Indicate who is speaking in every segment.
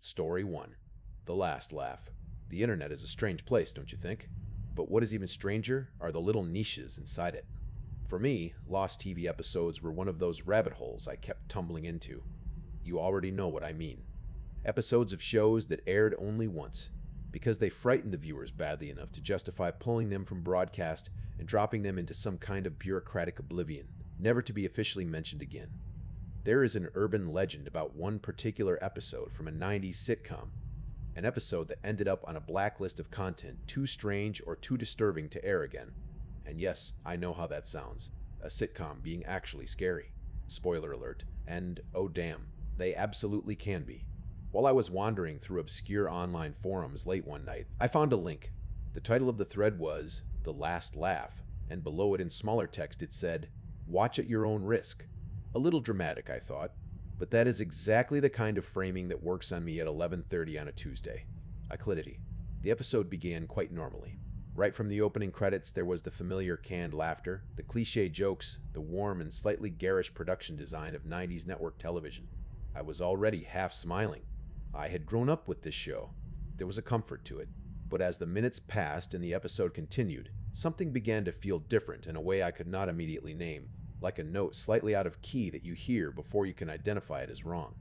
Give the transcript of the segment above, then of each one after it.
Speaker 1: Story 1. The Last Laugh. The internet is a strange place, don't you think? But what is even stranger are the little niches inside it. For me, lost TV episodes were one of those rabbit holes I kept tumbling into. You already know what I mean. Episodes of shows that aired only once, because they frightened the viewers badly enough to justify pulling them from broadcast and dropping them into some kind of bureaucratic oblivion, never to be officially mentioned again. There is an urban legend about one particular episode from a 90s sitcom, an episode that ended up on a blacklist of content too strange or too disturbing to air again. And yes, I know how that sounds, a sitcom being actually scary. Spoiler alert, and oh damn, they absolutely can be. While I was wandering through obscure online forums late one night, I found a link. The title of the thread was The Last Laugh, and below it in smaller text it said, "Watch at your own risk." A little dramatic, I thought, but that is exactly the kind of framing that works on me at 11:30 on a Tuesday. I clicked. The episode began quite normally. Right from the opening credits, there was the familiar canned laughter, the cliché jokes, the warm and slightly garish production design of 90s network television. I was already half smiling. I had grown up with this show. There was a comfort to it. But as the minutes passed and the episode continued, something began to feel different in a way I could not immediately name, like a note slightly out of key that you hear before you can identify it as wrong.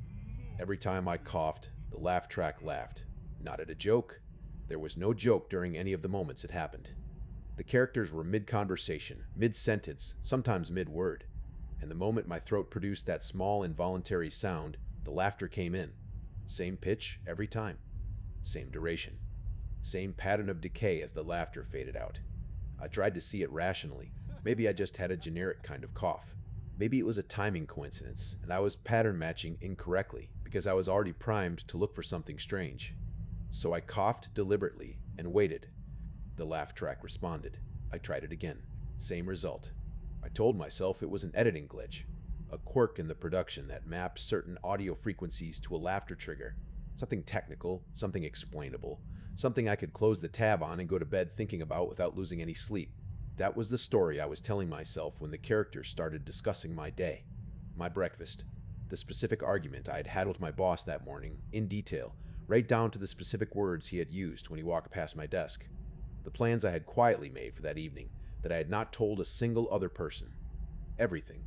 Speaker 1: Every time I coughed, the laugh track laughed. Not at a joke. There was no joke during any of the moments it happened. The characters were mid-conversation, mid-sentence, sometimes mid-word. And the moment my throat produced that small involuntary sound, the laughter came in. Same pitch every time. Same duration. Same pattern of decay as the laughter faded out. I tried to see it rationally. Maybe I just had a generic kind of cough. Maybe it was a timing coincidence, and I was pattern matching incorrectly because I was already primed to look for something strange. So I coughed deliberately and waited. The laugh track responded. I tried it again. Same result. I told myself it was an editing glitch, a quirk in the production that mapped certain audio frequencies to a laughter trigger. Something technical, something explainable, something I could close the tab on and go to bed thinking about without losing any sleep. That was the story I was telling myself when the characters started discussing my day, my breakfast, the specific argument I had had with my boss that morning, in detail, right down to the specific words he had used when he walked past my desk. The plans I had quietly made for that evening, that I had not told a single other person. Everything.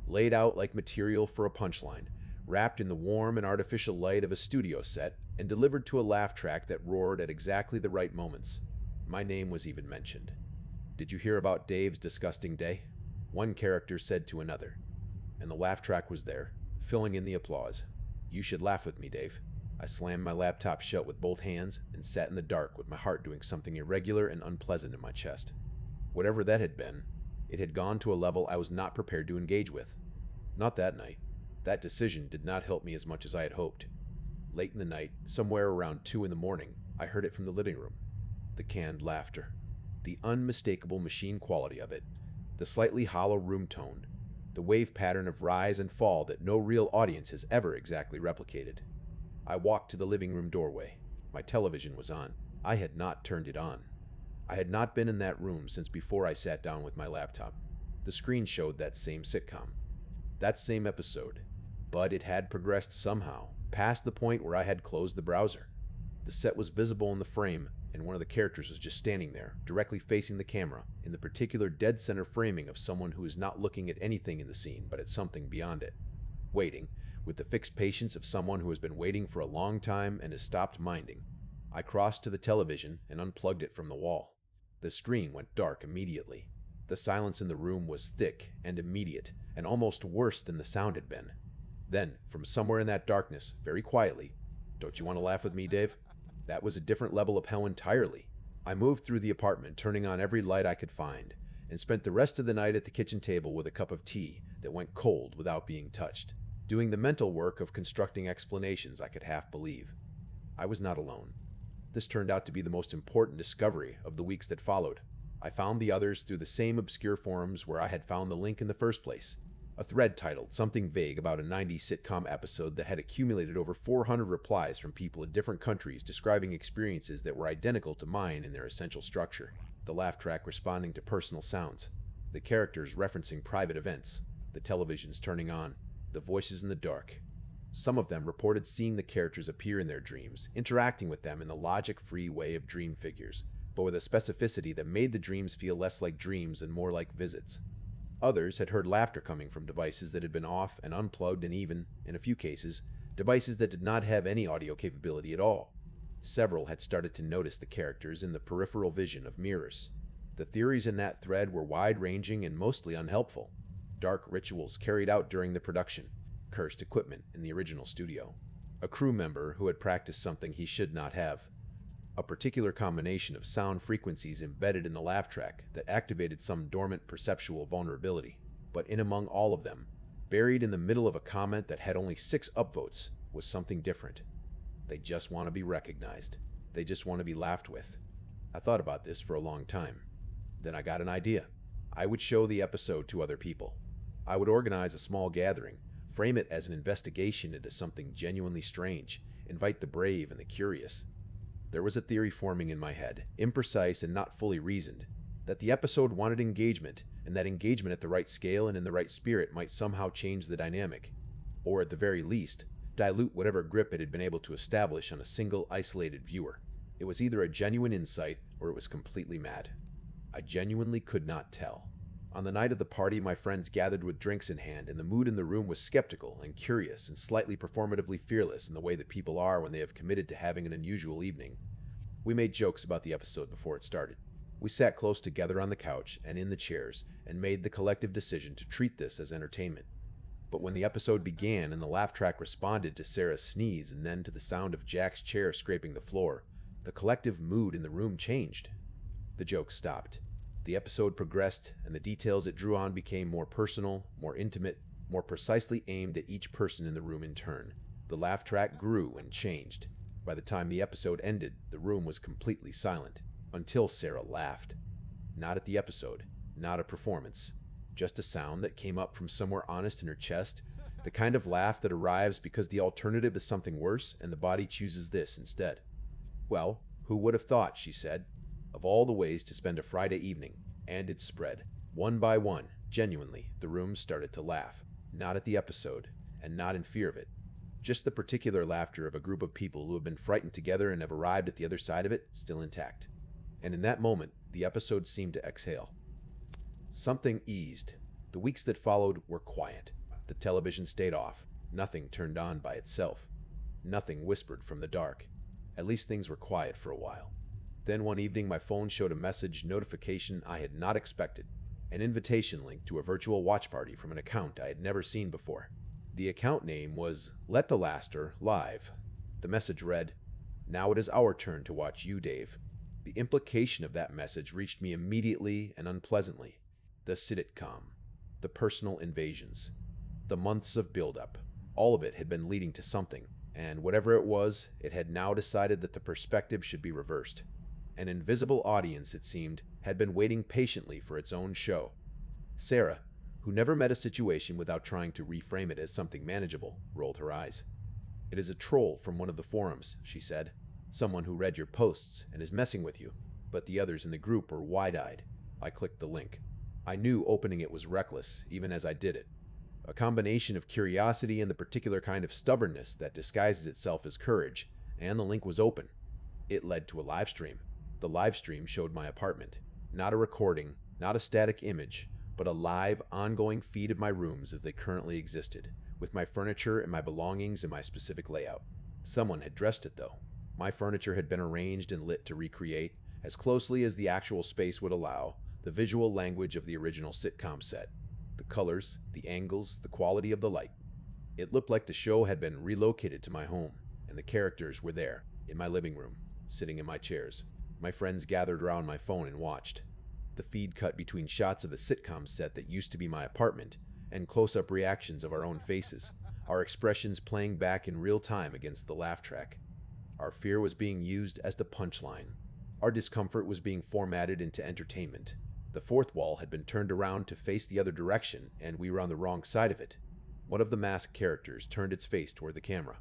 Speaker 1: Laid out like material for a punchline, wrapped in the warm and artificial light of a studio set, and delivered to a laugh track that roared at exactly the right moments. My name was even mentioned. "Did you hear about Dave's disgusting day?" One character said to another. And the laugh track was there, filling in the applause. "You should laugh with me, Dave." I slammed my laptop shut with both hands and sat in the dark with my heart doing something irregular and unpleasant in my chest. Whatever that had been, it had gone to a level I was not prepared to engage with. Not that night. That decision did not help me as much as I had hoped. Late in the night, somewhere around 2 in the morning, I heard it from the living room. The canned laughter. The unmistakable machine quality of it. The slightly hollow room tone. The wave pattern of rise and fall that no real audience has ever exactly replicated. I walked to the living room doorway. My television was on. I had not turned it on. I had not been in that room since before I sat down with my laptop. The screen showed that same sitcom. That same episode. But it had progressed somehow, past the point where I had closed the browser. The set was visible in the frame, and one of the characters was just standing there, directly facing the camera, in the particular dead center framing of someone who is not looking at anything in the scene but at something beyond it. Waiting, with the fixed patience of someone who has been waiting for a long time and has stopped minding. I crossed to the television and unplugged it from the wall. The screen went dark immediately. The silence in the room was thick and immediate, and almost worse than the sound had been. Then, from somewhere in that darkness, very quietly, "Don't you want to laugh with me, Dave?" That was a different level of hell entirely. I moved through the apartment, turning on every light I could find, and spent the rest of the night at the kitchen table with a cup of tea that went cold without being touched, doing the mental work of constructing explanations I could half believe. I was not alone. This turned out to be the most important discovery of the weeks that followed. I found the others through the same obscure forums where I had found the link in the first place. A thread titled something vague about a 90s sitcom episode that had accumulated over 400 replies from people in different countries describing experiences that were identical to mine in their essential structure. The laugh track responding to personal sounds. The characters referencing private events. The televisions turning on. The voices in the dark. Some of them reported seeing the characters appear in their dreams, interacting with them in the logic-free way of dream figures, but with a specificity that made the dreams feel less like dreams and more like visits. Others had heard laughter coming from devices that had been off and unplugged, and even, in a few cases, devices that did not have any audio capability at all. Several had started to notice the characters in the peripheral vision of mirrors. The theories in that thread were wide-ranging and mostly unhelpful. Dark rituals carried out during the production, cursed equipment in the original studio, a crew member who had practiced something he should not have, a particular combination of sound frequencies embedded in the laugh track that activated some dormant perceptual vulnerability. But in among all of them, buried in the middle of a comment that had only 6 upvotes, was something different. They just want to be recognized. They just want to be laughed with. I thought about this for a long time. Then I got an idea. I would show the episode to other people. I would organize a small gathering, frame it as an investigation into something genuinely strange, invite the brave and the curious. There was a theory forming in my head, imprecise and not fully reasoned, that the episode wanted engagement, and that engagement at the right scale and in the right spirit might somehow change the dynamic, or at the very least, dilute whatever grip it had been able to establish on a single isolated viewer. It was either a genuine insight or it was completely mad. I genuinely could not tell. On the night of the party, my friends gathered with drinks in hand, and the mood in the room was skeptical and curious and slightly performatively fearless in the way that people are when they have committed to having an unusual evening. We made jokes about the episode before it started. We sat close together on the couch and in the chairs and made the collective decision to treat this as entertainment. But when the episode began and the laugh track responded to Sarah's sneeze and then to the sound of Jack's chair scraping the floor, the collective mood in the room changed. The jokes stopped. The episode progressed, and the details it drew on became more personal, more intimate, more precisely aimed at each person in the room in turn. The laugh track grew and changed. By the time the episode ended, the room was completely silent, until Sarah laughed. Not at the episode, not a performance, just a sound that came up from somewhere honest in her chest, the kind of laugh that arrives because the alternative is something worse and the body chooses this instead. Well, who would have thought, she said, of all the ways to spend a Friday evening, and it spread. One by one, genuinely, the room started to laugh, not at the episode, and not in fear of it, just the particular laughter of a group of people who have been frightened together and have arrived at the other side of it, still intact. And in that moment, the episode seemed to exhale. Something eased. The weeks that followed were quiet. The television stayed off. Nothing turned on by itself. Nothing whispered from the dark. At least things were quiet for a while. Then one evening my phone showed a message notification I had not expected. An invitation link to a virtual watch party from an account I had never seen before. The account name was Let the Laster Live. The message read, "Now it is our turn to watch you, Dave." The implication of that message reached me immediately and unpleasantly. The sitcom. The personal invasions. The months of build-up. All of it had been leading to something, and whatever it was, it had now decided that the perspective should be reversed. An invisible audience, it seemed, had been waiting patiently for its own show. Sarah, who never met a situation without trying to reframe it as something manageable, rolled her eyes. "It is a troll from one of the forums," she said. "Someone who read your posts and is messing with you." But the others in the group were wide-eyed. I clicked the link. I knew opening it was reckless, even as I did it. A combination of curiosity and the particular kind of stubbornness that disguises itself as courage, and the link was open. It led to a live stream. The live stream showed my apartment. Not a recording, not a static image, but a live, ongoing feed of my rooms as they currently existed, with my furniture and my belongings in my specific layout. Someone had dressed it, though. My furniture had been arranged and lit to recreate, as closely as the actual space would allow, the visual language of the original sitcom set. The colors, the angles, the quality of the light. It looked like the show had been relocated to my home, and the characters were there, in my living room, sitting in my chairs. My friends gathered around my phone and watched. The feed cut between shots of the sitcom set that used to be my apartment, and close-up reactions of our own faces, our expressions playing back in real time against the laugh track. Our fear was being used as the punchline. Our discomfort was being formatted into entertainment. The fourth wall had been turned around to face the other direction, and we were on the wrong side of it. One of the masked characters turned its face toward the camera.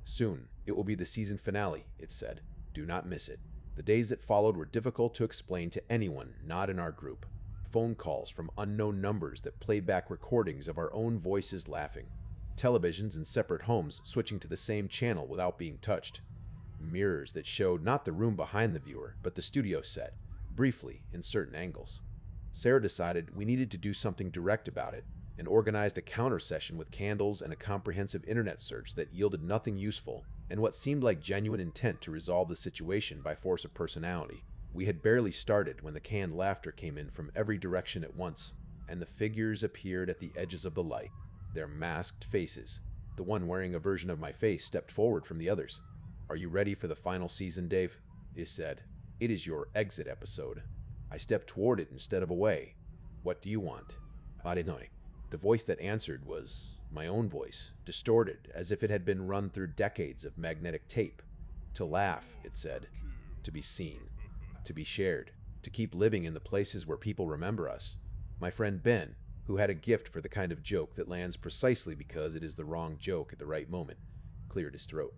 Speaker 1: "Soon, it will be the season finale," it said. "Do not miss it." The days that followed were difficult to explain to anyone not in our group. Phone calls from unknown numbers that played back recordings of our own voices laughing. televisions in separate homes switching to the same channel without being touched, mirrors that showed not the room behind the viewer, but the studio set, briefly in certain angles. Sarah decided we needed to do something direct about it and organized a counter session with candles and a comprehensive internet search that yielded nothing useful and what seemed like genuine intent to resolve the situation by force of personality. We had barely started when the canned laughter came in from every direction at once, and the figures appeared at the edges of the light, their masked faces. The one wearing a version of my face stepped forward from the others. "Are you ready for the final season, Dave?" he said. "It is your exit episode." I stepped toward it instead of away. "What do you want?" "I didn't know." The voice that answered was my own voice, distorted as if it had been run through decades of magnetic tape. "To laugh," it said. "To be seen. To be shared. To keep living in the places where people remember us." My friend Ben, who had a gift for the kind of joke that lands precisely because it is the wrong joke at the right moment, cleared his throat.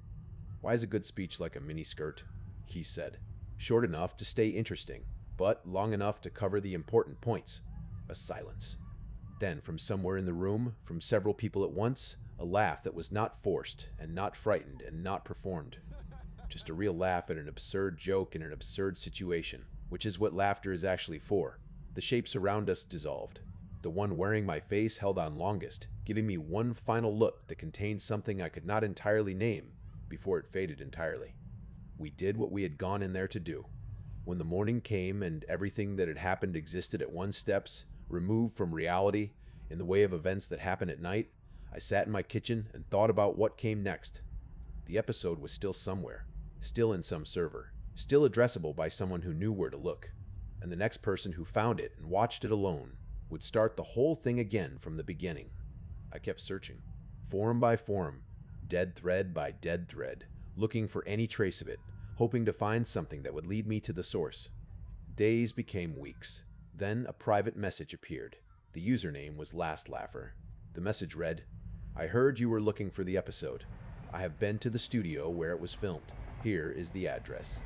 Speaker 1: "Why is a good speech like a miniskirt?" he said. "Short enough to stay interesting, but long enough to cover the important points." A silence. Then, from somewhere in the room, from several people at once, a laugh that was not forced, and not frightened, and not performed. Just a real laugh at an absurd joke in an absurd situation, which is what laughter is actually for. The shapes around us dissolved. The one wearing my face held on longest, giving me one final look that contained something I could not entirely name before it faded entirely. We did what we had gone in there to do. When the morning came and everything that had happened existed at one steps, removed from reality, in the way of events that happen at night, I sat in my kitchen and thought about what came next. The episode was still somewhere, still in some server, still addressable by someone who knew where to look. And the next person who found it and watched it alone would start the whole thing again from the beginning. I kept searching, forum by forum, dead thread by dead thread, looking for any trace of it, hoping to find something that would lead me to the source. Days became weeks. Then a private message appeared. The username was Last Laugher. The message read, "I heard you were looking for the episode. I have been to the studio where it was filmed. Here is the address."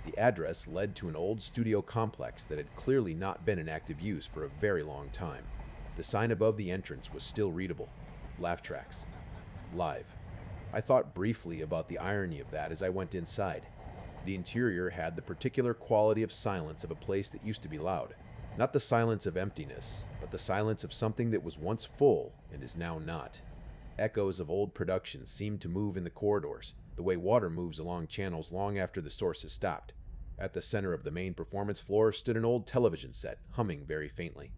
Speaker 1: The address led to an old studio complex that had clearly not been in active use for a very long time. The sign above the entrance was still readable. Laugh tracks. Live. I thought briefly about the irony of that as I went inside. The interior had the particular quality of silence of a place that used to be loud. Not the silence of emptiness, but the silence of something that was once full and is now not. Echoes of old productions seemed to move in the corridors, the way water moves along channels long after the source has stopped. At the center of the main performance floor stood an old television set, humming very faintly.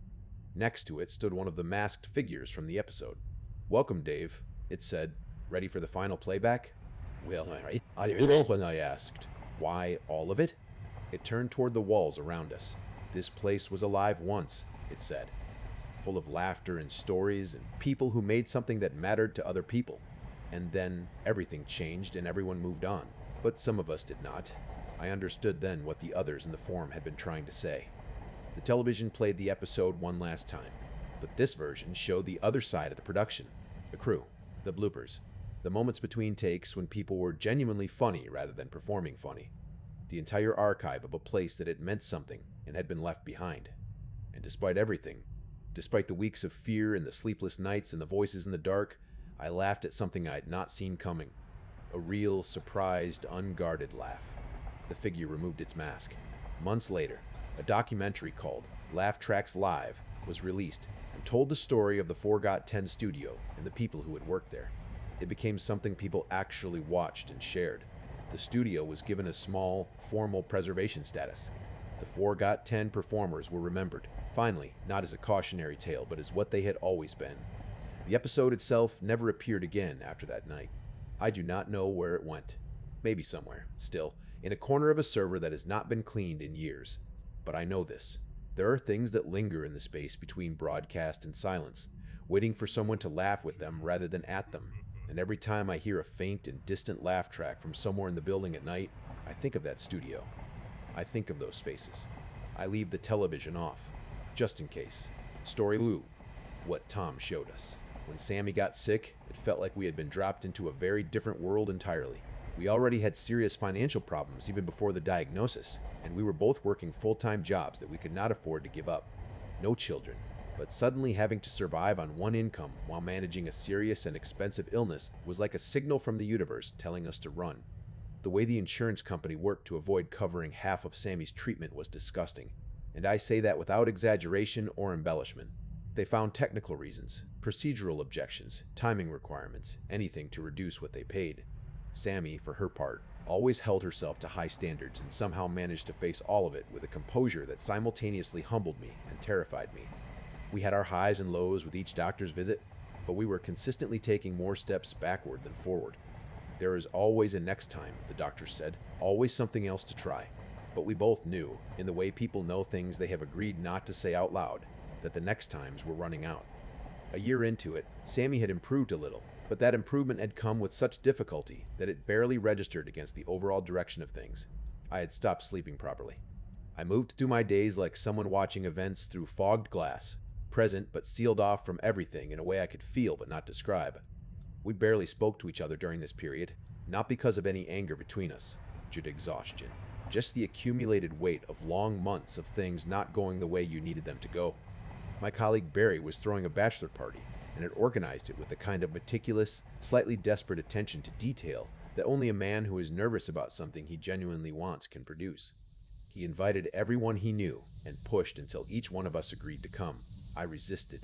Speaker 1: Next to it stood one of the masked figures from the episode. "Welcome, Dave," it said. "Ready for the final playback?" "Well, I asked. "Why, all of it?" It turned toward the walls around us. "This place was alive once," it said. Full of laughter and stories and people who made something that mattered to other people. And then everything changed and everyone moved on. But some of us did not. I understood then what the others in the forum had been trying to say. The television played the episode one last time, but this version showed the other side of the production. The crew, the bloopers, the moments between takes when people were genuinely funny rather than performing funny. The entire archive of a place that had meant something and had been left behind. And despite everything, despite the weeks of fear and the sleepless nights and the voices in the dark, I laughed at something I had not seen coming. A real, surprised, unguarded laugh. The figure removed its mask. Months later, a documentary called Laugh Tracks Live was released and told the story of the Forgot 10 studio and the people who had worked there. It became something people actually watched and shared. The studio was given a small, formal preservation status. The Forgot 10 performers were remembered, finally, not as a cautionary tale, but as what they had always been. The episode itself never appeared again after that night. I do not know where it went. Maybe somewhere, still, in a corner of a server that has not been cleaned in years. But I know this. There are things that linger in the space between broadcast and silence, waiting for someone to laugh with them rather than at them. And every time I hear a faint and distant laugh track from somewhere in the building at night, I think of that studio. I think of those faces. I leave the television off, just in case. Story Lou, what Tom showed us. When Sammy got sick, it felt like we had been dropped into a very different world entirely. We already had serious financial problems even before the diagnosis, and we were both working full-time jobs that we could not afford to give up. No children, But suddenly having to survive on one income while managing a serious and expensive illness was like a signal from the universe telling us to run. The way the insurance company worked to avoid covering half of Sammy's treatment was disgusting, and I say that without exaggeration or embellishment. They found technical reasons, procedural objections, timing requirements, anything to reduce what they paid. Sammy, for her part, always held herself to high standards and somehow managed to face all of it with a composure that simultaneously humbled me and terrified me. We had our highs and lows with each doctor's visit, but we were consistently taking more steps backward than forward. There is always a next time, the doctor said, always something else to try. But we both knew, in the way people know things they have agreed not to say out loud, that the next times were running out. A year into it, Sammy had improved a little, but that improvement had come with such difficulty that it barely registered against the overall direction of things. I had stopped sleeping properly. I moved through my days like someone watching events through fogged glass, present but sealed off from everything in a way I could feel but not describe. We barely spoke to each other during this period, not because of any anger between us, just exhaustion. Just the accumulated weight of long months of things not going the way you needed them to go. My colleague Barry was throwing a bachelor party and had organized it with the kind of meticulous, slightly desperate attention to detail that only a man who is nervous about something he genuinely wants can produce. He invited everyone he knew and pushed until each one of us agreed to come. I resisted.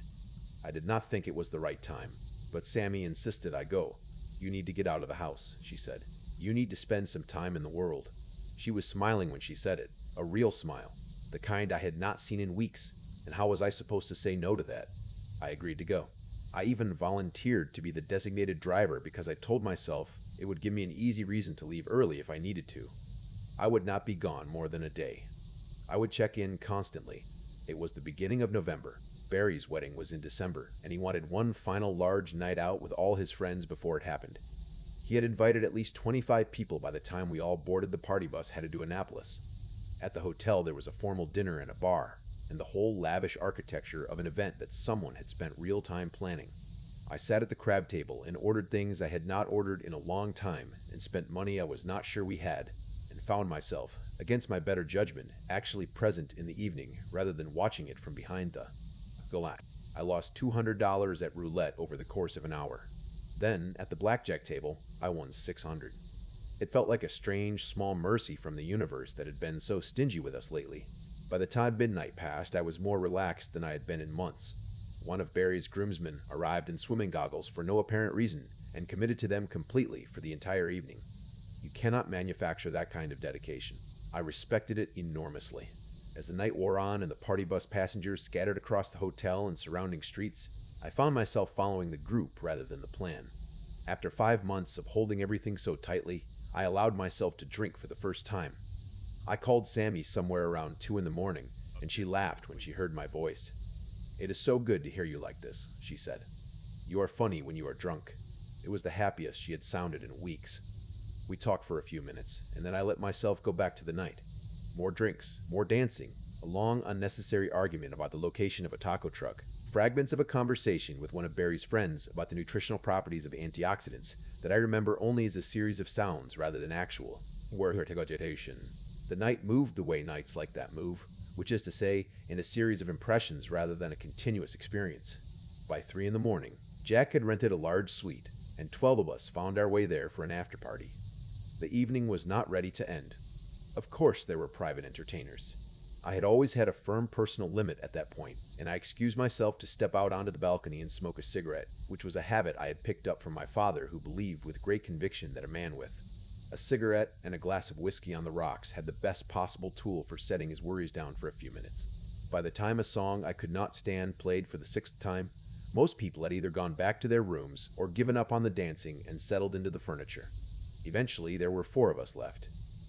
Speaker 1: I did not think it was the right time, but Sammy insisted I go. "You need to get out of the house," she said. "You need to spend some time in the world." She was smiling when she said it, a real smile, the kind I had not seen in weeks, and how was I supposed to say no to that? I agreed to go. I even volunteered to be the designated driver because I told myself it would give me an easy reason to leave early if I needed to. I would not be gone more than a day. I would check in constantly. It was the beginning of November. Barry's wedding was in December, and he wanted one final large night out with all his friends before it happened. He had invited at least 25 people by the time we all boarded the party bus headed to Annapolis. At the hotel there was a formal dinner and a bar, and the whole lavish architecture of an event that someone had spent real time planning. I sat at the crab table and ordered things I had not ordered in a long time and spent money I was not sure we had, and found myself, against my better judgment, actually present in the evening rather than watching it from behind the glass. I lost $200 at roulette over the course of an hour. Then, at the blackjack table, I won $600. It felt like a strange, small mercy from the universe that had been so stingy with us lately. By the time midnight passed, I was more relaxed than I had been in months. One of Barry's groomsmen arrived in swimming goggles for no apparent reason and committed to them completely for the entire evening. You cannot manufacture that kind of dedication. I respected it enormously. As the night wore on and the party bus passengers scattered across the hotel and surrounding streets, I found myself following the group rather than the plan. After 5 months of holding everything so tightly, I allowed myself to drink for the first time. I called Sammy somewhere around 2 in the morning, and she laughed when she heard my voice. "It is so good to hear you like this," she said. "You are funny when you are drunk." It was the happiest she had sounded in weeks. We talked for a few minutes, and then I let myself go back to the night. More drinks, more dancing, a long, unnecessary argument about the location of a taco truck, fragments of a conversation with one of Barry's friends about the nutritional properties of antioxidants that I remember only as a series of sounds rather than actual regurgitation. The night moved the way nights like that move, which is to say, in a series of impressions rather than a continuous experience. By 3 in the morning, Jack had rented a large suite, and 12 of us found our way there for an after-party. The evening was not ready to end. Of course there were private entertainers. I had always had a firm personal limit at that point, and I excused myself to step out onto the balcony and smoke a cigarette, which was a habit I had picked up from my father, who believed with great conviction that a man with a cigarette and a glass of whiskey on the rocks had the best possible tool for setting his worries down for a few minutes. By the time a song I could not stand played for the 6th time, most people had either gone back to their rooms or given up on the dancing and settled into the furniture. Eventually, there were 4 of us left.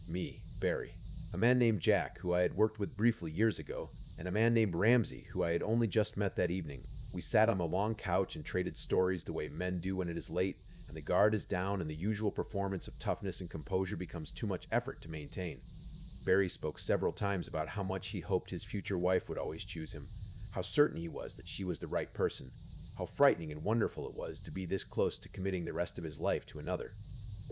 Speaker 1: Me, Barry, a man named Jack, who I had worked with briefly years ago, and a man named Ramsey, who I had only just met that evening. We sat on a long couch and traded stories the way men do when it is late, and the guard is down and the usual performance of toughness and composure becomes too much effort to maintain. Barry spoke several times about how much he hoped his future wife would always choose him, how certain he was that she was the right person, how frightening and wonderful it was to be this close to committing the rest of his life to another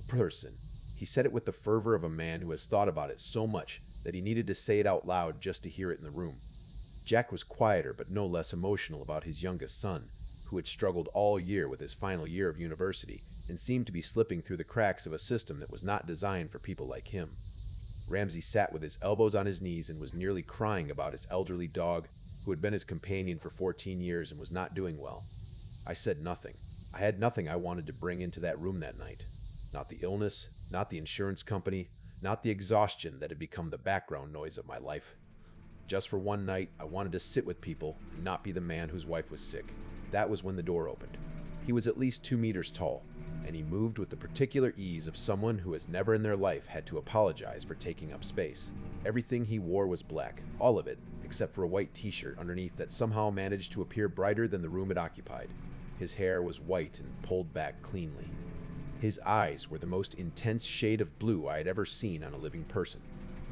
Speaker 1: person. He said it with the fervor of a man who has thought about it so much that he needed to say it out loud just to hear it in the room. Jack was quieter but no less emotional about his youngest son, who had struggled all year with his final year of university and seemed to be slipping through the cracks of a system that was not designed for people like him. Ramsey sat with his elbows on his knees and was nearly crying about his elderly dog, who had been his companion for 14 years and was not doing well. I said nothing. I had nothing I wanted to bring into that room that night. Not the illness, not the insurance company, not the exhaustion that had become the background noise of my life. Just for one night, I wanted to sit with people and not be the man whose wife was sick. That was when the door opened. He was at least 2 meters tall, and he moved with the particular ease of someone who has never in their life had to apologize for taking up space. Everything he wore was black, all of it, except for a white t-shirt underneath that somehow managed to appear brighter than the room it occupied. His hair was white and pulled back cleanly. His eyes were the most intense shade of blue I had ever seen on a living person.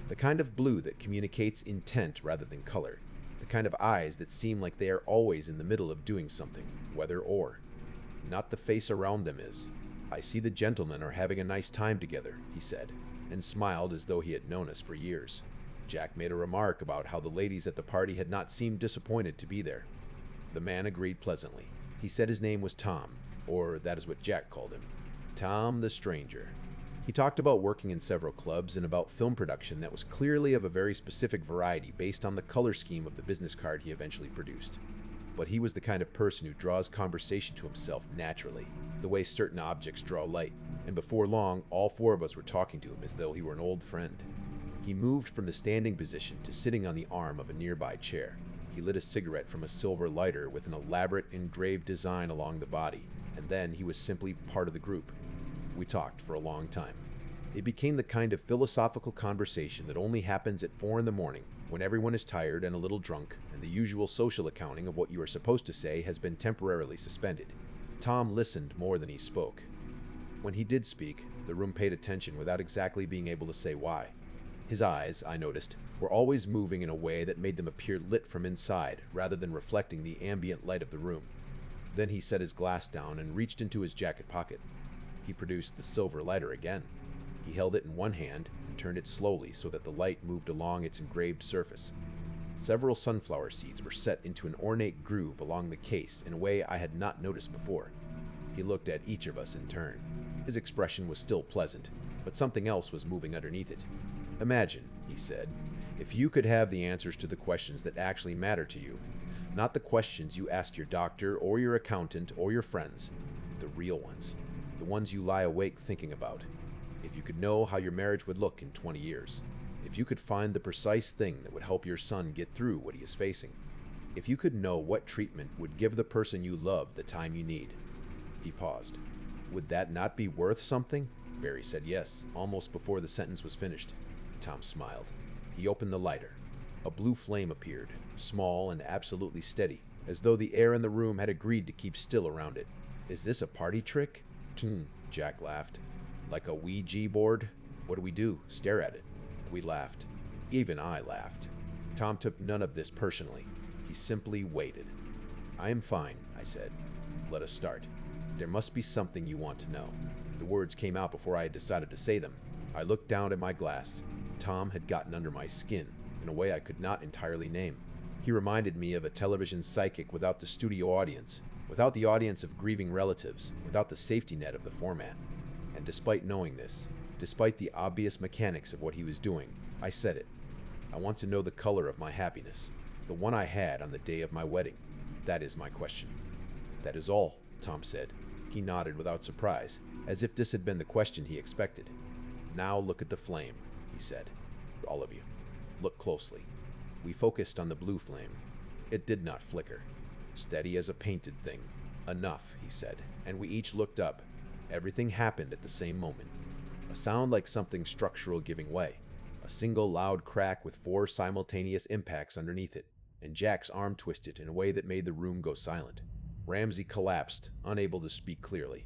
Speaker 1: The kind of blue that communicates intent rather than color. The kind of eyes that seem like they are always in the middle of doing something, whether or. Not the face around them is. I see the gentlemen are having a nice time together, he said, and smiled as though he had known us for years. Jack made a remark about how the ladies at the party had not seemed disappointed to be there. The man agreed pleasantly. He said his name was Tom, or that is what Jack called him. Tom the Stranger. He talked about working in several clubs and about film production that was clearly of a very specific variety based on the color scheme of the business card he eventually produced. But he was the kind of person who draws conversation to himself naturally, the way certain objects draw light, and before long, all 4 of us were talking to him as though he were an old friend. He moved from the standing position to sitting on the arm of a nearby chair. He lit a cigarette from a silver lighter with an elaborate engraved design along the body, and then he was simply part of the group. We talked for a long time. It became the kind of philosophical conversation that only happens at 4 in the morning, when everyone is tired and a little drunk, and the usual social accounting of what you are supposed to say has been temporarily suspended. Tom listened more than he spoke. When he did speak, the room paid attention without exactly being able to say why. His eyes, I noticed, were always moving in a way that made them appear lit from inside, rather than reflecting the ambient light of the room. Then he set his glass down and reached into his jacket pocket. He produced the silver lighter again. He held it in one hand and turned it slowly so that the light moved along its engraved surface. Several sunflower seeds were set into an ornate groove along the case in a way I had not noticed before. He looked at each of us in turn. His expression was still pleasant, but something else was moving underneath it. Imagine, he said, if you could have the answers to the questions that actually matter to you. Not the questions you ask your doctor or your accountant or your friends. The real ones. The ones you lie awake thinking about. If you could know how your marriage would look in 20 years. If you could find the precise thing that would help your son get through what he is facing. If you could know what treatment would give the person you love the time you need. He paused. Would that not be worth something? Barry said yes, almost before the sentence was finished. Tom smiled. He opened the lighter. A blue flame appeared, small and absolutely steady, as though the air in the room had agreed to keep still around it. Is this a party trick? Jack laughed. Like a Ouija board? What do we do? Stare at it. We laughed. Even I laughed. Tom took none of this personally. He simply waited. I am fine, I said. Let us start. There must be something you want to know. The words came out before I had decided to say them. I looked down at my glass. Tom had gotten under my skin, in a way I could not entirely name. He reminded me of a television psychic without the studio audience, without the audience of grieving relatives, without the safety net of the format. And despite knowing this, despite the obvious mechanics of what he was doing, I said it. I want to know the color of my happiness, the one I had on the day of my wedding. That is my question. That is all, Tom said. He nodded without surprise, as if this had been the question he expected. Now look at the flame, he said. All of you. Look closely. We focused on the blue flame. It did not flicker. Steady as a painted thing. Enough, he said, and we each looked up. Everything happened at the same moment. A sound like something structural giving way. A single loud crack with 4 simultaneous impacts underneath it, and Jack's arm twisted in a way that made the room go silent. Ramsey collapsed, unable to speak clearly.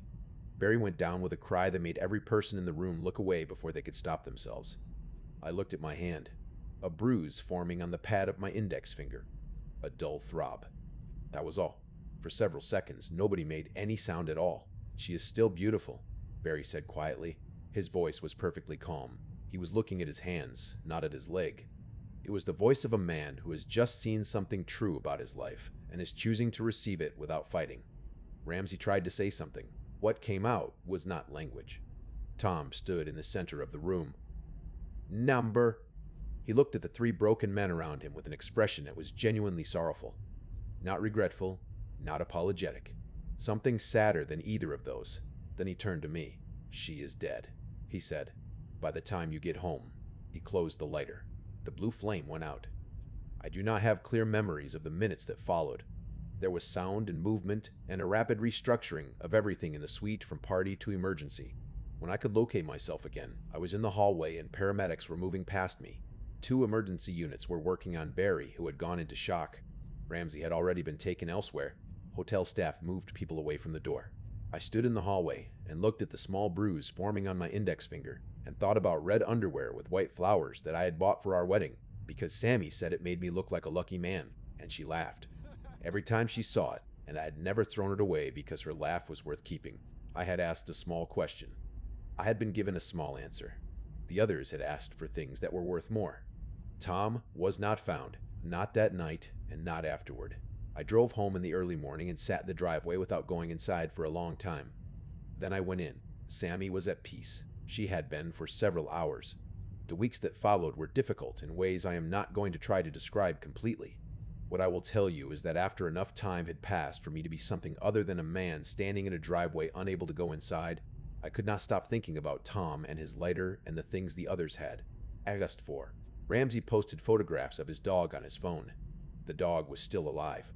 Speaker 1: Barry went down with a cry that made every person in the room look away before they could stop themselves. I looked at my hand. A bruise forming on the pad of my index finger. A dull throb. That was all. For several seconds, nobody made any sound at all. She is still beautiful, Barry said quietly. His voice was perfectly calm. He was looking at his hands, not at his leg. It was the voice of a man who has just seen something true about his life and is choosing to receive it without fighting. Ramsey tried to say something. What came out was not language. Tom stood in the center of the room. Number. He looked at the three broken men around him with an expression that was genuinely sorrowful. Not regretful, not apologetic. Something sadder than either of those. Then he turned to me. She is dead, he said. By the time you get home. He closed the lighter. The blue flame went out. I do not have clear memories of the minutes that followed. There was sound and movement and a rapid restructuring of everything in the suite from party to emergency. When I could locate myself again, I was in the hallway and paramedics were moving past me. 2 emergency units were working on Barry, who had gone into shock. Ramsey had already been taken elsewhere. Hotel staff moved people away from the door. I stood in the hallway and looked at the small bruise forming on my index finger and thought about red underwear with white flowers that I had bought for our wedding because Sammy said it made me look like a lucky man, and she laughed. Every time she saw it, and I had never thrown it away because her laugh was worth keeping, I had asked a small question. I had been given a small answer. The others had asked for things that were worth more. Tom was not found, not that night and not afterward. I drove home in the early morning and sat in the driveway without going inside for a long time. Then I went in. Sammy was at peace. She had been for several hours. The weeks that followed were difficult in ways I am not going to try to describe completely. What I will tell you is that after enough time had passed for me to be something other than a man standing in a driveway unable to go inside, I could not stop thinking about Tom and his lighter and the things the others had asked for. Ramsey posted photographs of his dog on his phone. The dog was still alive.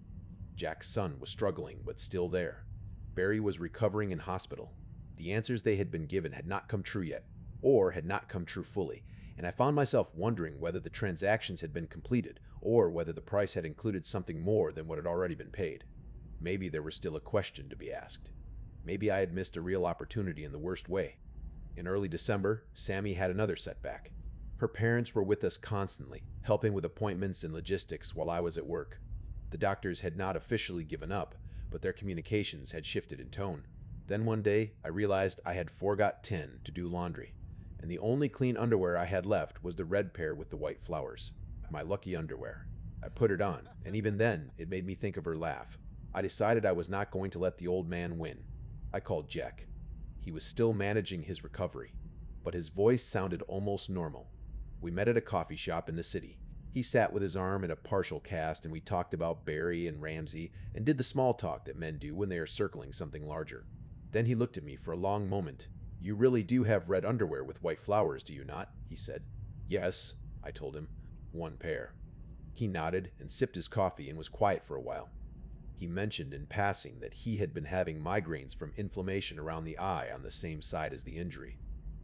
Speaker 1: Jack's son was struggling, but still there. Barry was recovering in hospital. The answers they had been given had not come true yet, or had not come true fully, and I found myself wondering whether the transactions had been completed, or whether the price had included something more than what had already been paid. Maybe there was still a question to be asked. Maybe I had missed a real opportunity in the worst way. In early December, Sammy had another setback. Her parents were with us constantly, helping with appointments and logistics while I was at work. The doctors had not officially given up, but their communications had shifted in tone. Then one day, I realized I had forgot 10 to do laundry, and the only clean underwear I had left was the red pair with the white flowers. My lucky underwear. I put it on, and even then, it made me think of her laugh. I decided I was not going to let the old man win. I called Jack. He was still managing his recovery, but his voice sounded almost normal. We met at a coffee shop in the city. He sat with his arm in a partial cast, and we talked about Barry and Ramsey and did the small talk that men do when they are circling something larger. Then he looked at me for a long moment. You really do have red underwear with white flowers, do you not? He said. Yes, I told him. 1 pair. He nodded and sipped his coffee and was quiet for a while. He mentioned in passing that he had been having migraines from inflammation around the eye on the same side as the injury.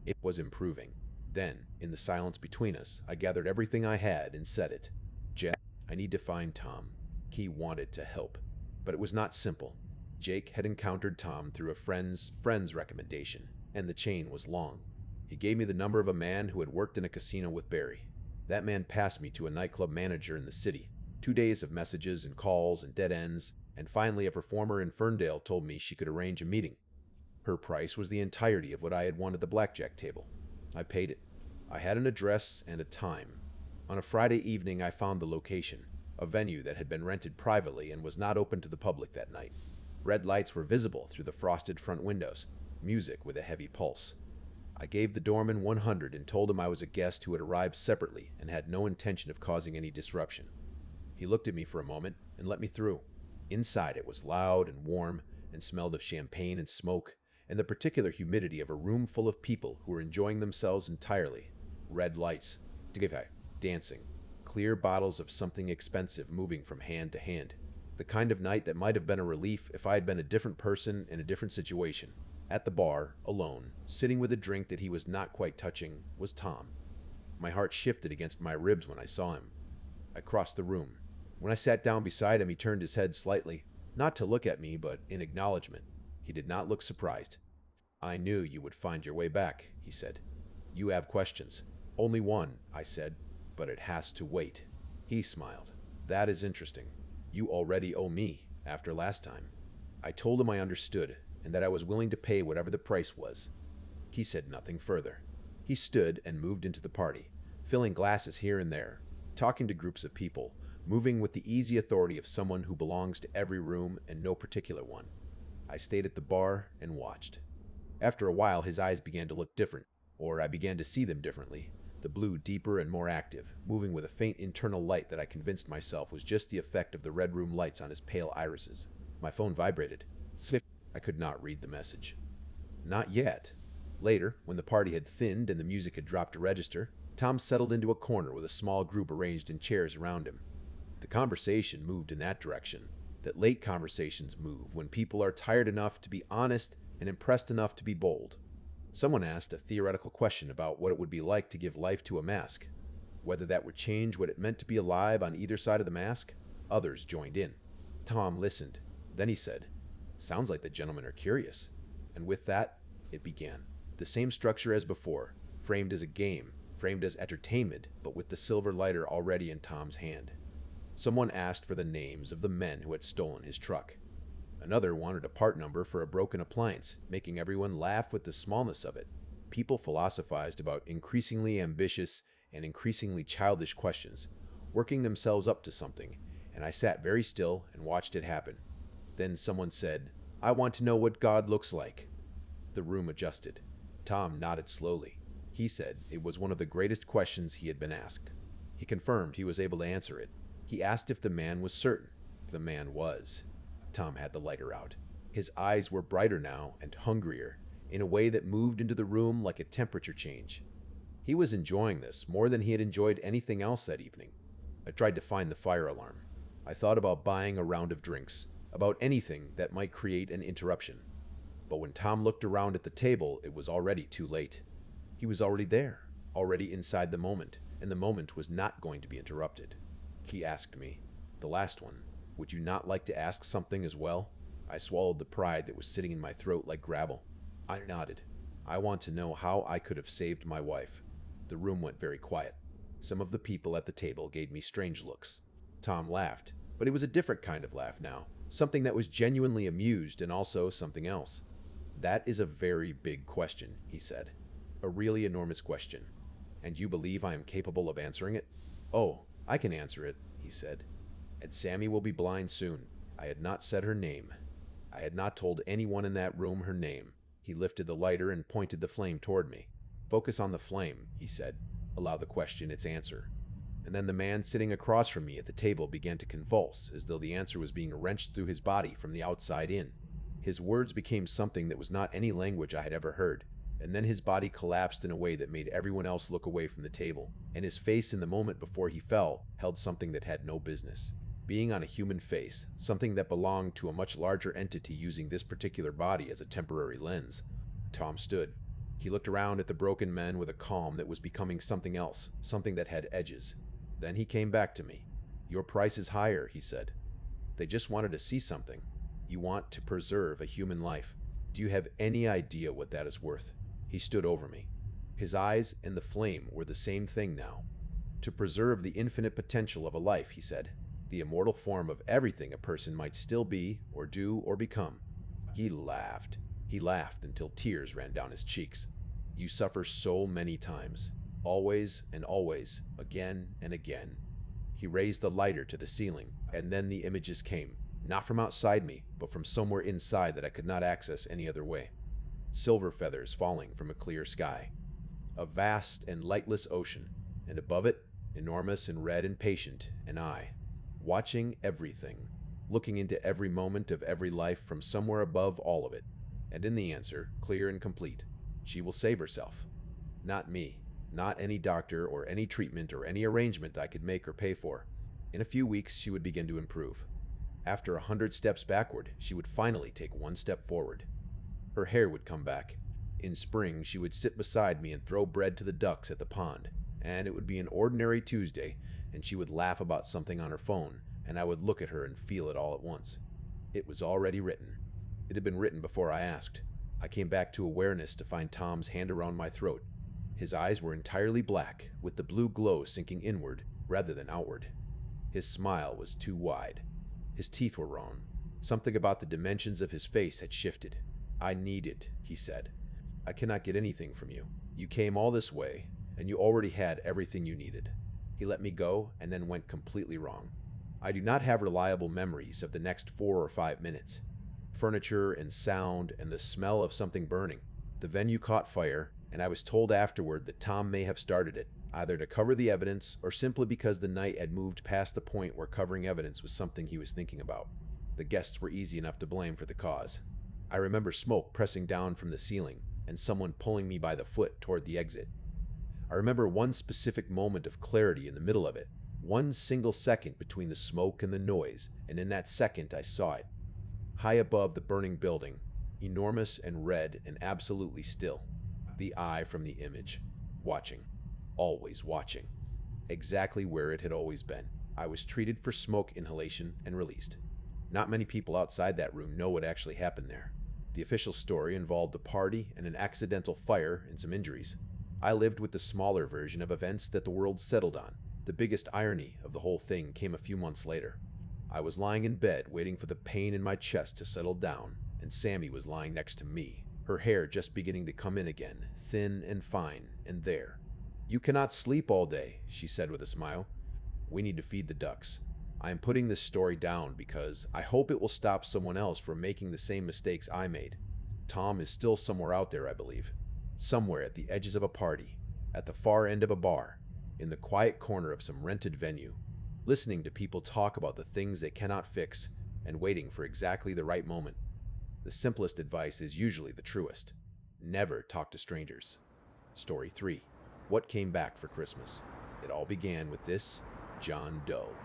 Speaker 1: It was improving. Then, in the silence between us, I gathered everything I had and said it. Jack, I need to find Tom. He wanted to help. But it was not simple. Jake had encountered Tom through a friend's recommendation, and the chain was long. He gave me the number of a man who had worked in a casino with Barry. That man passed me to a nightclub manager in the city. 2 days of messages and calls and dead ends, and finally a performer in Ferndale told me she could arrange a meeting. Her price was the entirety of what I had won at the blackjack table. I paid it. I had an address and a time. On a Friday evening, I found the location, a venue that had been rented privately and was not open to the public that night. Red lights were visible through the frosted front windows, music with a heavy pulse. I gave the doorman 100 and told him I was a guest who had arrived separately and had no intention of causing any disruption. He looked at me for a moment and let me through. Inside it was loud and warm and smelled of champagne and smoke and the particular humidity of a room full of people who were enjoying themselves entirely. Red lights, dancing, clear bottles of something expensive moving from hand to hand. The kind of night that might have been a relief if I had been a different person in a different situation. At the bar, alone, sitting with a drink that he was not quite touching, was Tom. My heart shifted against my ribs when I saw him. I crossed the room. When I sat down beside him, he turned his head slightly, not to look at me, but in acknowledgement. He did not look surprised. I knew you would find your way back, he said. You have questions. Only one, I said, but it has to wait. He smiled. That is interesting. You already owe me, after last time. I told him I understood, and that I was willing to pay whatever the price was. He said nothing further. He stood and moved into the party, filling glasses here and there. talking to groups of people, moving with the easy authority of someone who belongs to every room and no particular one. I stayed at the bar and watched. After a while, his eyes began to look different, or I began to see them differently. The blue deeper and more active, moving with a faint internal light that I convinced myself was just the effect of the red room lights on his pale irises. My phone vibrated. Swift. I could not read the message. Not yet. Later, when the party had thinned and the music had dropped to register, Tom settled into a corner with a small group arranged in chairs around him. The conversation moved in that direction, that late conversations move when people are tired enough to be honest and impressed enough to be bold. Someone asked a theoretical question about what it would be like to give life to a mask, whether that would change what it meant to be alive on either side of the mask. Others joined in. Tom listened. Then he said, "Sounds like the gentlemen are curious." And with that, it began. The same structure as before, framed as a game, framed as entertainment, but with the silver lighter already in Tom's hand. Someone asked for the names of the men who had stolen his truck. Another wanted a part number for a broken appliance, making everyone laugh with the smallness of it. People philosophized about increasingly ambitious and increasingly childish questions, working themselves up to something, and I sat very still and watched it happen. Then someone said, "I want to know what God looks like." The room adjusted. Tom nodded slowly. He said it was one of the greatest questions he had been asked. He confirmed he was able to answer it. He asked if the man was certain. The man was. Tom had the lighter out. His eyes were brighter now and hungrier, in a way that moved into the room like a temperature change. He was enjoying this more than he had enjoyed anything else that evening. I tried to find the fire alarm. I thought about buying a round of drinks, about anything that might create an interruption. But when Tom looked around at the table, it was already too late. He was already there, already inside the moment, and the moment was not going to be interrupted. He asked me, "The last one, would you not like to ask something as well?" I swallowed the pride that was sitting in my throat like gravel. I nodded. "I want to know how I could have saved my wife." The room went very quiet. Some of the people at the table gave me strange looks. Tom laughed, but it was a different kind of laugh now, something that was genuinely amused and also something else. "That is a very big question," he said. "A really enormous question. And you believe I am capable of answering it?" "Oh, I can answer it," he said. "And Sammy will be blind soon." I had not said her name. I had not told anyone in that room her name. He lifted the lighter and pointed the flame toward me. "Focus on the flame," he said. "Allow the question its answer." And then the man sitting across from me at the table began to convulse, as though the answer was being wrenched through his body from the outside in. His words became something that was not any language I had ever heard, and then his body collapsed in a way that made everyone else look away from the table, and his face in the moment before he fell held something that had no business being on a human face, something that belonged to a much larger entity using this particular body as a temporary lens. Tom stood. He looked around at the broken men with a calm that was becoming something else, something that had edges. Then he came back to me. "Your price is higher," he said. "They just wanted to see something. You want to preserve a human life. Do you have any idea what that is worth?" He stood over me. His eyes and the flame were the same thing now. "To preserve the infinite potential of a life," he said. "The immortal form of everything a person might still be, or do, or become." He laughed. He laughed until tears ran down his cheeks. "You suffer so many times. Always and always, again and again." He raised the lighter to the ceiling, and then the images came, not from outside me, but from somewhere inside that I could not access any other way. Silver feathers falling from a clear sky. A vast and lightless ocean, and above it, enormous and red and patient, an eye. Watching everything, looking into every moment of every life from somewhere above all of it. And in the answer, clear and complete, she will save herself. Not me, not any doctor or any treatment or any arrangement I could make or pay for. In a few weeks, she would begin to improve. After 100 steps backward, she would finally take one step forward. Her hair would come back. In spring, she would sit beside me and throw bread to the ducks at the pond. And it would be an ordinary Tuesday, and she would laugh about something on her phone, and I would look at her and feel it all at once. It was already written. It had been written before I asked. I came back to awareness to find Tom's hand around my throat. His eyes were entirely black, with the blue glow sinking inward rather than outward. His smile was too wide. His teeth were wrong. Something about the dimensions of his face had shifted. "I need it," he said. "I cannot get anything from you. You came all this way, and you already had everything you needed." He let me go and then went completely wrong. I do not have reliable memories of the next 4 or 5 minutes. Furniture and sound and the smell of something burning. The venue caught fire, and I was told afterward that Tom may have started it, either to cover the evidence or simply because the night had moved past the point where covering evidence was something he was thinking about. The guests were easy enough to blame for the cause. I remember smoke pressing down from the ceiling and someone pulling me by the foot toward the exit. I remember one specific moment of clarity in the middle of it, one single second between the smoke and the noise, and in that second I saw it. High above the burning building, enormous and red and absolutely still. The eye from the image, watching, always watching, exactly where it had always been. I was treated for smoke inhalation and released. Not many people outside that room know what actually happened there. The official story involved a party and an accidental fire and some injuries. I lived with the smaller version of events that the world settled on. The biggest irony of the whole thing came a few months later. I was lying in bed waiting for the pain in my chest to settle down, and Sammy was lying next to me, her hair just beginning to come in again, thin and fine, and there. "You cannot sleep all day," she said with a smile. "We need to feed the ducks. I am putting this story down because I hope it will stop someone else from making the same mistakes I made. Tom is still somewhere out there, I believe. Somewhere at the edges of a party, at the far end of a bar, in the quiet corner of some rented venue, listening to people talk about the things they cannot fix and waiting for exactly the right moment. The simplest advice is usually the truest. Never talk to strangers." Story 3. What came back for Christmas? It all began with this John Doe.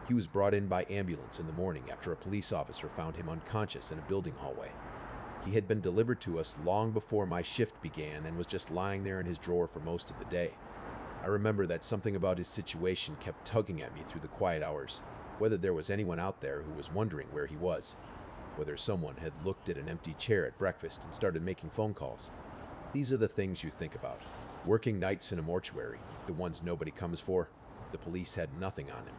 Speaker 1: He was brought in by ambulance in the morning after a police officer found him unconscious in a building hallway. He had been delivered to us long before my shift began and was just lying there in his drawer for most of the day. I remember that something about his situation kept tugging at me through the quiet hours, whether there was anyone out there who was wondering where he was, whether someone had looked at an empty chair at breakfast and started making phone calls. These are the things you think about. Working nights in a mortuary, the ones nobody comes for. The police had nothing on him.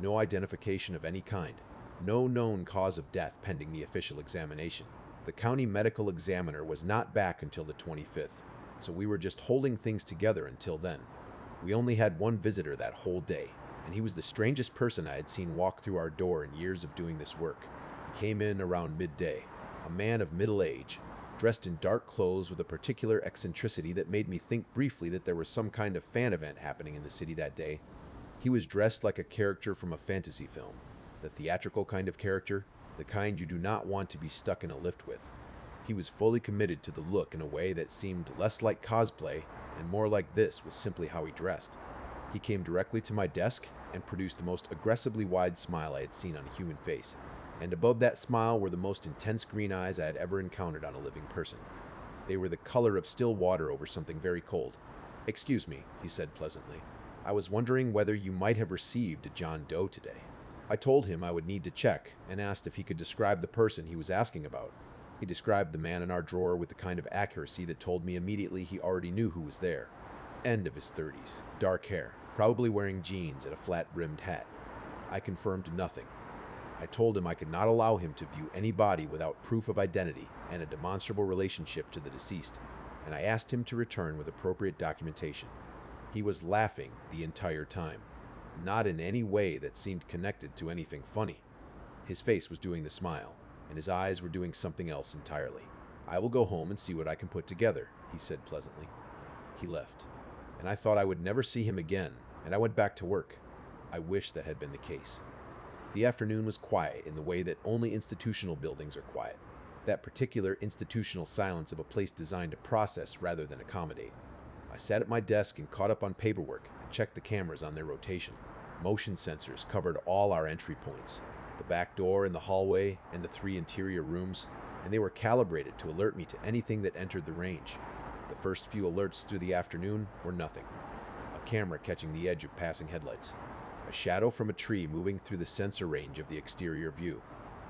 Speaker 1: No identification of any kind. No known cause of death pending the official examination. The county medical examiner was not back until the 25th, so we were just holding things together until then. We only had one visitor that whole day, and he was the strangest person I had seen walk through our door in years of doing this work. He came in around midday, a man of middle age, dressed in dark clothes with a particular eccentricity that made me think briefly that there was some kind of fan event happening in the city that day. He was dressed like a character from a fantasy film, the theatrical kind of character, the kind you do not want to be stuck in a lift with. He was fully committed to the look in a way that seemed less like cosplay and more like this was simply how he dressed. He came directly to my desk and produced the most aggressively wide smile I had seen on a human face, and above that smile were the most intense green eyes I had ever encountered on a living person. They were the color of still water over something very cold. "Excuse me," he said pleasantly. "I was wondering whether you might have received a John Doe today." I told him I would need to check and asked if he could describe the person he was asking about. He described the man in our drawer with the kind of accuracy that told me immediately he already knew who was there. End of his 30s, dark hair, probably wearing jeans and a flat-brimmed hat. I confirmed nothing. I told him I could not allow him to view any body without proof of identity and a demonstrable relationship to the deceased, and I asked him to return with appropriate documentation. He was laughing the entire time, not in any way that seemed connected to anything funny. His face was doing the smile, and his eyes were doing something else entirely. "I will go home and see what I can put together," he said pleasantly. He left, and I thought I would never see him again, and I went back to work. I wish that had been the case. The afternoon was quiet in the way that only institutional buildings are quiet, that particular institutional silence of a place designed to process rather than accommodate. I sat at my desk and caught up on paperwork and checked the cameras on their rotation. Motion sensors covered all our entry points, the back door and the hallway and the 3 interior rooms, and they were calibrated to alert me to anything that entered the range. The first few alerts through the afternoon were nothing. A camera catching the edge of passing headlights. A shadow from a tree moving through the sensor range of the exterior view.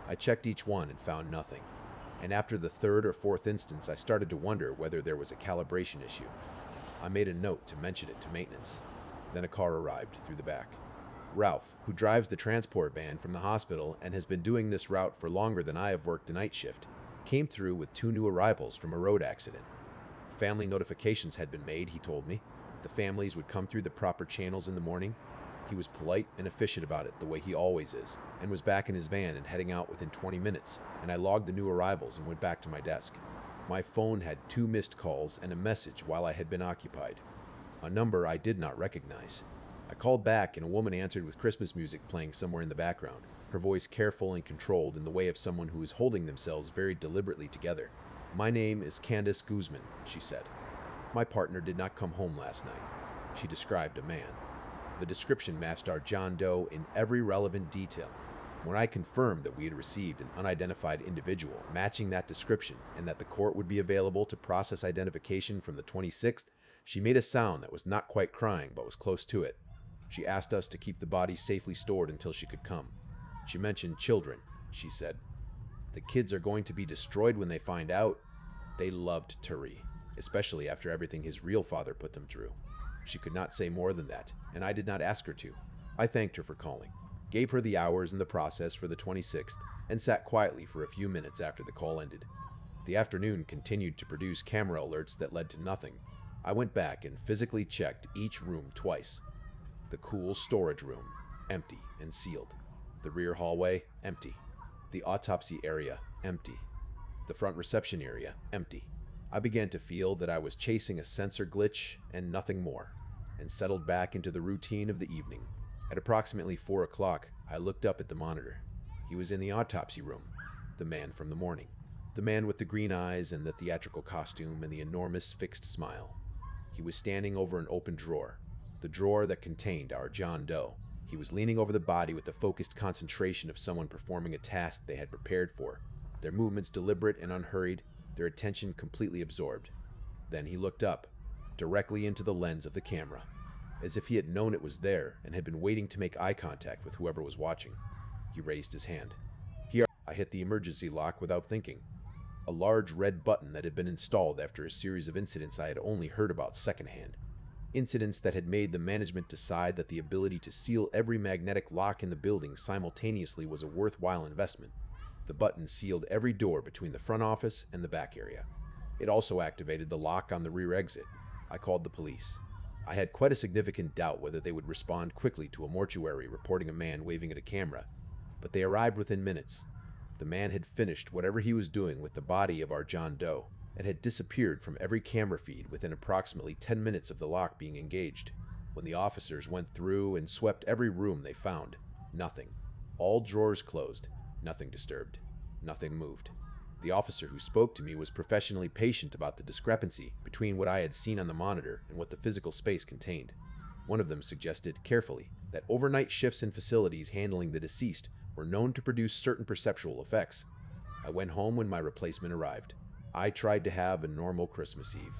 Speaker 1: I checked each one and found nothing. And after the 3rd or 4th instance, I started to wonder whether there was a calibration issue. I made a note to mention it to maintenance. Then a car arrived through the back. Ralph, who drives the transport van from the hospital and has been doing this route for longer than I have worked the night shift, came through with 2 new arrivals from a road accident. Family notifications had been made, he told me. The families would come through the proper channels in the morning. He was polite and efficient about it, the way he always is, and was back in his van and heading out within 20 minutes, and I logged the new arrivals and went back to my desk. My phone had 2 missed calls and a message while I had been occupied. A number I did not recognize. I called back and a woman answered with Christmas music playing somewhere in the background, her voice careful and controlled in the way of someone who is holding themselves very deliberately together. "My name is Candace Guzman," she said. "My partner did not come home last night." She described a man. The description matched our John Doe in every relevant detail. When I confirmed that we had received an unidentified individual matching that description and that the court would be available to process identification from the 26th, she made a sound that was not quite crying but was close to it. She asked us to keep the body safely stored until she could come. She mentioned children, she said. "The kids are going to be destroyed when they find out." They loved Turi, especially after everything his real father put them through. She could not say more than that, and I did not ask her to. I thanked her for calling, gave her the hours and the process for the 26th, and sat quietly for a few minutes after the call ended. The afternoon continued to produce camera alerts that led to nothing. I went back and physically checked each room twice. The cool storage room, empty and sealed. The rear hallway, empty. The autopsy area, empty. The front reception area, empty. I began to feel that I was chasing a sensor glitch and nothing more, and settled back into the routine of the evening. At approximately 4 o'clock, I looked up at the monitor. He was in the autopsy room, the man from the morning. The man with the green eyes and the theatrical costume and the enormous fixed smile. He was standing over an open drawer, the drawer that contained our John Doe. He was leaning over the body with the focused concentration of someone performing a task they had prepared for, their movements deliberate and unhurried, their attention completely absorbed. Then he looked up, directly into the lens of the camera, as if he had known it was there and had been waiting to make eye contact with whoever was watching. He raised his hand. I hit the emergency lock without thinking. A large red button that had been installed after a series of incidents I had only heard about secondhand. Incidents that had made the management decide that the ability to seal every magnetic lock in the building simultaneously was a worthwhile investment. The button sealed every door between the front office and the back area. It also activated the lock on the rear exit. I called the police. I had quite a significant doubt whether they would respond quickly to a mortuary reporting a man waving at a camera, but they arrived within minutes. The man had finished whatever he was doing with the body of our John Doe and had disappeared from every camera feed within approximately 10 minutes of the lock being engaged. When the officers went through and swept every room they found, nothing. All drawers closed. Nothing disturbed. Nothing moved. The officer who spoke to me was professionally patient about the discrepancy between what I had seen on the monitor and what the physical space contained. One of them suggested, carefully, that overnight shifts in facilities handling the deceased were known to produce certain perceptual effects. I went home when my replacement arrived. I tried to have a normal Christmas Eve.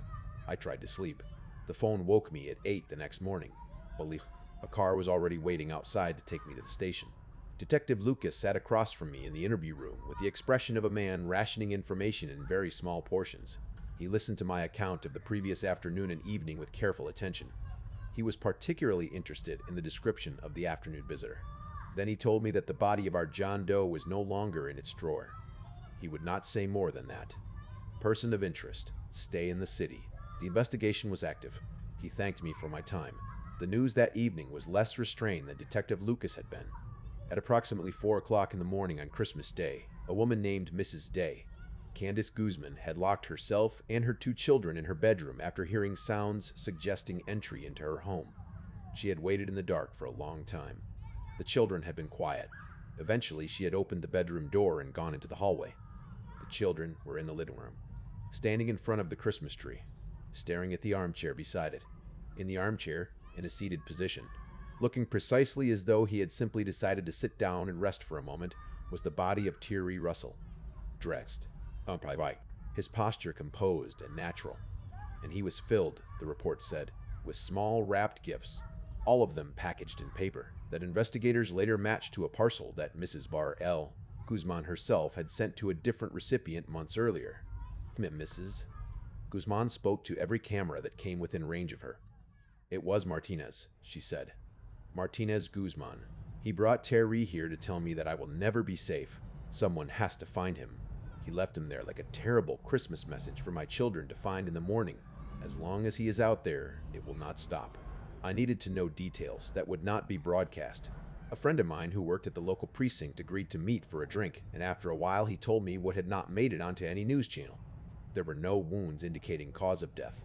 Speaker 1: I tried to sleep. The phone woke me at 8 the next morning. A car was already waiting outside to take me to the station. Detective Lucas sat across from me in the interview room with the expression of a man rationing information in very small portions. He listened to my account of the previous afternoon and evening with careful attention. He was particularly interested in the description of the afternoon visitor. Then he told me that the body of our John Doe was no longer in its drawer. He would not say more than that. Person of interest. Stay in the city. The investigation was active. He thanked me for my time. The news that evening was less restrained than Detective Lucas had been. At approximately 4 o'clock in the morning on Christmas Day, a woman named Mrs. Day, Candace Guzman, had locked herself and her 2 children in her bedroom after hearing sounds suggesting entry into her home. She had waited in the dark for a long time. The children had been quiet. Eventually, she had opened the bedroom door and gone into the hallway. The children were in the living room, standing in front of the Christmas tree, staring at the armchair beside it. In the armchair, in a seated position, looking precisely as though he had simply decided to sit down and rest for a moment, was the body of Thierry Russell. Dressed, his posture composed and natural. And he was filled, the report said, with small wrapped gifts, all of them packaged in paper, that investigators later matched to a parcel that Mrs. Bar L. Guzman herself had sent to a different recipient months earlier. Mrs. Guzman spoke to every camera that came within range of her. "It was Martinez," she said. "Martinez Guzman. He brought Terry here to tell me that I will never be safe. Someone has to find him. He left him there like a terrible Christmas message for my children to find in the morning. As long as he is out there, it will not stop. I needed to know details that would not be broadcast. A friend of mine who worked at the local precinct agreed to meet for a drink, and after a while he told me what had not made it onto any news channel. There were no wounds indicating cause of death,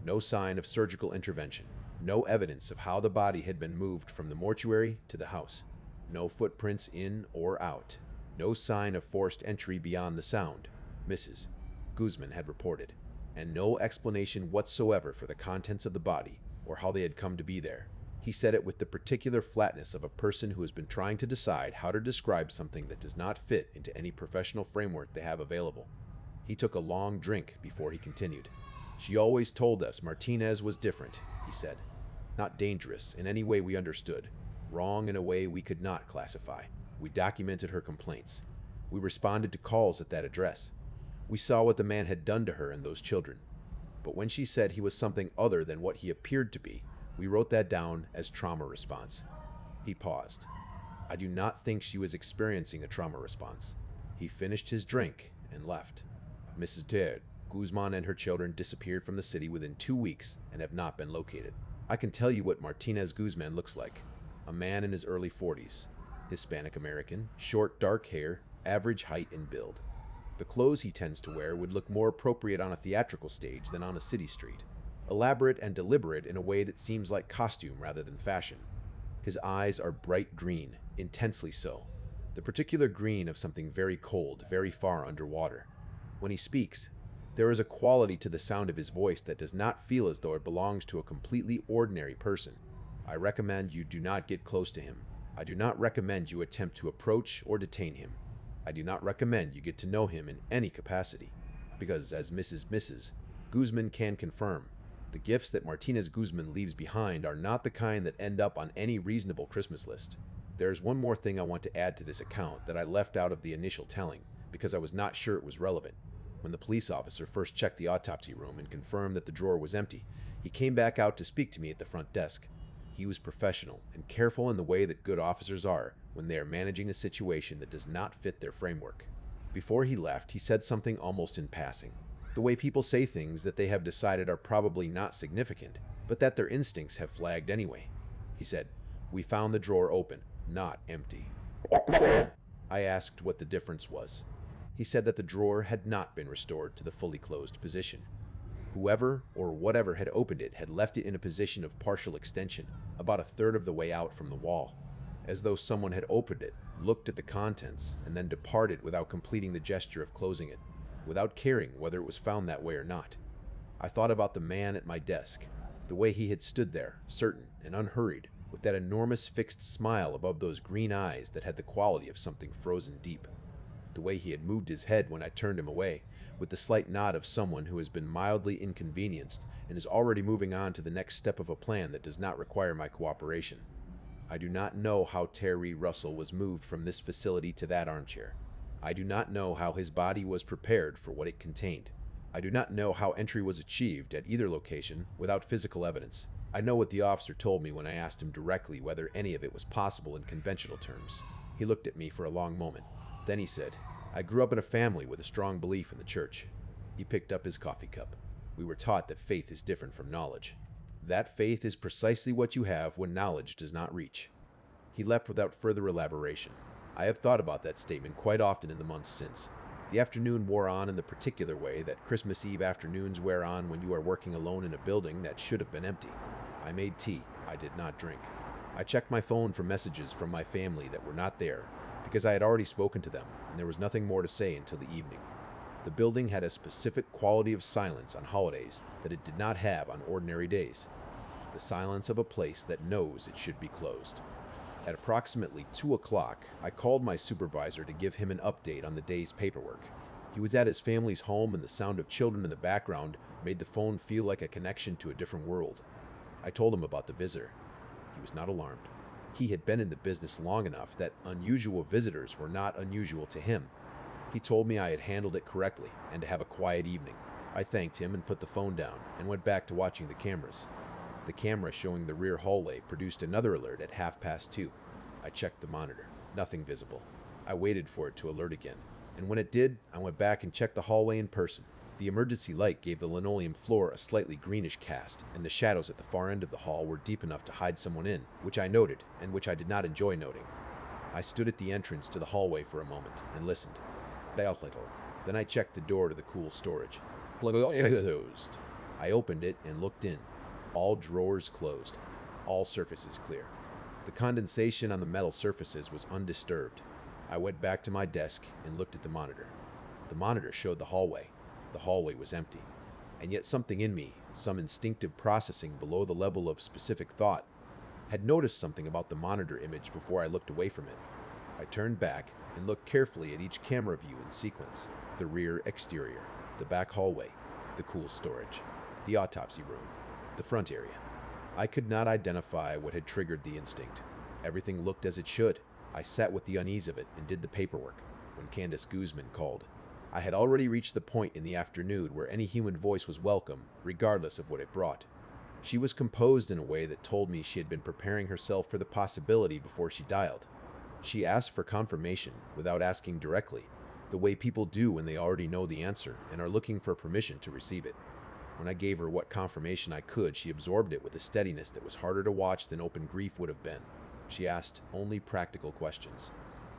Speaker 1: no sign of surgical intervention, no evidence of how the body had been moved from the mortuary to the house, no footprints in or out, no sign of forced entry beyond the sound Mrs. Guzman had reported, and no explanation whatsoever for the contents of the body or how they had come to be there. He said it with the particular flatness of a person who has been trying to decide how to describe something that does not fit into any professional framework they have available. He took a long drink before he continued. She always told us Martinez was different, he said. Not dangerous in any way we understood. Wrong in a way we could not classify. We documented her complaints. We responded to calls at that address. We saw what the man had done to her and those children. But when she said he was something other than what he appeared to be, we wrote that down as trauma response. He paused. I do not think she was experiencing a trauma response. He finished his drink and left. Mrs. Ted Guzman and her children disappeared from the city within 2 weeks and have not been located. I can tell you what Martinez Guzman looks like. A man in his early 40s. Hispanic American, short dark hair, average height and build. The clothes he tends to wear would look more appropriate on a theatrical stage than on a city street. Elaborate and deliberate in a way that seems like costume rather than fashion. His eyes are bright green, intensely so. The particular green of something very cold, very far underwater. When he speaks, there is a quality to the sound of his voice that does not feel as though it belongs to a completely ordinary person. I recommend you do not get close to him. I do not recommend you attempt to approach or detain him. I do not recommend you get to know him in any capacity, because as Mrs. Guzman can confirm, the gifts that Martinez Guzman leaves behind are not the kind that end up on any reasonable Christmas list. There is one more thing I want to add to this account that I left out of the initial telling, because I was not sure it was relevant. When the police officer first checked the autopsy room and confirmed that the drawer was empty, he came back out to speak to me at the front desk. He was professional and careful in the way that good officers are when they are managing a situation that does not fit their framework. Before he left, he said something almost in passing. The way people say things that they have decided are probably not significant, but that their instincts have flagged anyway. He said, "We found the drawer open, not empty." I asked what the difference was. He said that the drawer had not been restored to the fully closed position. Whoever or whatever had opened it had left it in a position of partial extension, about a third of the way out from the wall, as though someone had opened it, looked at the contents, and then departed without completing the gesture of closing it, without caring whether it was found that way or not. I thought about the man at my desk, the way he had stood there, certain and unhurried, with that enormous fixed smile above those green eyes that had the quality of something frozen deep. The way he had moved his head when I turned him away, with the slight nod of someone who has been mildly inconvenienced and is already moving on to the next step of a plan that does not require my cooperation. I do not know how Terry Russell was moved from this facility to that armchair. I do not know how his body was prepared for what it contained. I do not know how entry was achieved at either location without physical evidence. I know what the officer told me when I asked him directly whether any of it was possible in conventional terms. He looked at me for a long moment. Then he said, "I grew up in a family with a strong belief in the church." He picked up his coffee cup. "We were taught that faith is different from knowledge. That faith is precisely what you have when knowledge does not reach." He left without further elaboration. I have thought about that statement quite often in the months since. The afternoon wore on in the particular way that Christmas Eve afternoons wear on when you are working alone in a building that should have been empty. I made tea. I did not drink. I checked my phone for messages from my family that were not there, because I had already spoken to them, and there was nothing more to say until the evening. The building had a specific quality of silence on holidays that it did not have on ordinary days. The silence of a place that knows it should be closed. At approximately 2 o'clock, I called my supervisor to give him an update on the day's paperwork. He was at his family's home, and the sound of children in the background made the phone feel like a connection to a different world. I told him about the visitor. He was not alarmed. He had been in the business long enough that unusual visitors were not unusual to him. He told me I had handled it correctly and to have a quiet evening. I thanked him and put the phone down and went back to watching the cameras. The camera showing the rear hallway produced another alert at 2:30. I checked the monitor. Nothing visible. I waited for it to alert again, and when it did, I went back and checked the hallway in person. The emergency light gave the linoleum floor a slightly greenish cast, and the shadows at the far end of the hall were deep enough to hide someone in, which I noted, and which I did not enjoy noting. I stood at the entrance to the hallway for a moment and listened. Then I checked the door to the cool storage. Closed. I opened it and looked in. All drawers closed. All surfaces clear. The condensation on the metal surfaces was undisturbed. I went back to my desk and looked at the monitor. The monitor showed the hallway. The hallway was empty. And yet something in me, some instinctive processing below the level of specific thought, had noticed something about the monitor image before I looked away from it. I turned back and looked carefully at each camera view in sequence: the rear exterior, the back hallway, the cool storage, the autopsy room, the front area. I could not identify what had triggered the instinct. Everything looked as it should. I sat with the unease of it and did the paperwork when Candace Guzman called. I had already reached the point in the afternoon where any human voice was welcome, regardless of what it brought. She was composed in a way that told me she had been preparing herself for the possibility before she dialed. She asked for confirmation without asking directly, the way people do when they already know the answer and are looking for permission to receive it. When I gave her what confirmation I could, she absorbed it with a steadiness that was harder to watch than open grief would have been. She asked only practical questions.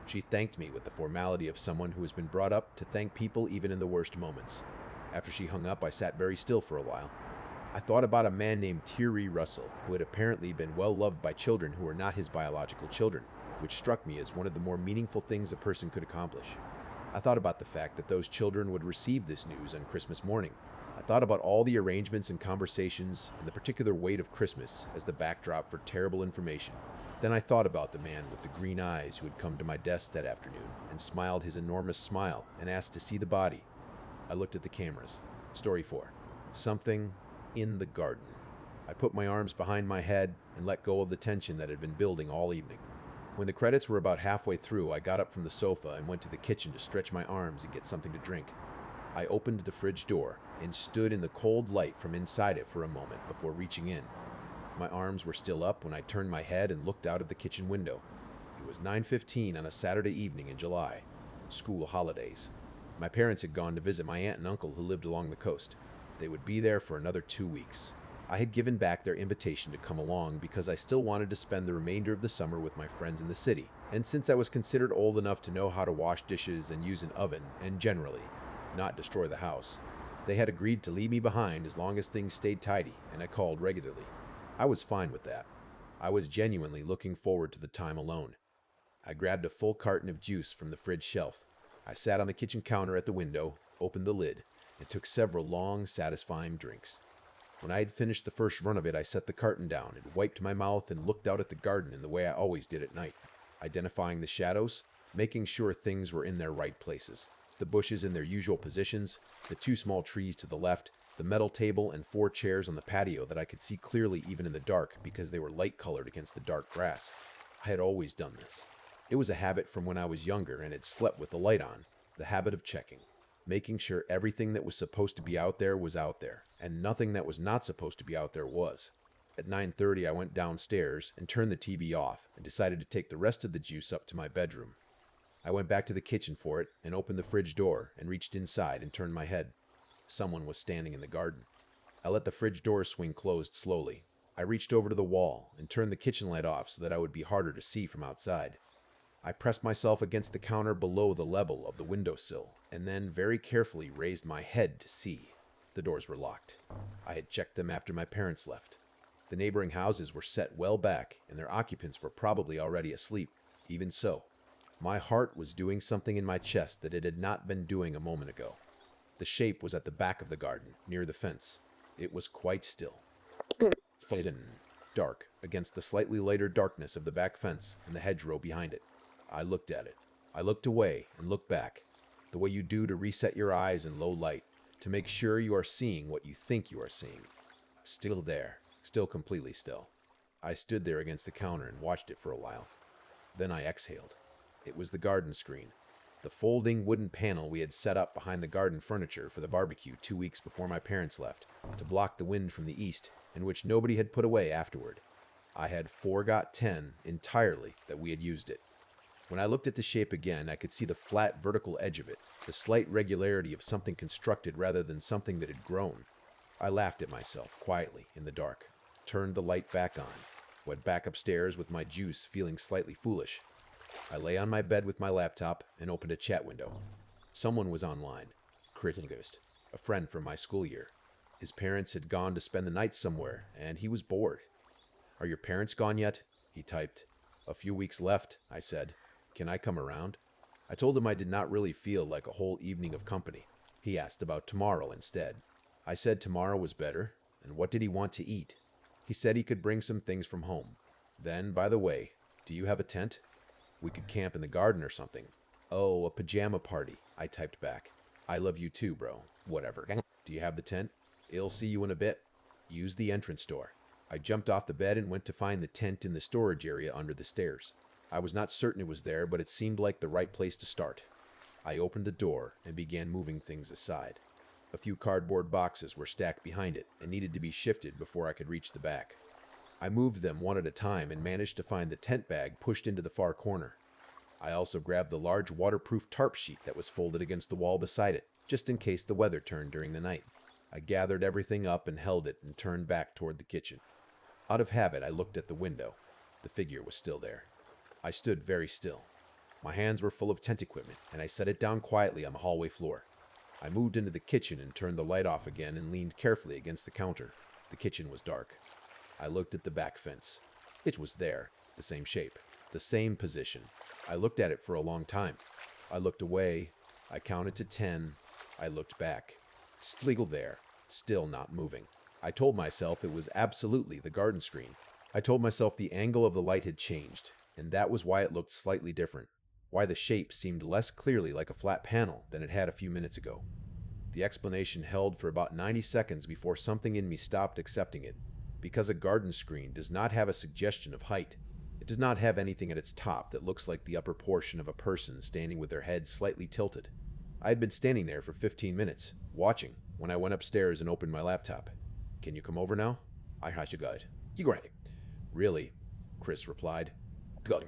Speaker 1: She thanked me with the formality of someone who has been brought up to thank people even in the worst moments. After she hung up, I sat very still for a while. I thought about a man named Thierry Russell, who had apparently been well loved by children who were not his biological children, which struck me as one of the more meaningful things a person could accomplish. I thought about the fact that those children would receive this news on Christmas morning. I thought about all the arrangements and conversations and the particular weight of Christmas as the backdrop for terrible information. Then I thought about the man with the green eyes who had come to my desk that afternoon and smiled his enormous smile and asked to see the body. I looked at the cameras. Story 4. Something in the garden. I put my arms behind my head and let go of the tension that had been building all evening. When the credits were about halfway through, I got up from the sofa and went to the kitchen to stretch my arms and get something to drink. I opened the fridge door and stood in the cold light from inside it for a moment before reaching in. My arms were still up when I turned my head and looked out of the kitchen window. It was 9:15 on a Saturday evening in July. School holidays. My parents had gone to visit my aunt and uncle who lived along the coast. They would be there for another 2 weeks. I had given back their invitation to come along because I still wanted to spend the remainder of the summer with my friends in the city, and since I was considered old enough to know how to wash dishes and use an oven, and generally not destroy the house, they had agreed to leave me behind as long as things stayed tidy, and I called regularly. I was fine with that. I was genuinely looking forward to the time alone. I grabbed a full carton of juice from the fridge shelf. I sat on the kitchen counter at the window, opened the lid, and took several long, satisfying drinks. When I had finished the first run of it, I set the carton down and wiped my mouth and looked out at the garden in the way I always did at night, identifying the shadows, making sure things were in their right places. The bushes in their usual positions, the 2 small trees to the left, the metal table and 4 chairs on the patio that I could see clearly even in the dark because they were light-colored against the dark grass. I had always done this. It was a habit from when I was younger and had slept with the light on, the habit of checking, making sure everything that was supposed to be out there was out there, and nothing that was not supposed to be out there was. At 9:30, I went downstairs and turned the TV off and decided to take the rest of the juice up to my bedroom. I went back to the kitchen for it and opened the fridge door and reached inside and turned my head. Someone was standing in the garden. I let the fridge door swing closed slowly. I reached over to the wall and turned the kitchen light off so that I would be harder to see from outside. I pressed myself against the counter below the level of the windowsill and then very carefully raised my head to see. The doors were locked. I had checked them after my parents left. The neighboring houses were set well back and their occupants were probably already asleep. Even so, my heart was doing something in my chest that it had not been doing a moment ago. The shape was at the back of the garden, near the fence. It was quite still. Fadden, dark, against the slightly lighter darkness of the back fence and the hedgerow behind it. I looked at it. I looked away and looked back, the way you do to reset your eyes in low light, to make sure you are seeing what you think you are seeing. Still there, still completely still. I stood there against the counter and watched it for a while. Then I exhaled. It was the garden screen. The folding wooden panel we had set up behind the garden furniture for the barbecue 2 weeks before my parents left, to block the wind from the east, and which nobody had put away afterward. I had forgot 10 entirely that we had used it. When I looked at the shape again, I could see the flat vertical edge of it, the slight regularity of something constructed rather than something that had grown. I laughed at myself, quietly, in the dark, turned the light back on, went back upstairs with my juice feeling slightly foolish. I lay on my bed with my laptop and opened a chat window. Someone was online. Creepypasta, a friend from my school year. His parents had gone to spend the night somewhere, and he was bored. "Are your parents gone yet?" he typed. "A few weeks left," I said. "Can I come around?" I told him I did not really feel like a whole evening of company. He asked about tomorrow instead. I said tomorrow was better, and what did he want to eat? He said he could bring some things from home. Then, by the way, do you have a tent? We could camp in the garden or something. "Oh, a pajama party," I typed back. "I love you too, bro. Whatever. Do you have the tent? I'll see you in a bit. Use the entrance door." I jumped off the bed and went to find the tent in the storage area under the stairs. I was not certain it was there, but it seemed like the right place to start. I opened the door and began moving things aside. A few cardboard boxes were stacked behind it and needed to be shifted before I could reach the back. I moved them one at a time and managed to find the tent bag pushed into the far corner. I also grabbed the large waterproof tarp sheet that was folded against the wall beside it, just in case the weather turned during the night. I gathered everything up and held it and turned back toward the kitchen. Out of habit, I looked at the window. The figure was still there. I stood very still. My hands were full of tent equipment, and I set it down quietly on the hallway floor. I moved into the kitchen and turned the light off again and leaned carefully against the counter. The kitchen was dark. I looked at the back fence. It was there, the same shape, the same position. I looked at it for a long time. I looked away. I counted to 10. I looked back. Still there, still not moving. I told myself it was absolutely the garden screen. I told myself the angle of the light had changed, and that was why it looked slightly different, why the shape seemed less clearly like a flat panel than it had a few minutes ago. The explanation held for about 90 seconds before something in me stopped accepting it. Because a garden screen does not have a suggestion of height, it does not have anything at its top that looks like the upper portion of a person standing with their head slightly tilted. I had been standing there for 15 minutes, watching, when I went upstairs and opened my laptop. "Can you come over now?" "I have to go. You go ahead." "Really?" Chris replied. "Go.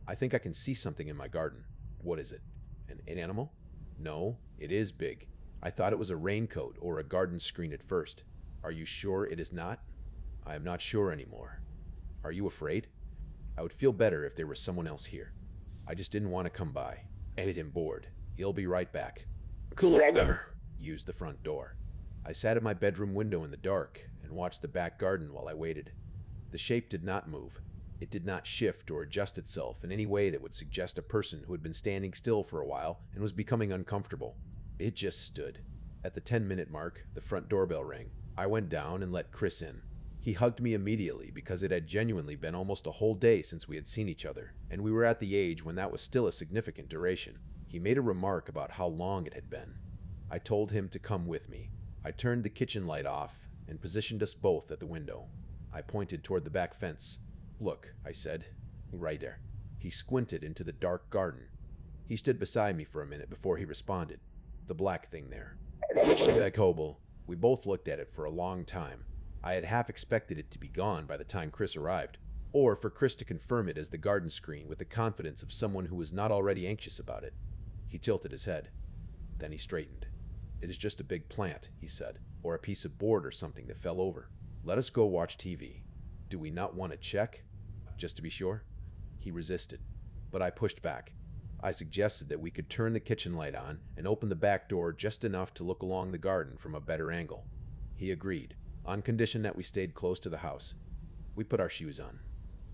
Speaker 1: I think I can see something in my garden." "What is it? An animal?" "No, it is big. I thought it was a raincoat or a garden screen at first." "Are you sure it is not?" "I am not sure anymore." "Are you afraid?" "I would feel better if there was someone else here. I just didn't want to come by. And I'm bored. I'll be right back." Used the front door. I sat at my bedroom window in the dark and watched the back garden while I waited. The shape did not move. It did not shift or adjust itself in any way that would suggest a person who had been standing still for a while and was becoming uncomfortable. It just stood. At the 10-minute mark, the front doorbell rang. I went down and let Chris in. He hugged me immediately because it had genuinely been almost a whole day since we had seen each other, and we were at the age when that was still a significant duration. He made a remark about how long it had been. I told him to come with me. I turned the kitchen light off and positioned us both at the window. I pointed toward the back fence. "Look," I said. "Right there." He squinted into the dark garden. He stood beside me for a minute before he responded. "The black thing there." Kobo. We both looked at it for a long time. I had half expected it to be gone by the time Chris arrived, or for Chris to confirm it as the garden screen with the confidence of someone who was not already anxious about it. He tilted his head. Then he straightened. "It is just a big plant," he said, "or a piece of board or something that fell over. Let us go watch TV. Do we not want to check? Just to be sure?" He resisted, but I pushed back. I suggested that we could turn the kitchen light on and open the back door just enough to look along the garden from a better angle. He agreed, on condition that we stayed close to the house. We put our shoes on.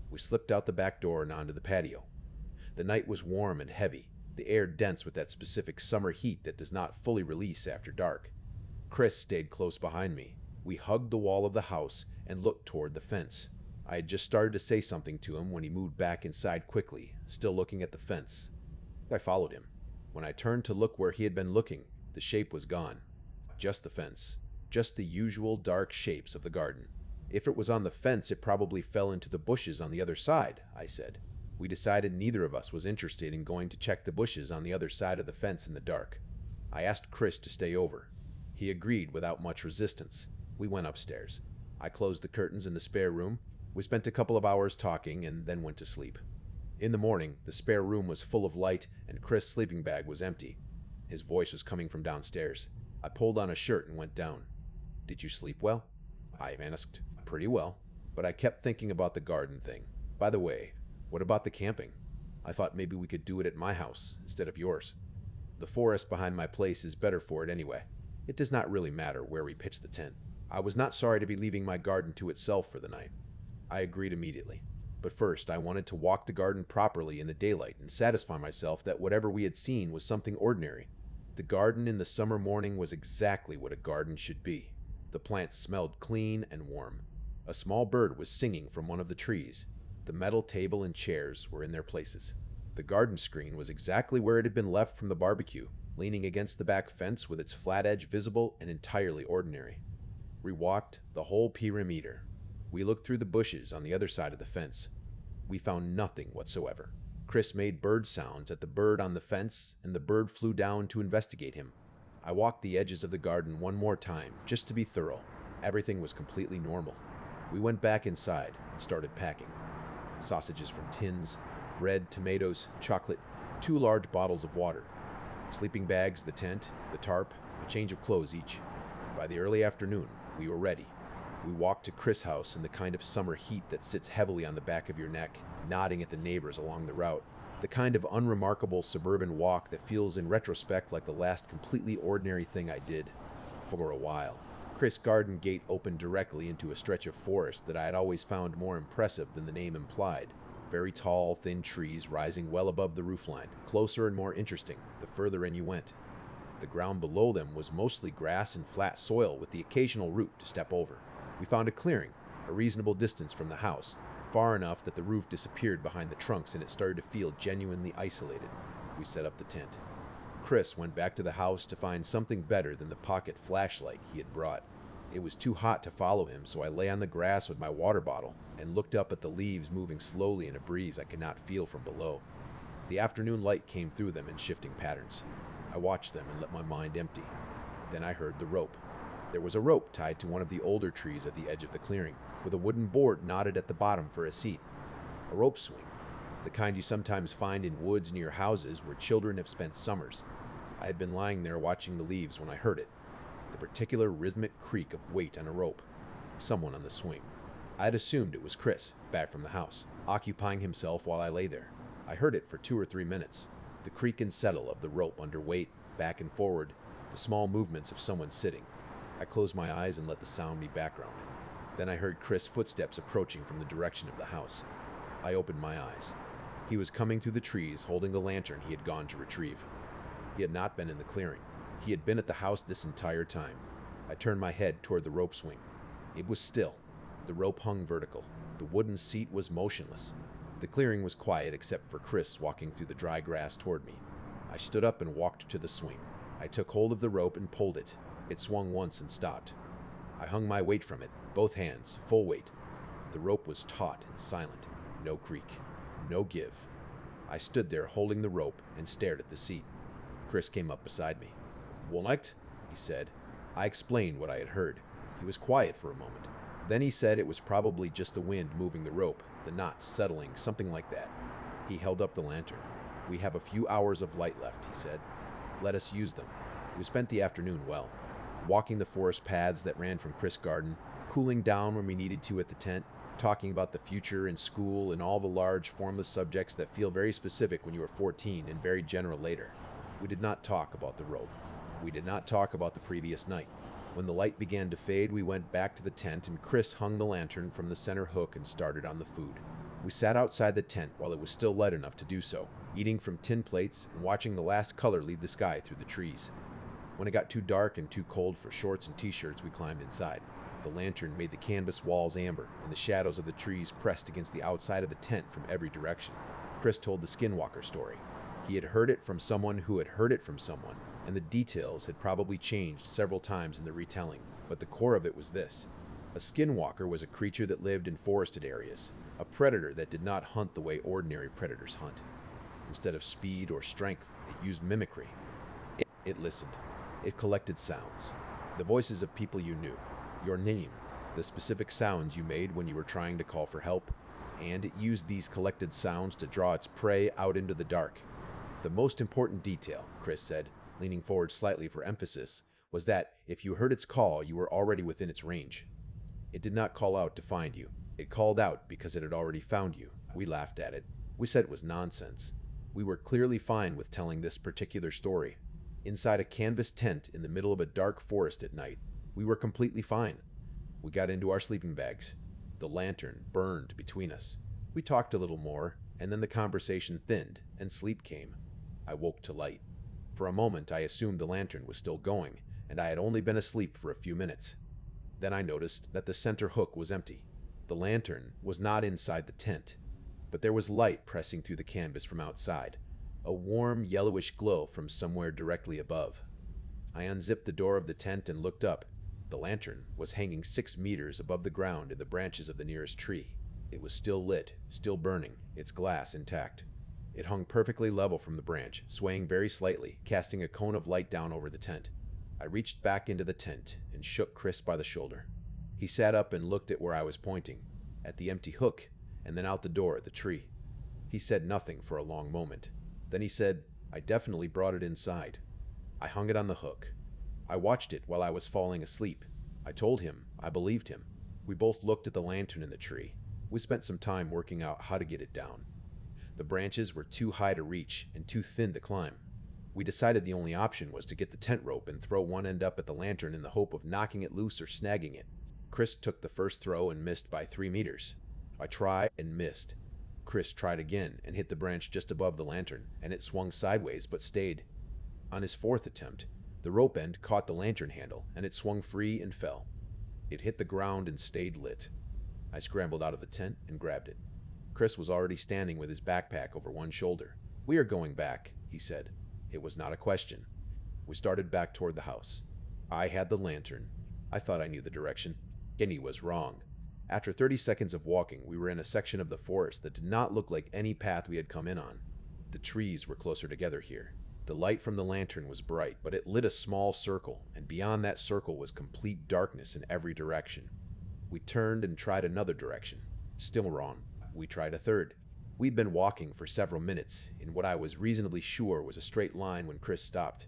Speaker 1: We slipped out the back door and onto the patio. The night was warm and heavy, the air dense with that specific summer heat that does not fully release after dark. Chris stayed close behind me. We hugged the wall of the house and looked toward the fence. I had just started to say something to him when he moved back inside quickly, still looking at the fence. I followed him. When I turned to look where he had been looking, the shape was gone. Just the fence. Just the usual dark shapes of the garden. "If it was on the fence, it probably fell into the bushes on the other side," I said. We decided neither of us was interested in going to check the bushes on the other side of the fence in the dark. I asked Chris to stay over. He agreed without much resistance. We went upstairs. I closed the curtains in the spare room. We spent a couple of hours talking and then went to sleep. In the morning, the spare room was full of light and Chris' sleeping bag was empty. His voice was coming from downstairs. I pulled on a shirt and went down. "Did you sleep well?" I asked. "Pretty well, but I kept thinking about the garden thing. By the way, what about the camping? I thought maybe we could do it at my house instead of yours. The forest behind my place is better for it anyway. It does not really matter where we pitch the tent." I was not sorry to be leaving my garden to itself for the night. I agreed immediately. But first, I wanted to walk the garden properly in the daylight and satisfy myself that whatever we had seen was something ordinary. The garden in the summer morning was exactly what a garden should be. The plants smelled clean and warm. A small bird was singing from one of the trees. The metal table and chairs were in their places. The garden screen was exactly where it had been left from the barbecue, leaning against the back fence with its flat edge visible and entirely ordinary. We walked the whole perimeter. We looked through the bushes on the other side of the fence. We found nothing whatsoever. Chris made bird sounds at the bird on the fence, and the bird flew down to investigate him. I walked the edges of the garden one more time, just to be thorough. Everything was completely normal. We went back inside and started packing. Sausages from tins, bread, tomatoes, chocolate, 2 large bottles of water, sleeping bags, the tent, the tarp, a change of clothes each. By the early afternoon, we were ready. We walked to Chris' house in the kind of summer heat that sits heavily on the back of your neck, nodding at the neighbors along the route. The kind of unremarkable suburban walk that feels in retrospect like the last completely ordinary thing I did. For a while. Chris' garden gate opened directly into a stretch of forest that I had always found more impressive than the name implied. Very tall, thin trees rising well above the roofline, closer and more interesting the further in you went. The ground below them was mostly grass and flat soil with the occasional root to step over. We found a clearing, a reasonable distance from the house, far enough that the roof disappeared behind the trunks and it started to feel genuinely isolated. We set up the tent. Chris went back to the house to find something better than the pocket flashlight he had brought. It was too hot to follow him, so I lay on the grass with my water bottle and looked up at the leaves moving slowly in a breeze I could not feel from below. The afternoon light came through them in shifting patterns. I watched them and let my mind empty. Then I heard the rope. There was a rope tied to one of the older trees at the edge of the clearing, with a wooden board knotted at the bottom for a seat. A rope swing, the kind you sometimes find in woods near houses where children have spent summers. I had been lying there watching the leaves when I heard it, the particular rhythmic creak of weight on a rope. Someone on the swing. I had assumed it was Chris, back from the house, occupying himself while I lay there. I heard it for 2 or 3 minutes. The creak and settle of the rope under weight, back and forward, the small movements of someone sitting. I closed my eyes and let the sound be background. Then I heard Chris' footsteps approaching from the direction of the house. I opened my eyes. He was coming through the trees holding the lantern he had gone to retrieve. He had not been in the clearing. He had been at the house this entire time. I turned my head toward the rope swing. It was still. The rope hung vertical. The wooden seat was motionless. The clearing was quiet except for Chris walking through the dry grass toward me. I stood up and walked to the swing. I took hold of the rope and pulled it. It swung once and stopped. I hung my weight from it, both hands, full weight. The rope was taut and silent. No creak. No give. I stood there holding the rope and stared at the seat. Chris came up beside me. "Wollnicht?" he said. I explained what I had heard. He was quiet for a moment. Then he said it was probably just the wind moving the rope, the knots settling, something like that. He held up the lantern. "We have a few hours of light left," he said. "Let us use them." We spent the afternoon well, walking the forest paths that ran from Chris' garden, cooling down when we needed to at the tent, talking about the future and school and all the large, formless subjects that feel very specific when you are 14 and very general later. We did not talk about the rope. We did not talk about the previous night. When the light began to fade, we went back to the tent and Chris hung the lantern from the center hook and started on the food. We sat outside the tent while it was still light enough to do so, eating from tin plates and watching the last color leave the sky through the trees. When it got too dark and too cold for shorts and t-shirts, we climbed inside. The lantern made the canvas walls amber, and the shadows of the trees pressed against the outside of the tent from every direction. Chris told the Skinwalker story. He had heard it from someone who had heard it from someone, and the details had probably changed several times in the retelling, but the core of it was this. A skinwalker was a creature that lived in forested areas, a predator that did not hunt the way ordinary predators hunt. Instead of speed or strength, it used mimicry. It listened. It collected sounds. The voices of people you knew, your name, the specific sounds you made when you were trying to call for help. and it used these collected sounds to draw its prey out into the dark. The most important detail, Chris said, leaning forward slightly for emphasis, was that if you heard its call, you were already within its range. It did not call out to find you. It called out because it had already found you. We laughed at it. We said it was nonsense. We were clearly fine with telling this particular story. Inside a canvas tent in the middle of a dark forest at night, we were completely fine. We got into our sleeping bags. The lantern burned between us. We talked a little more, and then the conversation thinned, and sleep came. I woke to light. For a moment, I assumed the lantern was still going, and I had only been asleep for a few minutes. Then I noticed that the center hook was empty. The lantern was not inside the tent, but there was light pressing through the canvas from outside, a warm yellowish glow from somewhere directly above. I unzipped the door of the tent and looked up. The lantern was hanging 6 meters above the ground in the branches of the nearest tree. It was still lit, still burning, its glass intact. It hung perfectly level from the branch, swaying very slightly, casting a cone of light down over the tent. I reached back into the tent and shook Chris by the shoulder. He sat up and looked at where I was pointing, at the empty hook, and then out the door at the tree. He said nothing for a long moment. Then he said, "I definitely brought it inside." I hung it on the hook. I watched it while I was falling asleep. I told him I believed him. We both looked at the lantern in the tree. We spent some time working out how to get it down. The branches were too high to reach and too thin to climb. We decided the only option was to get the tent rope and throw one end up at the lantern in the hope of knocking it loose or snagging it. Chris took the first throw and missed by 3 meters. I tried and missed. Chris tried again and hit the branch just above the lantern, and it swung sideways but stayed. On his 4th attempt, the rope end caught the lantern handle, and it swung free and fell. It hit the ground and stayed lit. I scrambled out of the tent and grabbed it. Chris was already standing with his backpack over one shoulder. "We are going back," he said. It was not a question. We started back toward the house. I had the lantern. I thought I knew the direction. And he was wrong. After 30 seconds of walking, we were in a section of the forest that did not look like any path we had come in on. The trees were closer together here. The light from the lantern was bright, but it lit a small circle, and beyond that circle was complete darkness in every direction. We turned and tried another direction. Still wrong. We tried a third. We'd been walking for several minutes in what I was reasonably sure was a straight line when Chris stopped.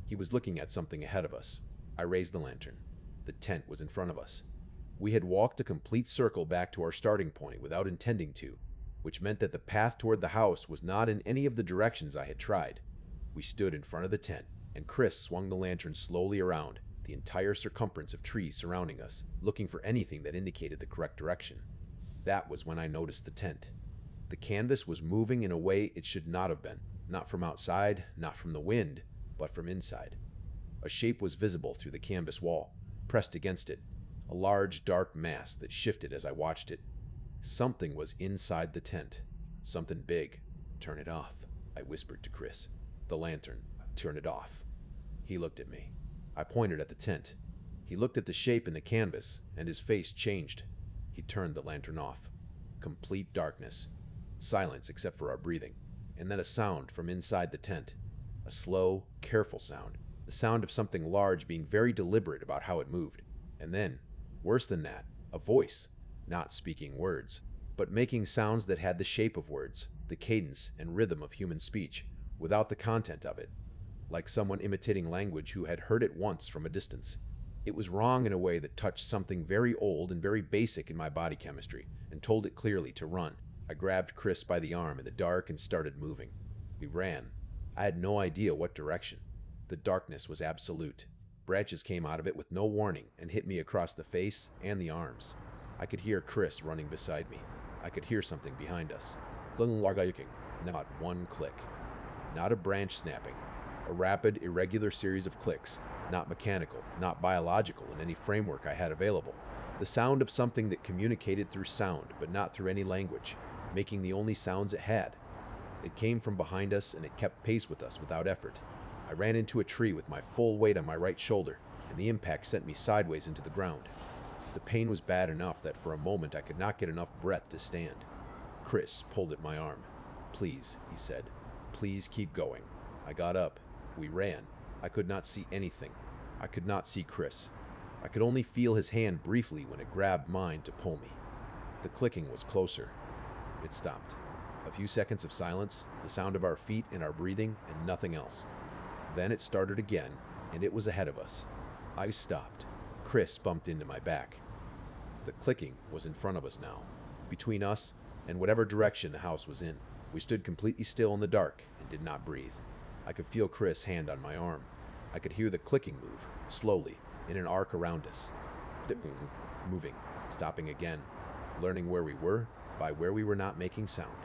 Speaker 1: He was looking at something ahead of us. I raised the lantern. The tent was in front of us. We had walked a complete circle back to our starting point without intending to, which meant that the path toward the house was not in any of the directions I had tried. We stood in front of the tent, and Chris swung the lantern slowly around the entire circumference of trees surrounding us, looking for anything that indicated the correct direction. That was when I noticed the tent. The canvas was moving in a way it should not have been, not from outside, not from the wind, but from inside. A shape was visible through the canvas wall, pressed against it, a large dark mass that shifted as I watched it. Something was inside the tent. Something big. "Turn it off," I whispered to Chris. "The lantern. Turn it off." He looked at me. I pointed at the tent. He looked at the shape in the canvas, and his face changed. He turned the lantern off. Complete darkness. Silence except for our breathing. And then a sound from inside the tent. A slow, careful sound. The sound of something large being very deliberate about how it moved. And then, worse than that, a voice. Not speaking words, but making sounds that had the shape of words, the cadence and rhythm of human speech, without the content of it. Like someone imitating language who had heard it once from a distance. It was wrong in a way that touched something very old and very basic in my body chemistry, and told it clearly to run. I grabbed Chris by the arm in the dark and started moving. We ran. I had no idea what direction. The darkness was absolute. Branches came out of it with no warning and hit me across the face and the arms. I could hear Chris running beside me. I could hear something behind us. Not one click. Not a branch snapping. A rapid, irregular series of clicks. Not mechanical, not biological in any framework I had available. The sound of something that communicated through sound, but not through any language, making the only sounds it had. It came from behind us, and it kept pace with us without effort. I ran into a tree with my full weight on my right shoulder, and the impact sent me sideways into the ground. The pain was bad enough that for a moment I could not get enough breath to stand. Chris pulled at my arm. "Please," he said. "Please keep going." I got up. We ran. I could not see anything. I could not see Chris. I could only feel his hand briefly when it grabbed mine to pull me. The clicking was closer. It stopped. A few seconds of silence, the sound of our feet and our breathing, and nothing else. Then it started again, and it was ahead of us. I stopped. Chris bumped into my back. The clicking was in front of us now, between us and whatever direction the house was in. We stood completely still in the dark and did not breathe. I could feel Chris' hand on my arm. I could hear the clicking move, slowly, in an arc around us. Moving, stopping again, learning where we were by where we were not making sound.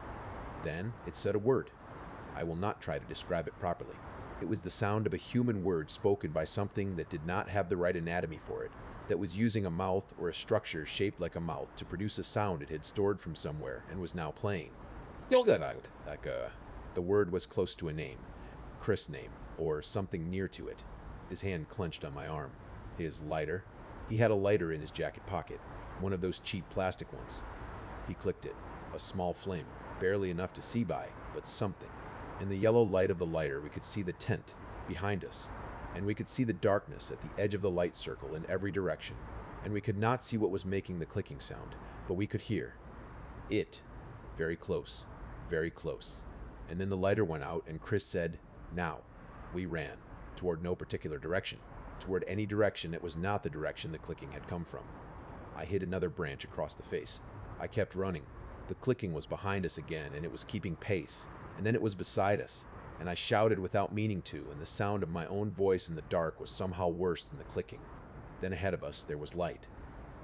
Speaker 1: Then it said a word. I will not try to describe it properly. It was the sound of a human word spoken by something that did not have the right anatomy for it, that was using a mouth or a structure shaped like a mouth to produce a sound it had stored from somewhere and was now playing. The word was close to a name, Chris' name, or something near to it. His hand clenched on my arm. His lighter. He had a lighter in his jacket pocket, one of those cheap plastic ones. He clicked it, a small flame, barely enough to see by, but something. In the yellow light of the lighter, we could see the tent behind us, and we could see the darkness at the edge of the light circle in every direction, and we could not see what was making the clicking sound, but we could hear it. Very close, very close. And then the lighter went out, and Chris said, "Now." We ran, toward no particular direction, toward any direction that was not the direction the clicking had come from. I hit another branch across the face. I kept running. The clicking was behind us again, and it was keeping pace. And then it was beside us, and I shouted without meaning to, and the sound of my own voice in the dark was somehow worse than the clicking. Then ahead of us there was light.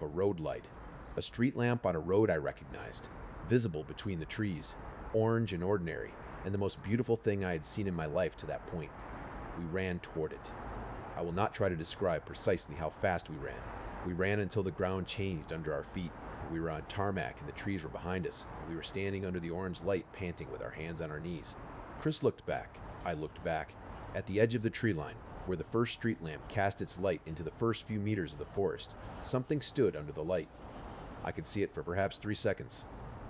Speaker 1: A road light. A street lamp on a road I recognized, visible between the trees, orange and ordinary, and the most beautiful thing I had seen in my life to that point. We ran toward it. I will not try to describe precisely how fast we ran. We ran until the ground changed under our feet. We were on tarmac and the trees were behind us. We were standing under the orange light, panting with our hands on our knees. Chris looked back. I looked back. At the edge of the tree line, where the first street lamp cast its light into the first few meters of the forest, something stood under the light. I could see it for perhaps 3 seconds.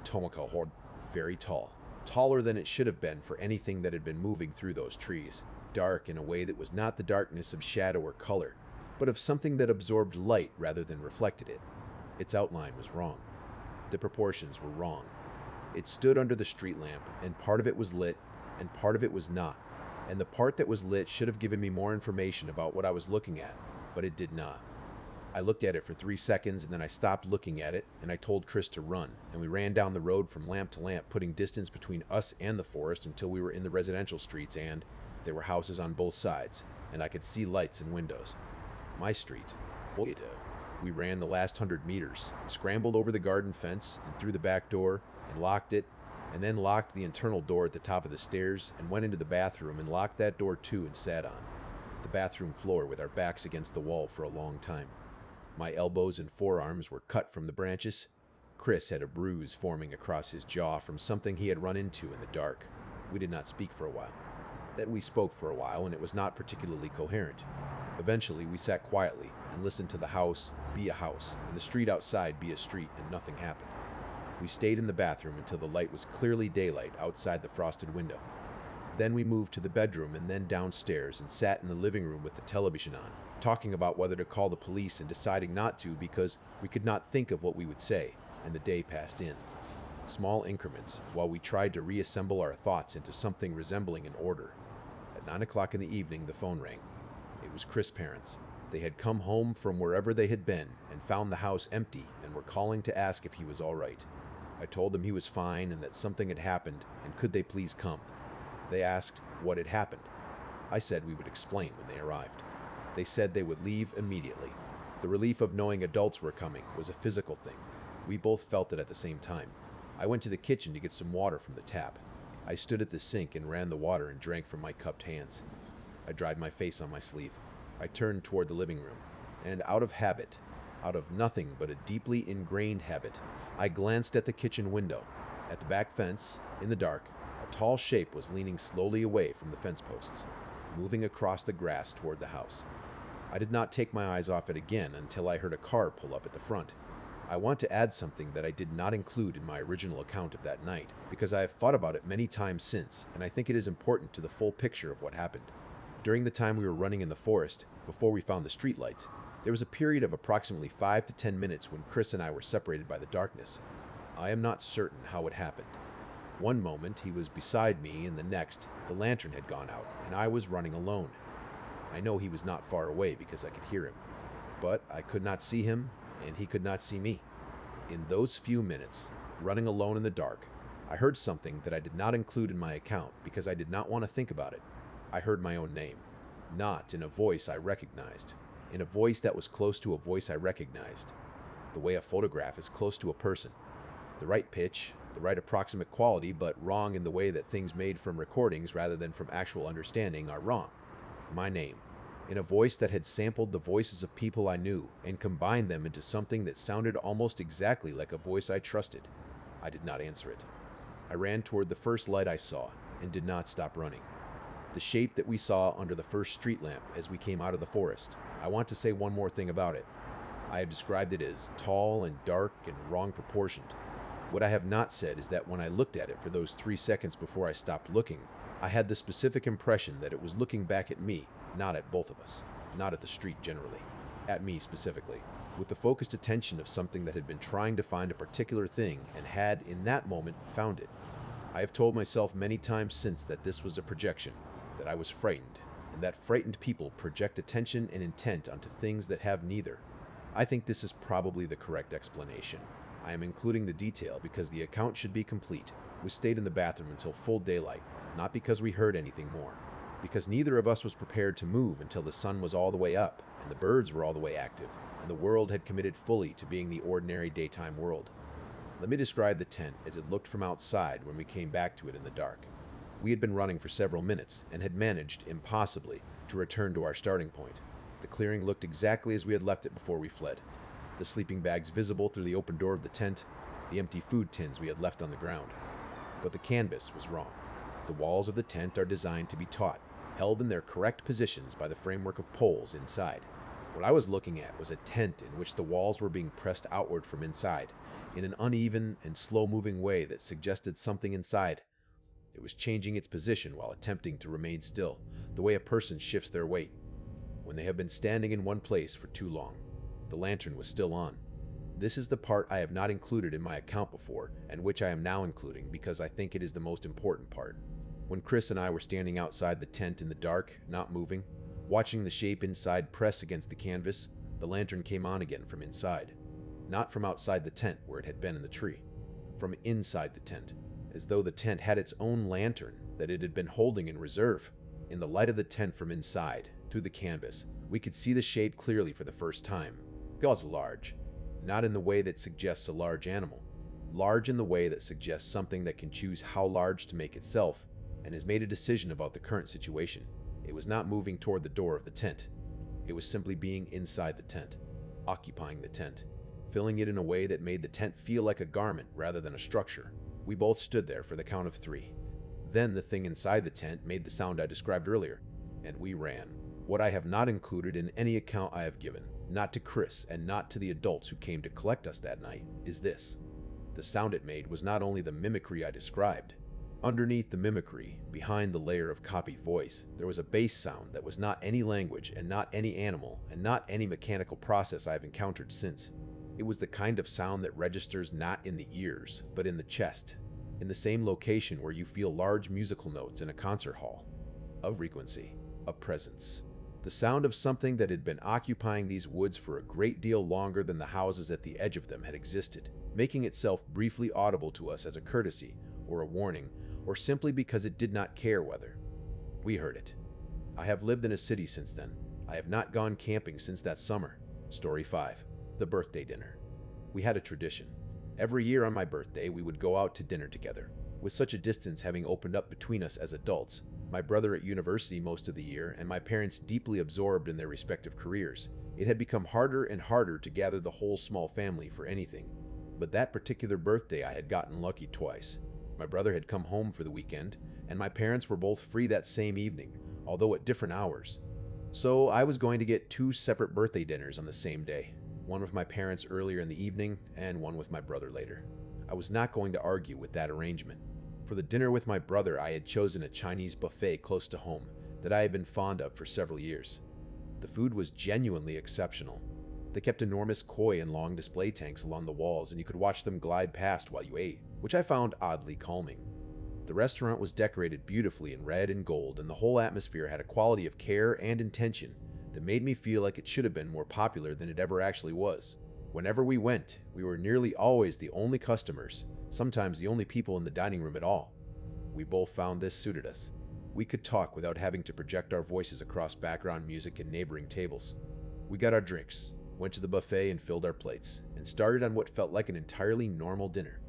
Speaker 1: Tomoko, very tall. Taller than it should have been for anything that had been moving through those trees. Dark in a way that was not the darkness of shadow or color, but of something that absorbed light rather than reflected it. Its outline was wrong. The proportions were wrong. It stood under the street lamp, and part of it was lit, and part of it was not. And the part that was lit should have given me more information about what I was looking at, but it did not. I looked at it for 3 seconds, and then I stopped looking at it, and I told Chris to run, and we ran down the road from lamp to lamp, putting distance between us and the forest until we were in the residential streets, and there were houses on both sides, and I could see lights and windows. My street. We ran the last 100 meters, scrambled over the garden fence and through the back door, and locked it, and then locked the internal door at the top of the stairs, and went into the bathroom and locked that door too and sat on the bathroom floor with our backs against the wall for a long time. My elbows and forearms were cut from the branches. Chris had a bruise forming across his jaw from something he had run into in the dark. We did not speak for a while. Then we spoke for a while, and it was not particularly coherent. Eventually, we sat quietly and listened to the house be a house, and the street outside be a street, and nothing happened. We stayed in the bathroom until the light was clearly daylight outside the frosted window. Then we moved to the bedroom and then downstairs and sat in the living room with the television on, talking about whether to call the police and deciding not to because we could not think of what we would say, and the day passed in. Small increments, while we tried to reassemble our thoughts into something resembling an order. At 9 o'clock in the evening, the phone rang. It was Chris' parents. They had come home from wherever they had been and found the house empty and were calling to ask if he was all right. I told them he was fine and that something had happened and could they please come. They asked what had happened. I said we would explain when they arrived. They said they would leave immediately. The relief of knowing adults were coming was a physical thing. We both felt it at the same time. I went to the kitchen to get some water from the tap. I stood at the sink and ran the water and drank from my cupped hands. I dried my face on my sleeve. I turned toward the living room, and out of habit, out of nothing but a deeply ingrained habit, I glanced at the kitchen window. At the back fence, in the dark, a tall shape was leaning slowly away from the fence posts, moving across the grass toward the house. I did not take my eyes off it again until I heard a car pull up at the front. I want to add something that I did not include in my original account of that night, because I have thought about it many times since, and I think it is important to the full picture of what happened. During the time we were running in the forest, before we found the streetlights, there was a period of approximately 5 to 10 minutes when Chris and I were separated by the darkness. I am not certain how it happened. One moment he was beside me, and the next, the lantern had gone out, and I was running alone. I know he was not far away because I could hear him, but I could not see him, and he could not see me. In those few minutes, running alone in the dark, I heard something that I did not include in my account because I did not want to think about it. I heard my own name, not in a voice I recognized, in a voice that was close to a voice I recognized, the way a photograph is close to a person. The right pitch, the right approximate quality, but wrong in the way that things made from recordings rather than from actual understanding are wrong. My name, in a voice that had sampled the voices of people I knew and combined them into something that sounded almost exactly like a voice I trusted. I did not answer it. I ran toward the first light I saw and did not stop running. The shape that we saw under the first street lamp as we came out of the forest. I want to say one more thing about it. I have described it as tall and dark and wrong proportioned. What I have not said is that when I looked at it for those 3 seconds before I stopped looking, I had the specific impression that it was looking back at me, not at both of us, not at the street generally, at me specifically, with the focused attention of something that had been trying to find a particular thing and had, in that moment, found it. I have told myself many times since that this was a projection, that I was frightened, and that frightened people project attention and intent onto things that have neither. I think this is probably the correct explanation. I am including the detail because the account should be complete. We stayed in the bathroom until full daylight, not because we heard anything more, because neither of us was prepared to move until the sun was all the way up, and the birds were all the way active, and the world had committed fully to being the ordinary daytime world. Let me describe the tent as it looked from outside when we came back to it in the dark. We had been running for several minutes and had managed, impossibly, to return to our starting point. The clearing looked exactly as we had left it before we fled. The sleeping bags visible through the open door of the tent, the empty food tins we had left on the ground. But the canvas was wrong. The walls of the tent are designed to be taut, held in their correct positions by the framework of poles inside. What I was looking at was a tent in which the walls were being pressed outward from inside, in an uneven and slow-moving way that suggested something inside. It was changing its position while attempting to remain still, the way a person shifts their weight when they have been standing in one place for too long. The lantern was still on. This is the part I have not included in my account before, and which I am now including because I think it is the most important part. When Chris and I were standing outside the tent in the dark, not moving, watching the shape inside press against the canvas, the lantern came on again from inside. Not from outside the tent where it had been in the tree. From inside the tent, as though the tent had its own lantern that it had been holding in reserve. In the light of the tent from inside, through the canvas, we could see the shape clearly for the first time. It was large, not in the way that suggests a large animal. Large in the way that suggests something that can choose how large to make itself, and has made a decision about the current situation. It was not moving toward the door of the tent. It was simply being inside the tent, occupying the tent, filling it in a way that made the tent feel like a garment rather than a structure. We both stood there for the count of 3. Then the thing inside the tent made the sound I described earlier, and we ran. What I have not included in any account I have given, not to Chris and not to the adults who came to collect us that night, is this. The sound it made was not only the mimicry I described. Underneath the mimicry, behind the layer of copied voice, there was a bass sound that was not any language and not any animal and not any mechanical process I have encountered since. It was the kind of sound that registers not in the ears, but in the chest, in the same location where you feel large musical notes in a concert hall. A frequency, a presence. The sound of something that had been occupying these woods for a great deal longer than the houses at the edge of them had existed, making itself briefly audible to us as a courtesy, or a warning, or simply because it did not care whether. We heard it. I have lived in a city since then. I have not gone camping since that summer. Story 5. The birthday dinner. We had a tradition. Every year on my birthday, we would go out to dinner together. With such a distance having opened up between us as adults, my brother at university most of the year, and my parents deeply absorbed in their respective careers, it had become harder and harder to gather the whole small family for anything. But that particular birthday I had gotten lucky twice. My brother had come home for the weekend, and my parents were both free that same evening, although at different hours. So I was going to get 2 separate birthday dinners on the same day, one with my parents earlier in the evening and one with my brother later. I was not going to argue with that arrangement. For the dinner with my brother, I had chosen a Chinese buffet close to home that I had been fond of for several years. The food was genuinely exceptional. They kept enormous koi and long display tanks along the walls, and you could watch them glide past while you ate, which I found oddly calming. The restaurant was decorated beautifully in red and gold, and the whole atmosphere had a quality of care and intention that made me feel like it should have been more popular than it ever actually was. Whenever we went, we were nearly always the only customers, sometimes the only people in the dining room at all. We both found this suited us. We could talk without having to project our voices across background music and neighboring tables. We got our drinks, went to the buffet and filled our plates, and started on what felt like an entirely normal dinner.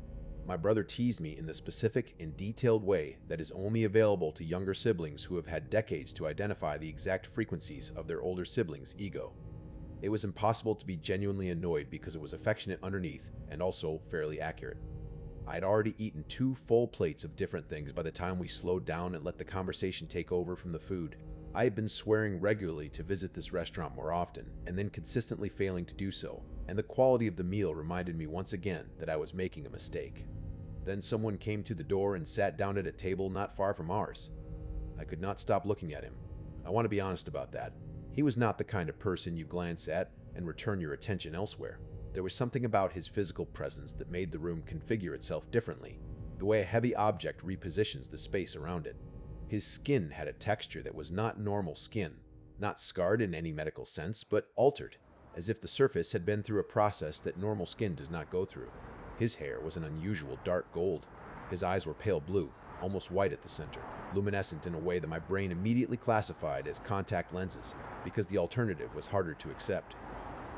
Speaker 1: My brother teased me in the specific and detailed way that is only available to younger siblings who have had decades to identify the exact frequencies of their older siblings' ego. It was impossible to be genuinely annoyed because it was affectionate underneath and also fairly accurate. I had already eaten 2 full plates of different things by the time we slowed down and let the conversation take over from the food. I had been swearing regularly to visit this restaurant more often, and then consistently failing to do so, and the quality of the meal reminded me once again that I was making a mistake. Then someone came to the door and sat down at a table not far from ours. I could not stop looking at him. I want to be honest about that. He was not the kind of person you glance at and return your attention elsewhere. There was something about his physical presence that made the room configure itself differently, the way a heavy object repositions the space around it. His skin had a texture that was not normal skin, not scarred in any medical sense, but altered, as if the surface had been through a process that normal skin does not go through. His hair was an unusual dark gold. His eyes were pale blue, almost white at the center, luminescent in a way that my brain immediately classified as contact lenses, because the alternative was harder to accept.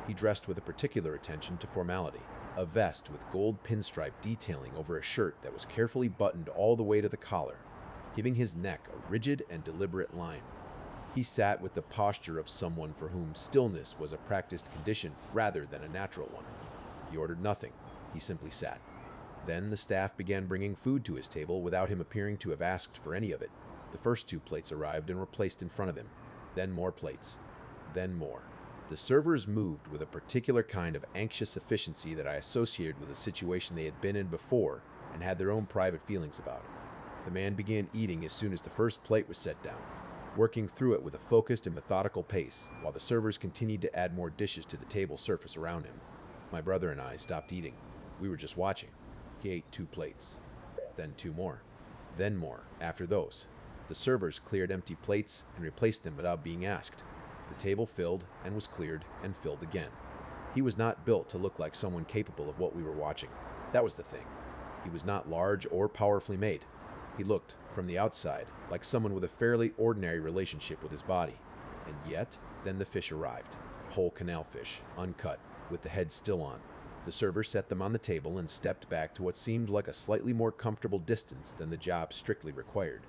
Speaker 1: He dressed with a particular attention to formality, a vest with gold pinstripe detailing over a shirt that was carefully buttoned all the way to the collar, giving his neck a rigid and deliberate line. He sat with the posture of someone for whom stillness was a practiced condition rather than a natural one. He ordered nothing. He simply sat. Then the staff began bringing food to his table without him appearing to have asked for any of it. The first 2 plates arrived and were placed in front of him. Then more plates. Then more. The servers moved with a particular kind of anxious efficiency that I associated with a situation they had been in before and had their own private feelings about it. The man began eating as soon as the first plate was set down, working through it with a focused and methodical pace, while the servers continued to add more dishes to the table surface around him. My brother and I stopped eating. We were just watching. He ate 2 plates, then 2 more, then more. After those, the servers cleared empty plates and replaced them without being asked. The table filled and was cleared and filled again. He was not built to look like someone capable of what we were watching. That was the thing. He was not large or powerfully made. He looked, from the outside, like someone with a fairly ordinary relationship with his body. And yet, then the fish arrived. Whole canal fish, uncut, with the head still on. The server set them on the table and stepped back to what seemed like a slightly more comfortable distance than the job strictly required.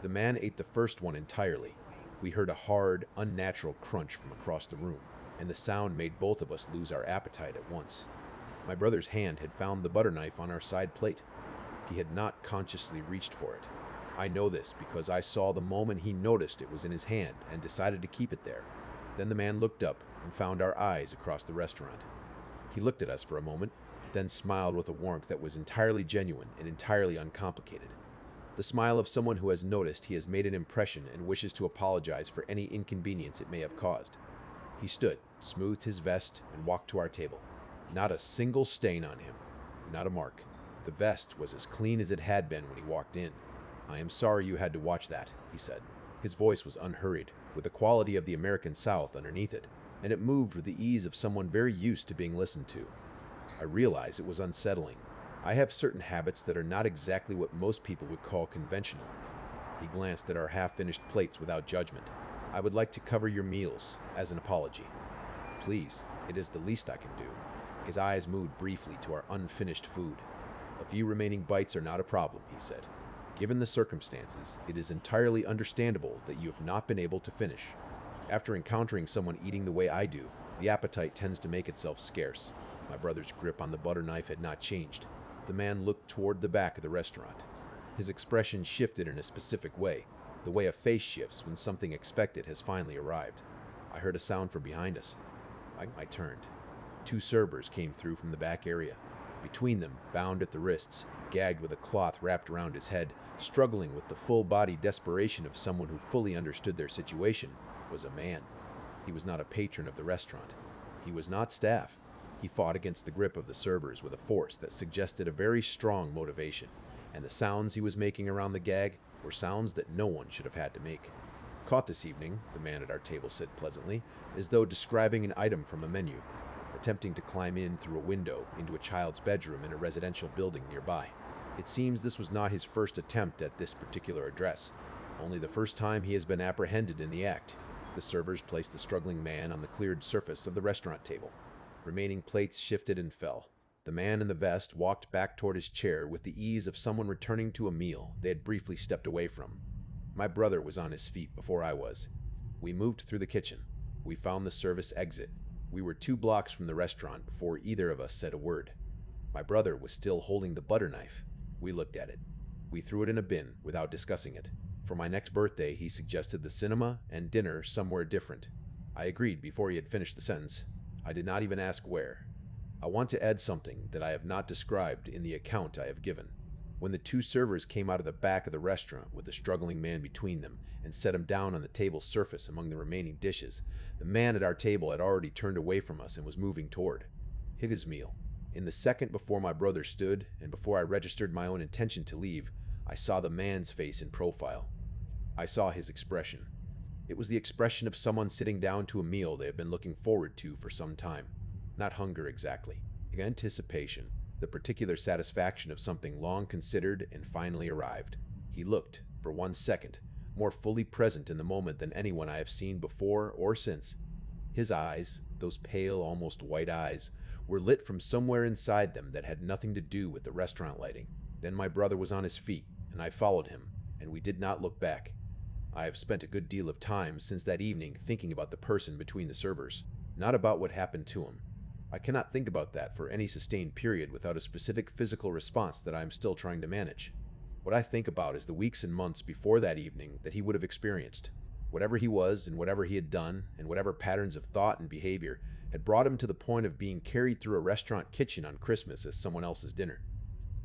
Speaker 1: The man ate the first one entirely. We heard a hard, unnatural crunch from across the room, and the sound made both of us lose our appetite at once. My brother's hand had found the butter knife on our side plate. He had not consciously reached for it. I know this because I saw the moment he noticed it was in his hand and decided to keep it there. Then the man looked up and found our eyes across the restaurant. He looked at us for a moment, then smiled with a warmth that was entirely genuine and entirely uncomplicated. The smile of someone who has noticed he has made an impression and wishes to apologize for any inconvenience it may have caused. He stood, smoothed his vest, and walked to our table. Not a single stain on him. Not a mark. The vest was as clean as it had been when he walked in. "I am sorry you had to watch that," he said. His voice was unhurried, with the quality of the American South underneath it, and it moved with the ease of someone very used to being listened to. I realized it was unsettling. I have certain habits that are not exactly what most people would call conventional. He glanced at our half-finished plates without judgment. "I would like to cover your meals, as an apology." "Please, it is the least I can do." His eyes moved briefly to our unfinished food. "A few remaining bites are not a problem," he said. "Given the circumstances, it is entirely understandable that you have not been able to finish. After encountering someone eating the way I do, the appetite tends to make itself scarce." My brother's grip on the butter knife had not changed. The man looked toward the back of the restaurant. His expression shifted in a specific way, the way a face shifts when something expected has finally arrived. I heard a sound from behind us. I turned. 2 servers came through from the back area. Between them, bound at the wrists, gagged with a cloth wrapped around his head, struggling with the full-body desperation of someone who fully understood their situation, was a man. He was not a patron of the restaurant. He was not staff. He fought against the grip of the servers with a force that suggested a very strong motivation, and the sounds he was making around the gag were sounds that no one should have had to make. "Caught this evening," the man at our table said pleasantly, as though describing an item from a menu, attempting to climb in through a window into a child's bedroom in a residential building nearby. It seems this was not his first attempt at this particular address, only the first time he has been apprehended in the act. The servers placed the struggling man on the cleared surface of the restaurant table. Remaining plates shifted and fell. The man in the vest walked back toward his chair with the ease of someone returning to a meal they had briefly stepped away from. My brother was on his feet before I was. We moved through the kitchen. We found the service exit. We were 2 blocks from the restaurant before either of us said a word. My brother was still holding the butter knife. We looked at it. We threw it in a bin without discussing it. For my next birthday, he suggested the cinema and dinner somewhere different. I agreed before he had finished the sentence. I did not even ask where. I want to add something that I have not described in the account I have given. When the 2 servers came out of the back of the restaurant with the struggling man between them and set him down on the table's surface among the remaining dishes, the man at our table had already turned away from us and was moving toward his meal. In the second before my brother stood, and before I registered my own intention to leave, I saw the man's face in profile. I saw his expression. It was the expression of someone sitting down to a meal they have been looking forward to for some time. Not hunger exactly, anticipation, the particular satisfaction of something long considered and finally arrived. He looked, for 1 second, more fully present in the moment than anyone I have seen before or since. His eyes, those pale, almost white eyes, were lit from somewhere inside them that had nothing to do with the restaurant lighting. Then my brother was on his feet, and I followed him, and we did not look back. I have spent a good deal of time since that evening thinking about the person between the servers, not about what happened to him. I cannot think about that for any sustained period without a specific physical response that I am still trying to manage. What I think about is the weeks and months before that evening that he would have experienced. Whatever he was and whatever he had done and whatever patterns of thought and behavior had brought him to the point of being carried through a restaurant kitchen on Christmas as someone else's dinner.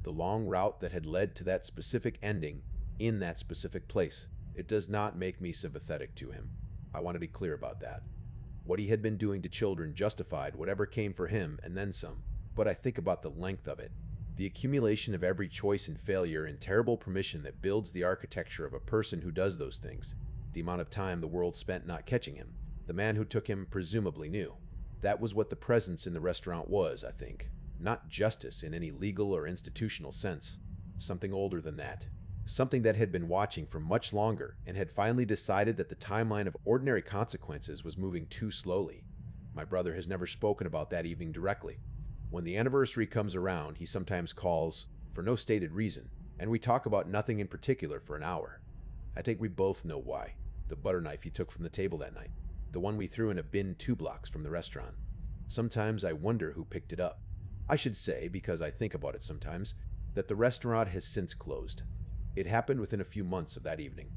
Speaker 1: The long route that had led to that specific ending in that specific place. It does not make me sympathetic to him. I want to be clear about that. What he had been doing to children justified whatever came for him and then some. But I think about the length of it. The accumulation of every choice and failure and terrible permission that builds the architecture of a person who does those things. The amount of time the world spent not catching him. The man who took him presumably knew. That was what the presence in the restaurant was, I think. Not justice in any legal or institutional sense. Something older than that. Something that had been watching for much longer and had finally decided that the timeline of ordinary consequences was moving too slowly. My brother has never spoken about that evening directly. When the anniversary comes around, he sometimes calls, for no stated reason, and we talk about nothing in particular for an hour. I think we both know why. The butter knife he took from the table that night. The one we threw in a bin 2 blocks from the restaurant. Sometimes I wonder who picked it up. I should say, because I think about it sometimes, that the restaurant has since closed. It happened within a few months of that evening.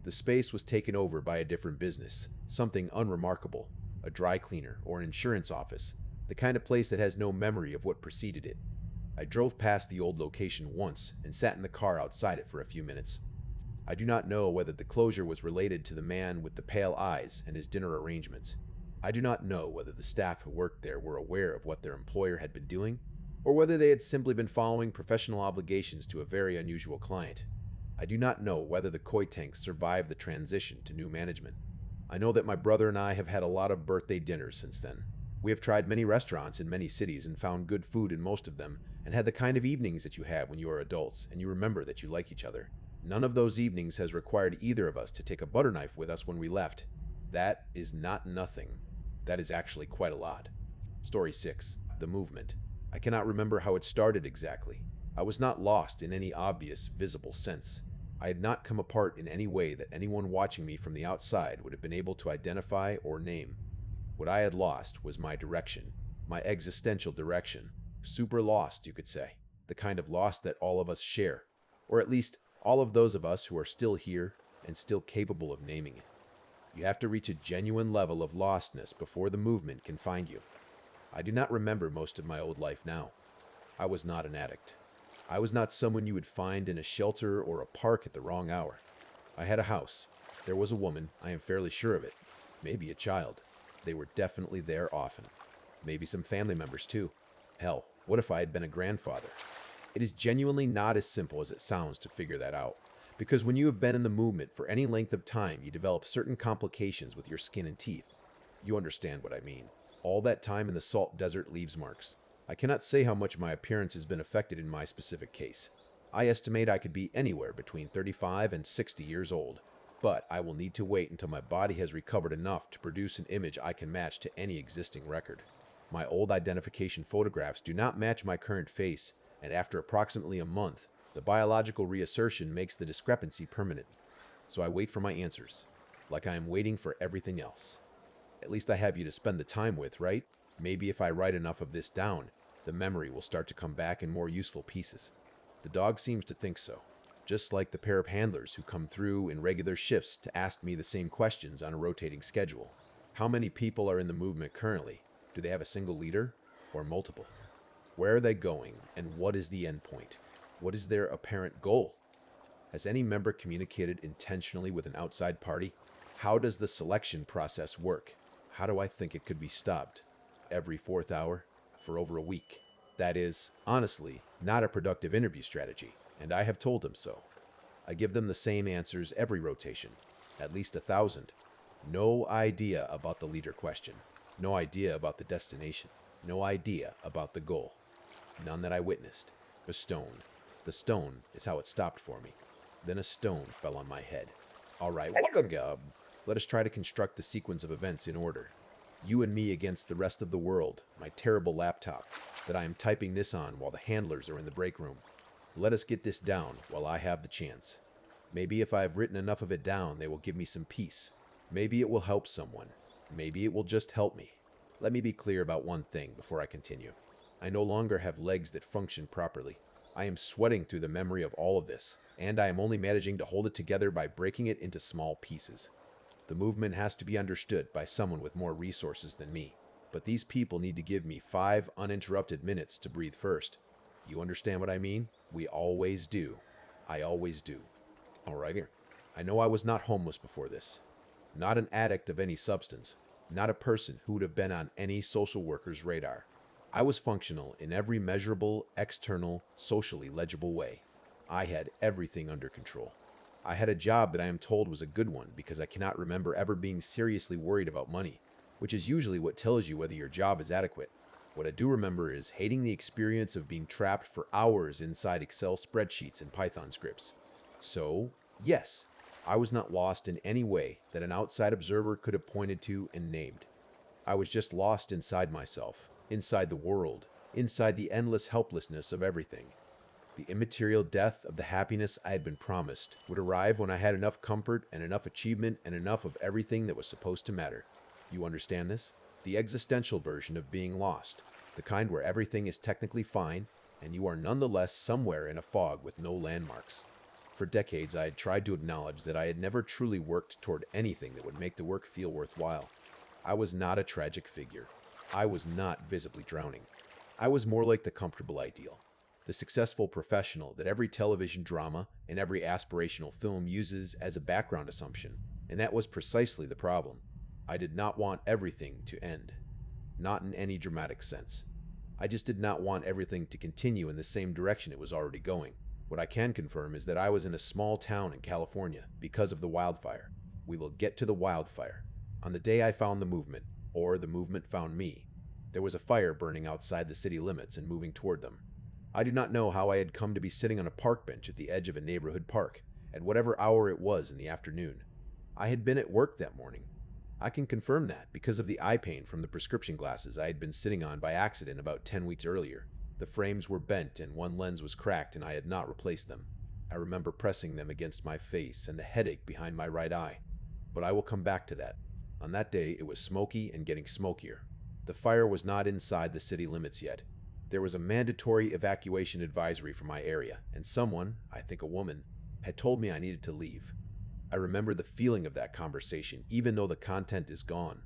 Speaker 1: The space was taken over by a different business, something unremarkable, a dry cleaner or an insurance office, the kind of place that has no memory of what preceded it. I drove past the old location once and sat in the car outside it for a few minutes. I do not know whether the closure was related to the man with the pale eyes and his dinner arrangements. I do not know whether the staff who worked there were aware of what their employer had been doing, or whether they had simply been following professional obligations to a very unusual client. I do not know whether the koi tanks survived the transition to new management. I know that my brother and I have had a lot of birthday dinners since then. We have tried many restaurants in many cities and found good food in most of them, and had the kind of evenings that you have when you are adults and you remember that you like each other. None of those evenings has required either of us to take a butter knife with us when we left. That is not nothing. That is actually quite a lot. Story 6. The movement. I cannot remember how it started exactly. I was not lost in any obvious, visible sense. I had not come apart in any way that anyone watching me from the outside would have been able to identify or name. What I had lost was my direction, my existential direction. Super lost, you could say. The kind of lost that all of us share, or at least all of those of us who are still here and still capable of naming it. You have to reach a genuine level of lostness before the movement can find you. I do not remember most of my old life now. I was not an addict. I was not someone you would find in a shelter or a park at the wrong hour. I had a house. There was a woman, I am fairly sure of it. Maybe a child. They were definitely there often. Maybe some family members too. Hell, what if I had been a grandfather? It is genuinely not as simple as it sounds to figure that out. Because when you have been in the movement for any length of time, you develop certain complications with your skin and teeth. You understand what I mean. All that time in the salt desert leaves marks. I cannot say how much my appearance has been affected in my specific case. I estimate I could be anywhere between 35 and 60 years old. But I will need to wait until my body has recovered enough to produce an image I can match to any existing record. My old identification photographs do not match my current face, and after approximately a month, the biological reassertion makes the discrepancy permanent. So I wait for my answers, like I am waiting for everything else. At least I have you to spend the time with, right? Maybe if I write enough of this down, the memory will start to come back in more useful pieces. The dog seems to think so, just like the pair of handlers who come through in regular shifts to ask me the same questions on a rotating schedule. How many people are in the movement currently? Do they have a single leader or multiple? Where are they going, and what is the end point? What is their apparent goal? Has any member communicated intentionally with an outside party? How does the selection process work? How do I think it could be stopped? Every fourth hour? For over a week. That is, honestly, not a productive interview strategy, and I have told them so. I give them the same answers every rotation, at least 1,000. No idea about the leader question. No idea about the destination. No idea about the goal. None that I witnessed. A stone. The stone is how it stopped for me. Then a stone fell on my head. All right, let us try to construct the sequence of events in order. You and me against the rest of the world, my terrible laptop, that I am typing this on while the handlers are in the break room. Let us get this down while I have the chance. Maybe if I have written enough of it down, they will give me some peace. Maybe it will help someone. Maybe it will just help me. Let me be clear about one thing before I continue. I no longer have legs that function properly. I am sweating through the memory of all of this, and I am only managing to hold it together by breaking it into small pieces. The movement has to be understood by someone with more resources than me, but these people need to give me 5 uninterrupted minutes to breathe first. You understand what I mean? We always do. I always do. All right here. I know I was not homeless before this. Not an addict of any substance. Not a person who would have been on any social worker's radar. I was functional in every measurable, external, socially legible way. I had everything under control. I had a job that I am told was a good one because I cannot remember ever being seriously worried about money, which is usually what tells you whether your job is adequate. What I do remember is hating the experience of being trapped for hours inside Excel spreadsheets and Python scripts. So, yes, I was not lost in any way that an outside observer could have pointed to and named. I was just lost inside myself, inside the world, inside the endless helplessness of everything. The immaterial death of the happiness I had been promised would arrive when I had enough comfort and enough achievement and enough of everything that was supposed to matter. You understand this? The existential version of being lost, the kind where everything is technically fine and you are nonetheless somewhere in a fog with no landmarks. For decades, I had tried to acknowledge that I had never truly worked toward anything that would make the work feel worthwhile. I was not a tragic figure. I was not visibly drowning. I was more like the comfortable ideal, the successful professional that every television drama and every aspirational film uses as a background assumption, and that was precisely the problem. I did not want everything to end. Not in any dramatic sense. I just did not want everything to continue in the same direction it was already going. What I can confirm is that I was in a small town in California because of the wildfire. We will get to the wildfire. On the day I found the movement, or the movement found me, there was a fire burning outside the city limits and moving toward them. I do not know how I had come to be sitting on a park bench at the edge of a neighborhood park, at whatever hour it was in the afternoon. I had been at work that morning. I can confirm that because of the eye pain from the prescription glasses I had been sitting on by accident about 10 weeks earlier. The frames were bent and one lens was cracked and I had not replaced them. I remember pressing them against my face and the headache behind my right eye. But I will come back to that. On that day, it was smoky and getting smokier. The fire was not inside the city limits yet. There was a mandatory evacuation advisory for my area, and someone, I think a woman, had told me I needed to leave. I remember the feeling of that conversation, even though the content is gone.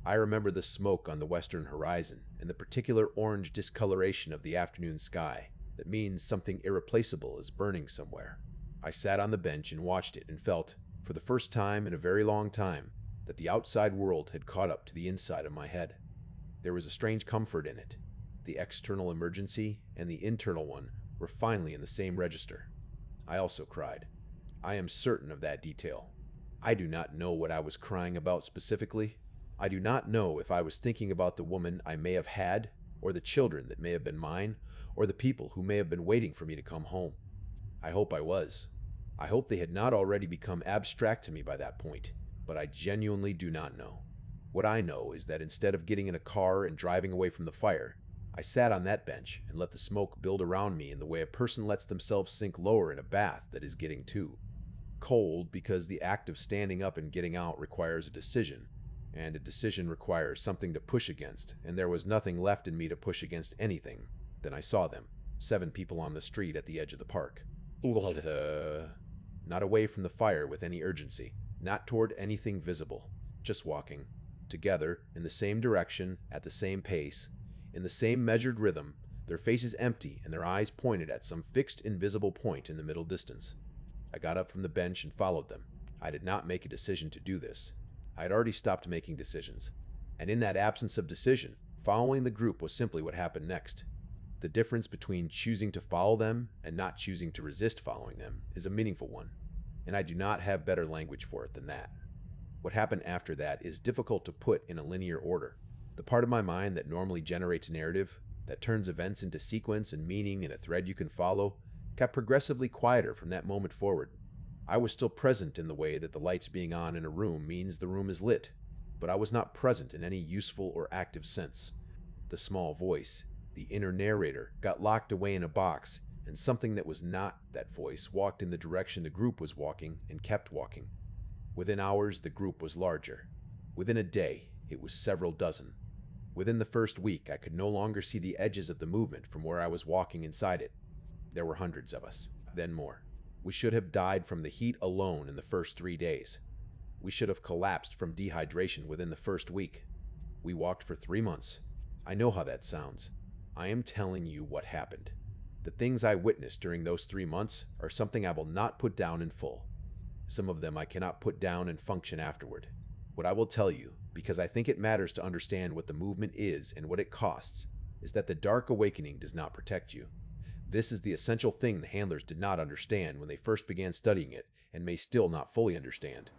Speaker 1: I remember the smoke on the western horizon and the particular orange discoloration of the afternoon sky that means something irreplaceable is burning somewhere. I sat on the bench and watched it and felt, for the first time in a very long time, that the outside world had caught up to the inside of my head. There was a strange comfort in it. The external emergency and the internal one were finally in the same register. I also cried. I am certain of that detail. I do not know what I was crying about specifically. I do not know if I was thinking about the woman I may have had, or the children that may have been mine, or the people who may have been waiting for me to come home. I hope I was. I hope they had not already become abstract to me by that point, but I genuinely do not know. What I know is that instead of getting in a car and driving away from the fire, I sat on that bench and let the smoke build around me in the way a person lets themselves sink lower in a bath that is getting too cold, because the act of standing up and getting out requires a decision, and a decision requires something to push against, and there was nothing left in me to push against anything. Then I saw them, 7 people on the street at the edge of the park. Not away from the fire with any urgency, not toward anything visible, just walking, together, in the same direction, at the same pace, in the same measured rhythm, their faces empty and their eyes pointed at some fixed invisible point in the middle distance. I got up from the bench and followed them. I did not make a decision to do this. I had already stopped making decisions. And in that absence of decision, following the group was simply what happened next. The difference between choosing to follow them and not choosing to resist following them is a meaningful one, and I do not have better language for it than that. What happened after that is difficult to put in a linear order. The part of my mind that normally generates narrative, that turns events into sequence and meaning in a thread you can follow, got progressively quieter from that moment forward. I was still present in the way that the lights being on in a room means the room is lit, but I was not present in any useful or active sense. The small voice, the inner narrator, got locked away in a box, and something that was not that voice walked in the direction the group was walking and kept walking. Within hours, the group was larger. Within a day, it was several dozen. Within the first week, I could no longer see the edges of the movement from where I was walking inside it. There were hundreds of us, then more. We should have died from the heat alone in the first 3 days. We should have collapsed from dehydration within the first week. We walked for 3 months. I know how that sounds. I am telling you what happened. The things I witnessed during those 3 months are something I will not put down in full. Some of them I cannot put down and function afterward. What I will tell you, because I think it matters to understand what the movement is and what it costs, is that the Dark Awakening does not protect you. This is the essential thing the handlers did not understand when they first began studying it, and may still not fully understand.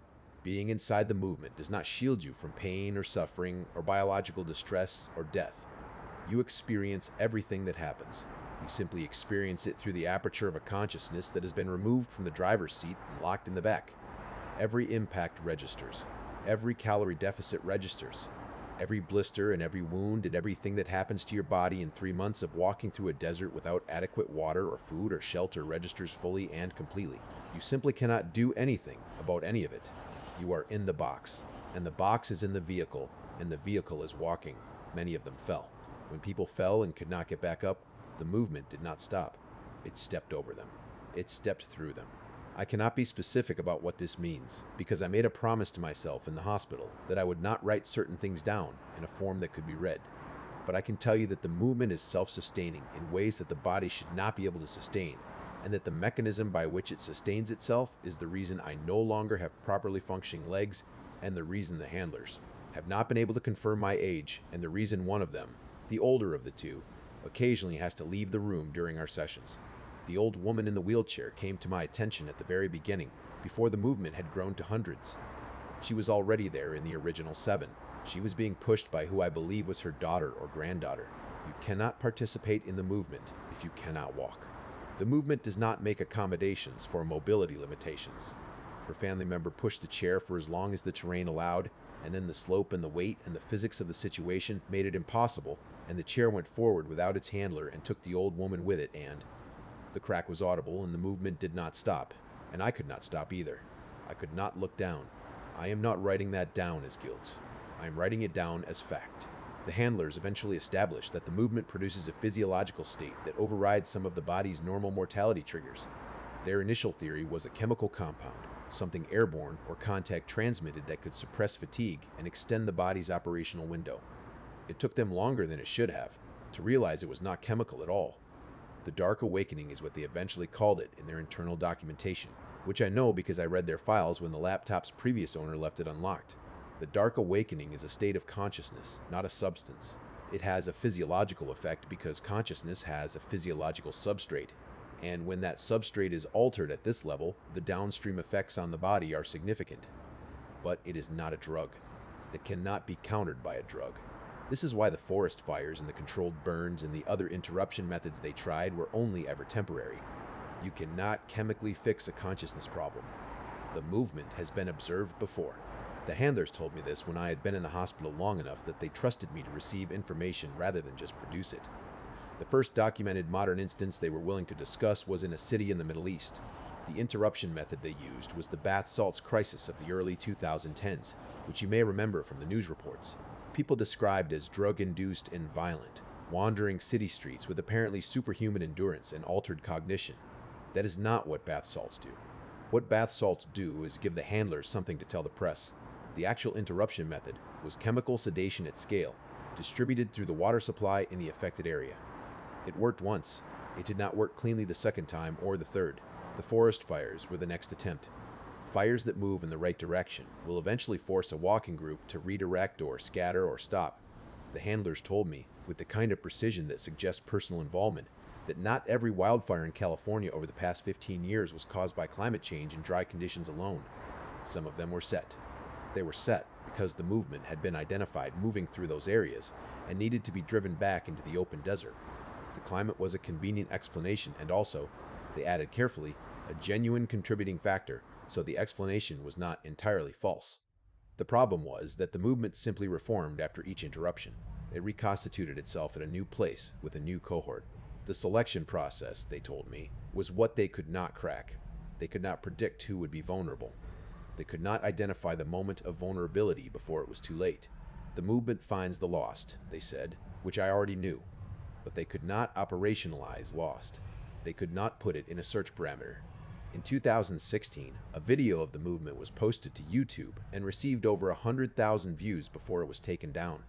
Speaker 1: Being inside the movement does not shield you from pain or suffering or biological distress or death. You experience everything that happens. You simply experience it through the aperture of a consciousness that has been removed from the driver's seat and locked in the back. Every impact registers. Every calorie deficit registers. Every blister and every wound and everything that happens to your body in 3 months of walking through a desert without adequate water or food or shelter registers fully and completely. You simply cannot do anything about any of it. You are in the box, and the box is in the vehicle, and the vehicle is walking. Many of them fell. When people fell and could not get back up, the movement did not stop. It stepped over them. It stepped through them. I cannot be specific about what this means, because I made a promise to myself in the hospital that I would not write certain things down in a form that could be read. But I can tell you that the movement is self-sustaining in ways that the body should not be able to sustain, and that the mechanism by which it sustains itself is the reason I no longer have properly functioning legs, and the reason the handlers have not been able to confirm my age, and the reason one of them, the older of the two, occasionally has to leave the room during our sessions. The old woman in the wheelchair came to my attention at the very beginning, before the movement had grown to hundreds. She was already there in the original 7. She was being pushed by who I believe was her daughter or granddaughter. You cannot participate in the movement if you cannot walk. The movement does not make accommodations for mobility limitations. Her family member pushed the chair for as long as the terrain allowed, and then the slope and the weight and the physics of the situation made it impossible, and the chair went forward without its handler and took the old woman with it, and the crack was audible and the movement did not stop, and I could not stop either. I could not look down. I am not writing that down as guilt. I am writing it down as fact. The handlers eventually established that the movement produces a physiological state that overrides some of the body's normal mortality triggers. Their initial theory was a chemical compound, something airborne or contact transmitted that could suppress fatigue and extend the body's operational window. It took them longer than it should have to realize it was not chemical at all. The Dark Awakening is what they eventually called it in their internal documentation, which I know because I read their files when the laptop's previous owner left it unlocked. The Dark Awakening is a state of consciousness, not a substance. It has a physiological effect because consciousness has a physiological substrate, and when that substrate is altered at this level, the downstream effects on the body are significant. But it is not a drug. It cannot be countered by a drug. This is why the forest fires and the controlled burns and the other interruption methods they tried were only ever temporary. You cannot chemically fix a consciousness problem. The movement has been observed before. The handlers told me this when I had been in the hospital long enough that they trusted me to receive information rather than just produce it. The first documented modern instance they were willing to discuss was in a city in the Middle East. The interruption method they used was the bath salts crisis of the early 2010s, which you may remember from the news reports. People described as drug-induced and violent, wandering city streets with apparently superhuman endurance and altered cognition. That is not what bath salts do. What bath salts do is give the handlers something to tell the press. The actual interruption method was chemical sedation at scale, distributed through the water supply in the affected area. It worked once. It did not work cleanly the second time or the third. The forest fires were the next attempt. Fires that move in the right direction will eventually force a walking group to redirect or scatter or stop. The handlers told me, with the kind of precision that suggests personal involvement, that not every wildfire in California over the past 15 years was caused by climate change and dry conditions alone. Some of them were set. They were set because the movement had been identified moving through those areas and needed to be driven back into the open desert. The climate was a convenient explanation and also, they added carefully, a genuine contributing factor, so the explanation was not entirely false. The problem was that the movement simply reformed after each interruption. It reconstituted itself at a new place with a new cohort. The selection process, they told me, was what they could not crack. They could not predict who would be vulnerable. They could not identify the moment of vulnerability before it was too late. The movement finds the lost, they said, which I already knew. But they could not operationalize lost. They could not put it in a search parameter. In 2016, a video of the movement was posted to YouTube and received over 100,000 views before it was taken down.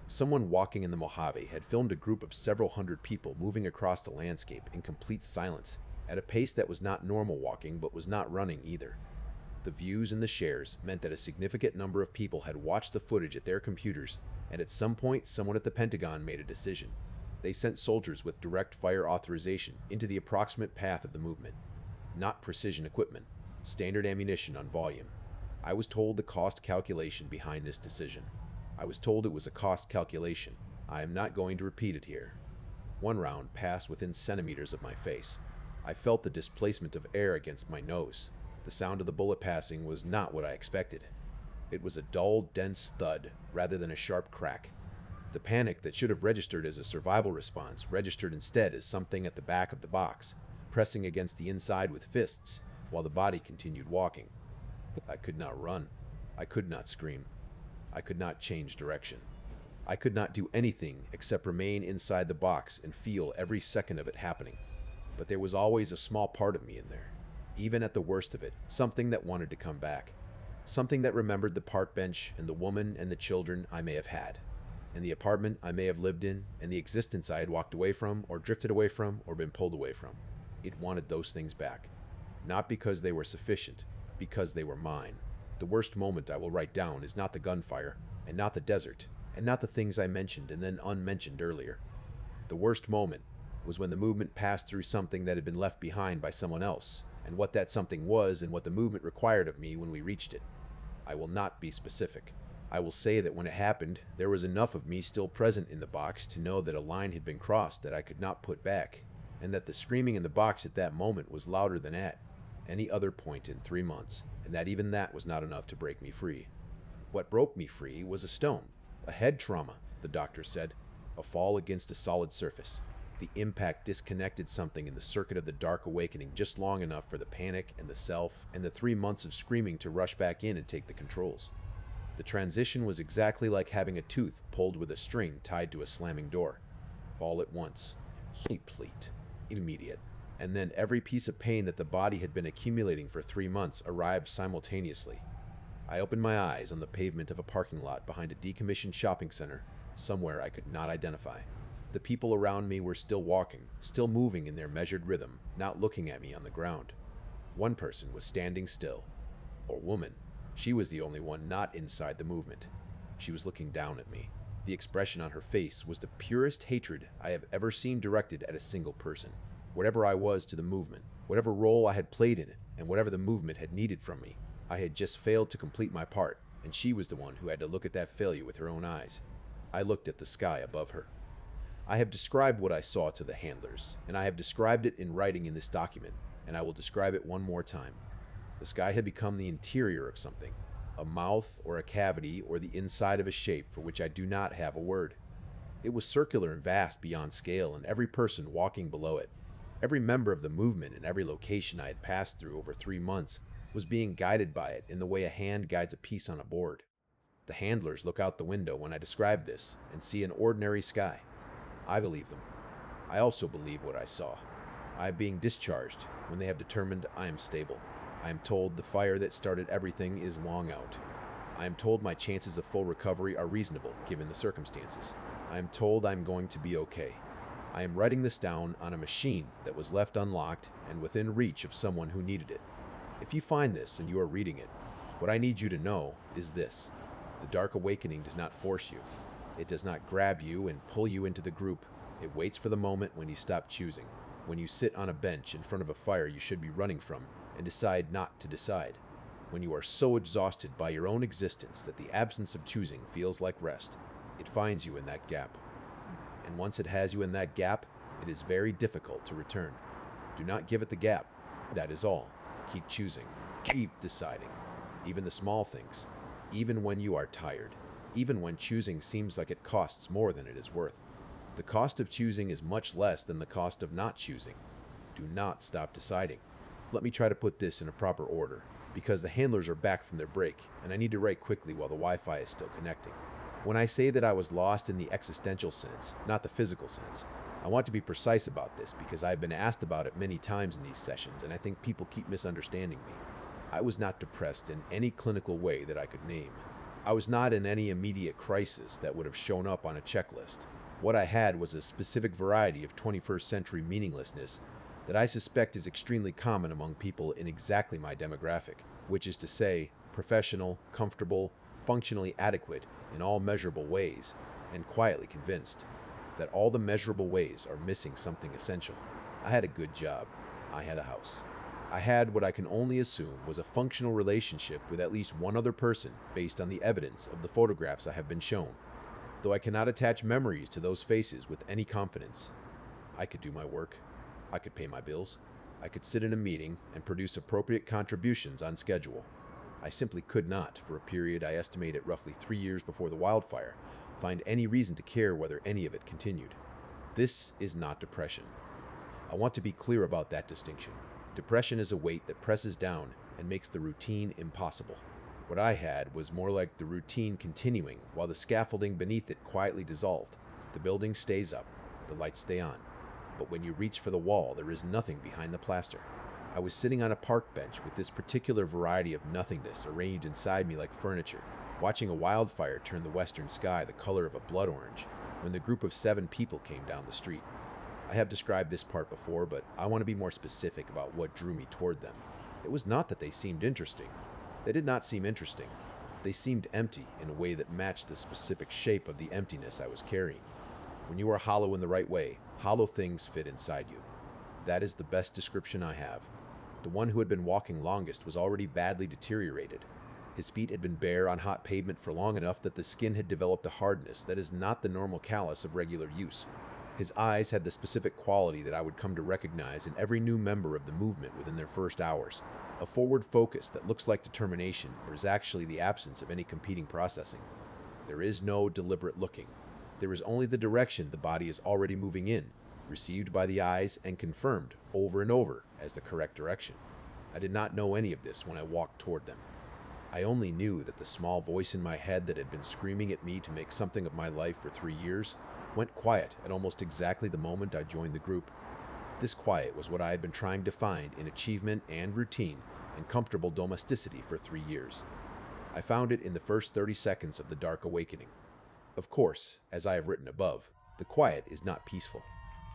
Speaker 1: Someone walking in the Mojave had filmed a group of several hundred people moving across the landscape in complete silence, at a pace that was not normal walking but was not running either. The views and the shares meant that a significant number of people had watched the footage at their computers, and at some point someone at the Pentagon made a decision. They sent soldiers with direct fire authorization into the approximate path of the movement. Not precision equipment, standard ammunition on volume. I was told the cost calculation behind this decision. I was told it was a cost calculation. I am not going to repeat it here. One round passed within centimeters of my face. I felt the displacement of air against my nose. The sound of the bullet passing was not what I expected. It was a dull, dense thud rather than a sharp crack. The panic that should have registered as a survival response registered instead as something at the back of the box, pressing against the inside with fists, while the body continued walking. I could not run. I could not scream. I could not change direction. I could not do anything except remain inside the box and feel every second of it happening. But there was always a small part of me in there. Even at the worst of it, something that wanted to come back. Something that remembered the park bench and the woman and the children I may have had, and the apartment I may have lived in, and the existence I had walked away from, or drifted away from, or been pulled away from. It wanted those things back. Not because they were sufficient, because they were mine. The worst moment I will write down is not the gunfire, and not the desert, and not the things I mentioned and then unmentioned earlier. The worst moment was when the movement passed through something that had been left behind by someone else, and what that something was and what the movement required of me when we reached it. I will not be specific. I will say that when it happened, there was enough of me still present in the box to know that a line had been crossed that I could not put back, and that the screaming in the box at that moment was louder than at any other point in 3 months, and that even that was not enough to break me free. What broke me free was a stone, a head trauma, the doctor said, a fall against a solid surface. The impact disconnected something in the circuit of the dark awakening just long enough for the panic and the self and the 3 months of screaming to rush back in and take the controls. The transition was exactly like having a tooth pulled with a string tied to a slamming door. All at once. Complete. Immediate. And then every piece of pain that the body had been accumulating for 3 months arrived simultaneously. I opened my eyes on the pavement of a parking lot behind a decommissioned shopping center, somewhere I could not identify. The people around me were still walking, still moving in their measured rhythm, not looking at me on the ground. One person was standing still. Or woman. She was the only one not inside the movement. She was looking down at me. The expression on her face was the purest hatred I have ever seen directed at a single person. Whatever I was to the movement, whatever role I had played in it, and whatever the movement had needed from me, I had just failed to complete my part, and she was the one who had to look at that failure with her own eyes. I looked at the sky above her. I have described what I saw to the handlers, and I have described it in writing in this document, and I will describe it one more time. The sky had become the interior of something, a mouth or a cavity or the inside of a shape for which I do not have a word. It was circular and vast beyond scale, and every person walking below it, every member of the movement in every location I had passed through over 3 months, was being guided by it in the way a hand guides a piece on a board. The handlers look out the window when I describe this and see an ordinary sky. I believe them. I also believe what I saw. I am being discharged when they have determined I am stable. I am told the fire that started everything is long out. I am told my chances of full recovery are reasonable given the circumstances. I am told I am going to be okay. I am writing this down on a machine that was left unlocked and within reach of someone who needed it. If you find this and you are reading it, what I need you to know is this. The Dark Awakening does not force you. It does not grab you and pull you into the group. It waits for the moment when you stop choosing, when you sit on a bench in front of a fire you should be running from and decide not to decide, when you are so exhausted by your own existence that the absence of choosing feels like rest. It finds you in that gap. And once it has you in that gap, it is very difficult to return. Do not give it the gap. That is all. Keep choosing. Keep deciding. Even the small things. Even when you are tired. Even when choosing seems like it costs more than it is worth. The cost of choosing is much less than the cost of not choosing. Do not stop deciding. Let me try to put this in a proper order, because the handlers are back from their break, and I need to write quickly while the Wi-Fi is still connecting. When I say that I was lost in the existential sense, not the physical sense, I want to be precise about this because I have been asked about it many times in these sessions, and I think people keep misunderstanding me. I was not depressed in any clinical way that I could name. I was not in any immediate crisis that would have shown up on a checklist. What I had was a specific variety of 21st century meaninglessness that I suspect is extremely common among people in exactly my demographic, which is to say, professional, comfortable, functionally adequate in all measurable ways, and quietly convinced that all the measurable ways are missing something essential. I had a good job. I had a house. I had what I can only assume was a functional relationship with at least one other person based on the evidence of the photographs I have been shown. Though I cannot attach memories to those faces with any confidence, I could do my work. I could pay my bills. I could sit in a meeting and produce appropriate contributions on schedule. I simply could not, for a period I estimate at roughly 3 years before the wildfire, find any reason to care whether any of it continued. This is not depression. I want to be clear about that distinction. Depression is a weight that presses down and makes the routine impossible. What I had was more like the routine continuing while the scaffolding beneath it quietly dissolved. The building stays up, the lights stay on, but when you reach for the wall, there is nothing behind the plaster. I was sitting on a park bench with this particular variety of nothingness arranged inside me like furniture, watching a wildfire turn the western sky the color of a blood orange, when the group of 7 people came down the street. I have described this part before, but I want to be more specific about what drew me toward them. It was not that they seemed interesting. They did not seem interesting. They seemed empty in a way that matched the specific shape of the emptiness I was carrying. When you are hollow in the right way, hollow things fit inside you. That is the best description I have. The one who had been walking longest was already badly deteriorated. His feet had been bare on hot pavement for long enough that the skin had developed a hardness that is not the normal callus of regular use. His eyes had the specific quality that I would come to recognize in every new member of the movement within their first hours. A forward focus that looks like determination, but is actually the absence of any competing processing. There is no deliberate looking. There is only the direction the body is already moving in, received by the eyes and confirmed over and over as the correct direction. I did not know any of this when I walked toward them. I only knew that the small voice in my head that had been screaming at me to make something of my life for 3 years went quiet at almost exactly the moment I joined the group. This quiet was what I had been trying to find in achievement and routine and comfortable domesticity for 3 years. I found it in the first 30 seconds of the Dark Awakening. Of course, as I have written above, the quiet is not peaceful.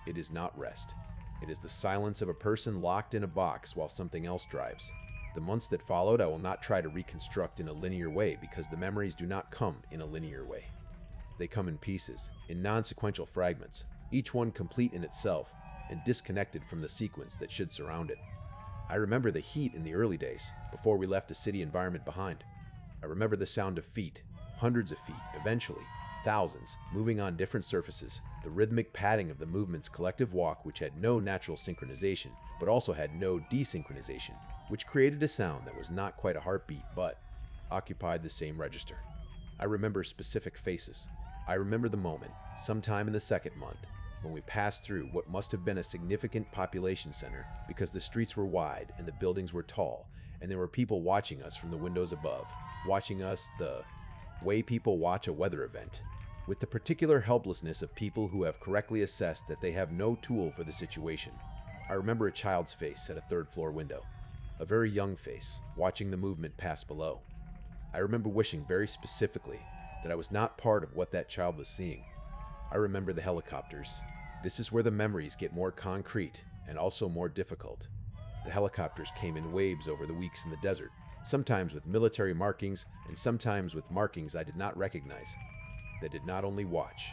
Speaker 1: It is not rest. It is the silence of a person locked in a box while something else drives. The months that followed I will not try to reconstruct in a linear way because the memories do not come in a linear way. they come in pieces, in non-sequential fragments, each one complete in itself and disconnected from the sequence that should surround it. I remember the heat in the early days, before we left a city environment behind. I remember the sound of feet, hundreds of feet, eventually, thousands, moving on different surfaces, the rhythmic padding of the movement's collective walk, which had no natural synchronization, but also had no desynchronization, which created a sound that was not quite a heartbeat, but occupied the same register. I remember specific faces. I remember the moment, sometime in the second month, when we passed through what must have been a significant population center because the streets were wide and the buildings were tall, and there were people watching us from the windows above, watching us the way people watch a weather event, with the particular helplessness of people who have correctly assessed that they have no tool for the situation. I remember a child's face at a third-floor window, a very young face, watching the movement pass below. I remember wishing very specifically that I was not part of what that child was seeing. I remember the helicopters. This is where the memories get more concrete and also more difficult. The helicopters came in waves over the weeks in the desert, sometimes with military markings and sometimes with markings I did not recognize. They did not only watch.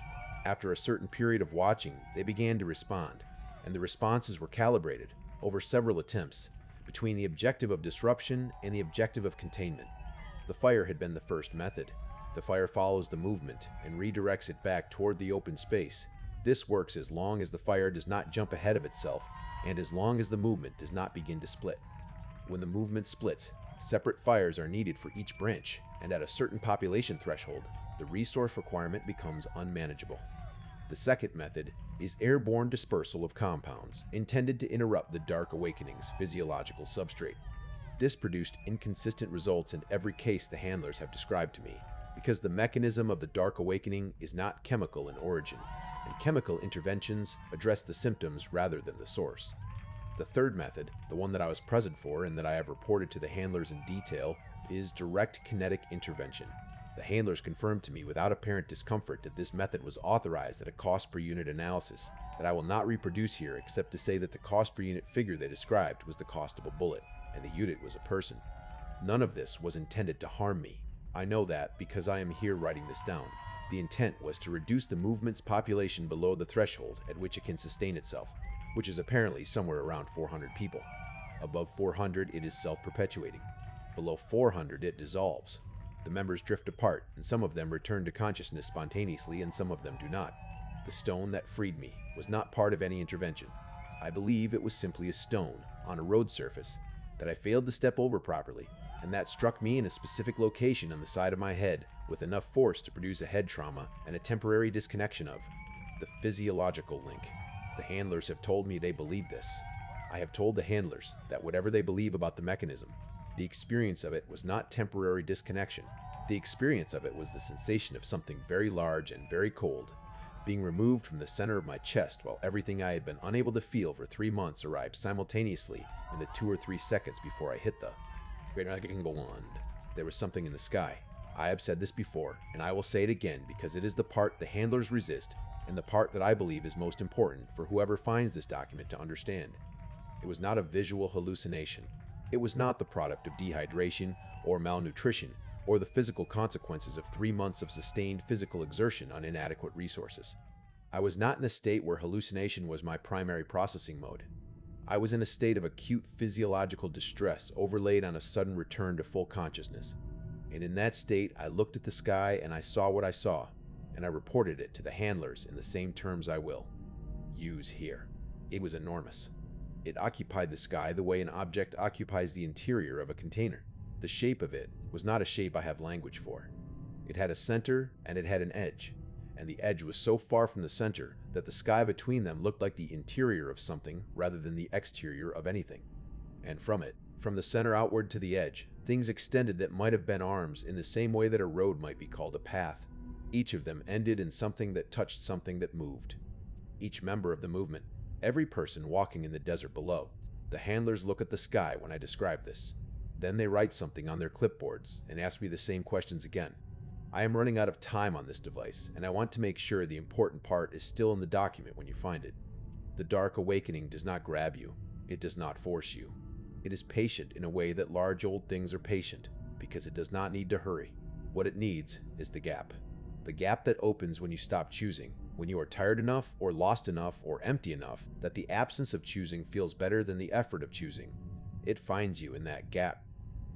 Speaker 1: After a certain period of watching, they began to respond, and the responses were calibrated over several attempts between the objective of disruption and the objective of containment. The fire had been the first method. The fire follows the movement and redirects it back toward the open space. This works as long as the fire does not jump ahead of itself and as long as the movement does not begin to split. When the movement splits, separate fires are needed for each branch, and at a certain population threshold, the resource requirement becomes unmanageable. The second method is airborne dispersal of compounds intended to interrupt the Dark Awakening's physiological substrate. This produced inconsistent results in every case the handlers have described to me, because the mechanism of the Dark Awakening is not chemical in origin, and chemical interventions address the symptoms rather than the source. The third method, the one that I was present for and that I have reported to the handlers in detail, is direct kinetic intervention. The handlers confirmed to me without apparent discomfort that this method was authorized at a cost per unit analysis that I will not reproduce here except to say that the cost per unit figure they described was the cost of a bullet, and the unit was a person. None of this was intended to harm me. I know that because I am here writing this down. The intent was to reduce the movement's population below the threshold at which it can sustain itself, which is apparently somewhere around 400 people. Above 400, it is self-perpetuating. Below 400, it dissolves. The members drift apart, and some of them return to consciousness spontaneously, and some of them do not. The stone that freed me was not part of any intervention. I believe it was simply a stone on a road surface that I failed to step over properly, and that struck me in a specific location on the side of my head with enough force to produce a head trauma and a temporary disconnection of the physiological link. The handlers have told me they believe this. I have told the handlers that whatever they believe about the mechanism, the experience of it was not temporary disconnection. The experience of it was the sensation of something very large and very cold being removed from the center of my chest, while everything I had been unable to feel for 3 months arrived simultaneously in the 2 or 3 seconds before I hit the England. There was something in the sky. I have said this before, and I will say it again because it is the part the handlers resist and the part that I believe is most important for whoever finds this document to understand. It was not a visual hallucination. It was not the product of dehydration or malnutrition or the physical consequences of 3 months of sustained physical exertion on inadequate resources. I was not in a state where hallucination was my primary processing mode. I was in a state of acute physiological distress overlaid on a sudden return to full consciousness. And in that state, I looked at the sky and I saw what I saw, and I reported it to the handlers in the same terms I will use here. It was enormous. It occupied the sky the way an object occupies the interior of a container. The shape of it was not a shape I have language for. It had a center and it had an edge, and the edge was so far from the center that the sky between them looked like the interior of something rather than the exterior of anything. And from it, from the center outward to the edge, things extended that might have been arms in the same way that a road might be called a path. Each of them ended in something that touched something that moved. Each member of the movement, every person walking in the desert below. The handlers look at the sky when I describe this. Then they write something on their clipboards and ask me the same questions again. I am running out of time on this device, and I want to make sure the important part is still in the document when you find it. The Dark Awakening does not grab you. It does not force you. It is patient in a way that large old things are patient, because it does not need to hurry. What it needs is the gap. The gap that opens when you stop choosing, when you are tired enough or lost enough or empty enough that the absence of choosing feels better than the effort of choosing. It finds you in that gap,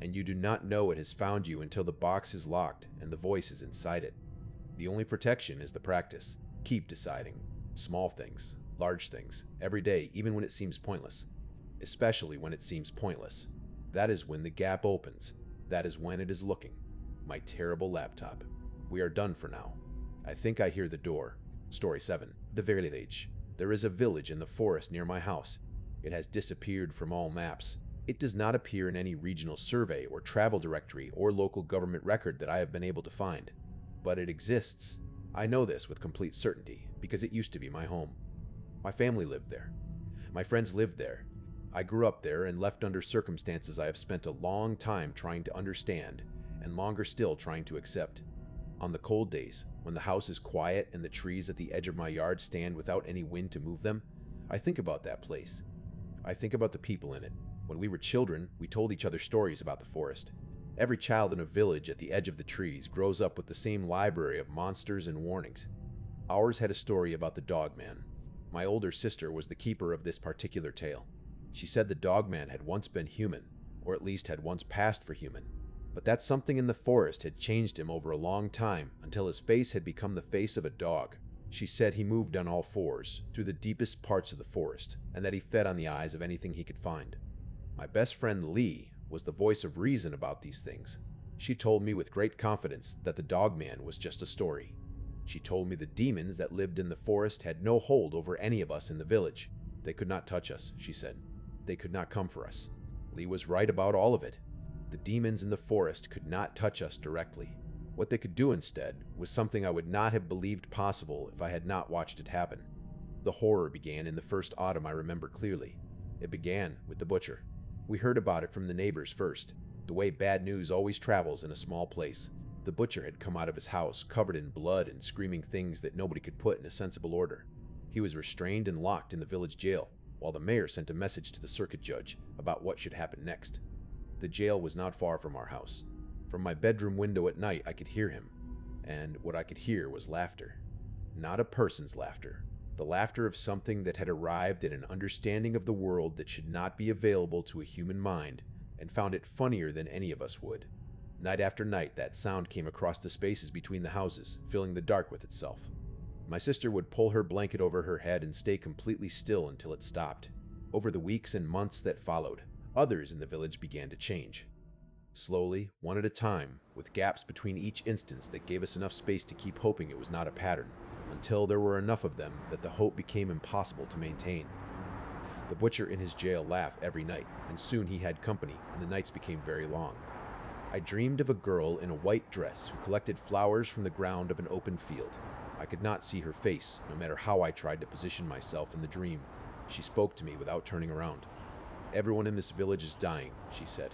Speaker 1: and you do not know it has found you until the box is locked and the voice is inside it. The only protection is the practice. Keep deciding. Small things, large things, every day, even when it seems pointless. Especially when it seems pointless. That is when the gap opens. That is when it is looking. My terrible laptop. We are done for now. I think I hear the door. Story 7. The village. There is a village in the forest near my house. It has disappeared from all maps. It does not appear in any regional survey or travel directory or local government record that I have been able to find. But it exists. I know this with complete certainty because it used to be my home. My family lived there. My friends lived there. I grew up there and left under circumstances I have spent a long time trying to understand and longer still trying to accept. On the cold days, when the house is quiet and the trees at the edge of my yard stand without any wind to move them, I think about that place. I think about the people in it. When we were children, we told each other stories about the forest. Every child in a village at the edge of the trees grows up with the same library of monsters and warnings. Ours had a story about the Dogman. My older sister was the keeper of this particular tale. She said the Dogman had once been human, or at least had once passed for human. But that something in the forest had changed him over a long time until his face had become the face of a dog. She said he moved on all fours through the deepest parts of the forest and that he fed on the eyes of anything he could find. My best friend Lee was the voice of reason about these things. She told me with great confidence that the Dogman was just a story. She told me the demons that lived in the forest had no hold over any of us in the village. They could not touch us, she said. They could not come for us. Lee was right about all of it. The demons in the forest could not touch us directly. What they could do instead was something I would not have believed possible if I had not watched it happen. The horror began in the first autumn I remember clearly. It began with the butcher. We heard about it from the neighbors first, the way bad news always travels in a small place. The butcher had come out of his house covered in blood and screaming things that nobody could put in a sensible order. He was restrained and locked in the village jail, while the mayor sent a message to the circuit judge about what should happen next. The jail was not far from our house. From my bedroom window at night, I could hear him, and what I could hear was laughter. Not a person's laughter. The laughter of something that had arrived at an understanding of the world that should not be available to a human mind, and found it funnier than any of us would. Night after night, that sound came across the spaces between the houses, filling the dark with itself. My sister would pull her blanket over her head and stay completely still until it stopped. Over the weeks and months that followed, others in the village began to change. Slowly, one at a time, with gaps between each instance that gave us enough space to keep hoping it was not a pattern, until there were enough of them that the hope became impossible to maintain. The butcher in his jail laughed every night, and soon he had company, and the nights became very long. I dreamed of a girl in a white dress who collected flowers from the ground of an open field. I could not see her face, no matter how I tried to position myself in the dream. She spoke to me without turning around. "Everyone in this village is dying," she said.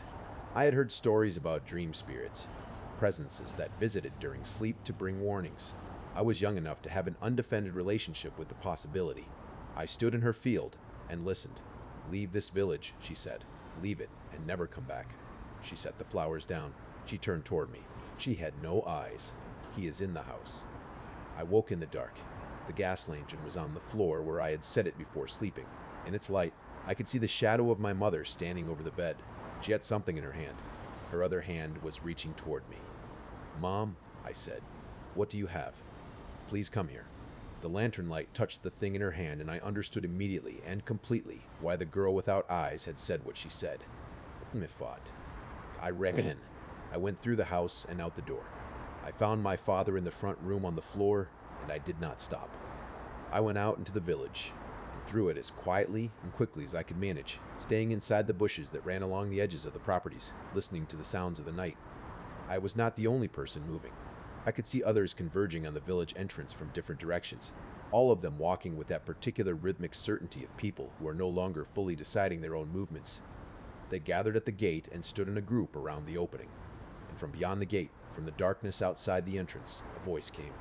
Speaker 1: I had heard stories about dream spirits, presences that visited during sleep to bring warnings. I was young enough to have an undefended relationship with the possibility. I stood in her field and listened. "Leave this village," she said. "Leave it and never come back." She set the flowers down. She turned toward me. She had no eyes. "He is in the house." I woke in the dark. The gas lantern was on the floor where I had set it before sleeping. In its light, I could see the shadow of my mother standing over the bed. She had something in her hand. Her other hand was reaching toward me. "Mom," I said, "what do you have? Please come here." The lantern light touched the thing in her hand, and I understood immediately and completely why the girl without eyes had said what she said. Me fought. I ran. I went through the house and out the door. I found my father in the front room on the floor, and I did not stop. I went out into the village and through it as quietly and quickly as I could manage, staying inside the bushes that ran along the edges of the properties, listening to the sounds of the night. I was not the only person moving. I could see others converging on the village entrance from different directions, all of them walking with that particular rhythmic certainty of people who are no longer fully deciding their own movements. They gathered at the gate and stood in a group around the opening. And from beyond the gate, from the darkness outside the entrance, a voice came.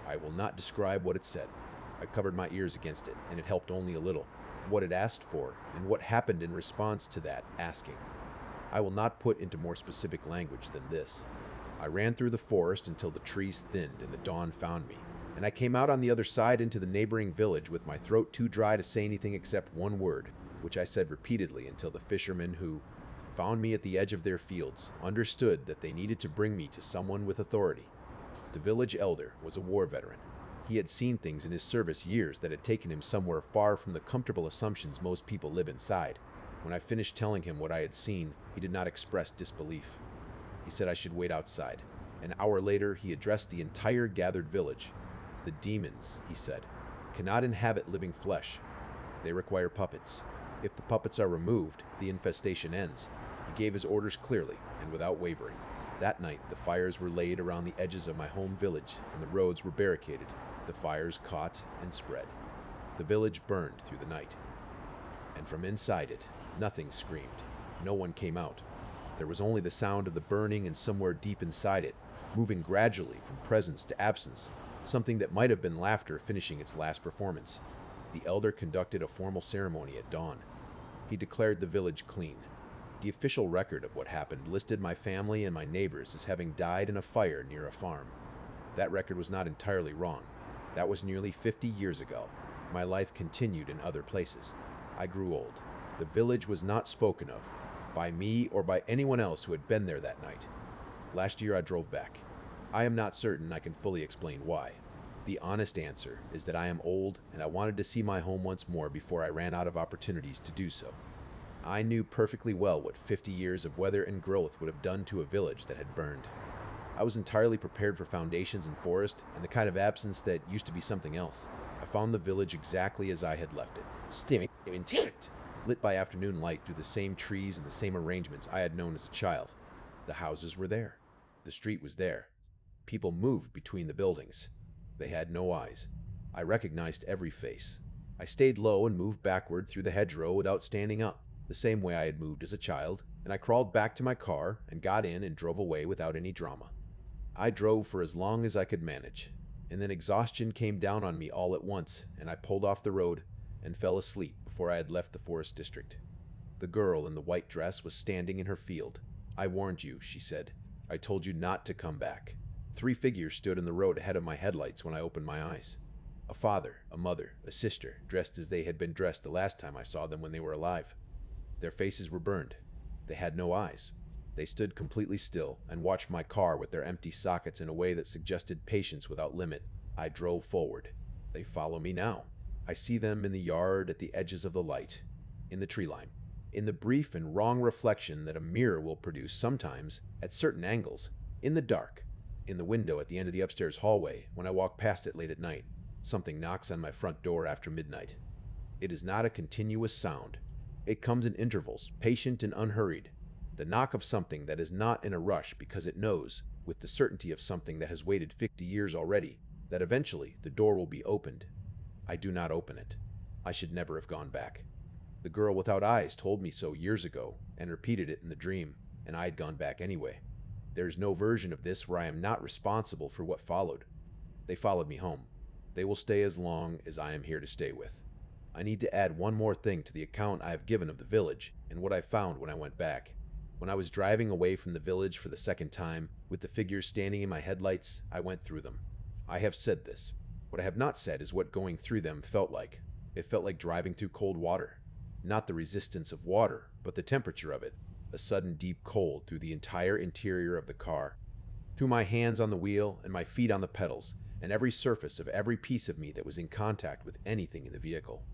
Speaker 1: I will not describe what it said. I covered my ears against it, and it helped only a little. What it asked for, and what happened in response to that asking. I will not put into more specific language than this. I ran through the forest until the trees thinned and the dawn found me, and I came out on the other side into the neighboring village with my throat too dry to say anything except one word, which I said repeatedly until the fishermen who found me at the edge of their fields understood that they needed to bring me to someone with authority. The village elder was a war veteran. He had seen things in his service years that had taken him somewhere far from the comfortable assumptions most people live inside. When I finished telling him what I had seen, he did not express disbelief. He said I should wait outside. An hour later, he addressed the entire gathered village. The demons, he said, cannot inhabit living flesh. They require puppets. If the puppets are removed, the infestation ends. He gave his orders clearly and without wavering. That night, the fires were laid around the edges of my home village, and the roads were barricaded. The fires caught and spread. The village burned through the night. And from inside it, nothing screamed. No one came out. There was only the sound of the burning, and somewhere deep inside it, moving gradually from presence to absence, something that might have been laughter finishing its last performance. The elder conducted a formal ceremony at dawn. He declared the village clean. The official record of what happened listed my family and my neighbors as having died in a fire near a farm. That record was not entirely wrong. That was nearly 50 years ago. My life continued in other places. I grew old. The village was not spoken of, by me or by anyone else who had been there that night. Last year I drove back. I am not certain I can fully explain why. The honest answer is that I am old and I wanted to see my home once more before I ran out of opportunities to do so. I knew perfectly well what 50 years of weather and growth would have done to a village that had burned. I was entirely prepared for foundations and forest and the kind of absence that used to be something else. I found the village exactly as I had left it, steaming intact, lit by afternoon light through the same trees and the same arrangements I had known as a child. The houses were there. The street was there. People moved between the buildings. They had no eyes. I recognized every face. I stayed low and moved backward through the hedgerow without standing up, the same way I had moved as a child, and I crawled back to my car and got in and drove away without any drama. I drove for as long as I could manage, and then exhaustion came down on me all at once, and I pulled off the road and fell asleep before I had left the forest district. The girl in the white dress was standing in her field. I warned you, she said. I told you not to come back. 3 figures stood in the road ahead of my headlights when I opened my eyes. A father, a mother, a sister, dressed as they had been dressed the last time I saw them when they were alive. Their faces were burned. They had no eyes. They stood completely still and watched my car with their empty sockets in a way that suggested patience without limit. I drove forward. They follow me now. I see them in the yard at the edges of the light, in the tree line, in the brief and wrong reflection that a mirror will produce sometimes at certain angles, in the dark, in the window at the end of the upstairs hallway when I walk past it late at night. Something knocks on my front door after midnight. It is not a continuous sound. It comes in intervals, patient and unhurried. The knock of something that is not in a rush because it knows, with the certainty of something that has waited 50 years already, that eventually the door will be opened. I do not open it. I should never have gone back. The girl without eyes told me so years ago and repeated it in the dream, and I had gone back anyway. There is no version of this where I am not responsible for what followed. They followed me home. They will stay as long as I am here to stay with. I need to add one more thing to the account I have given of the village and what I found when I went back. When I was driving away from the village for the second time, with the figures standing in my headlights, I went through them. I have said this. What I have not said is what going through them felt like. It felt like driving through cold water. Not the resistance of water, but the temperature of it. A sudden deep cold through the entire interior of the car. Through my hands on the wheel and my feet on the pedals, and every surface of every piece of me that was in contact with anything in the vehicle.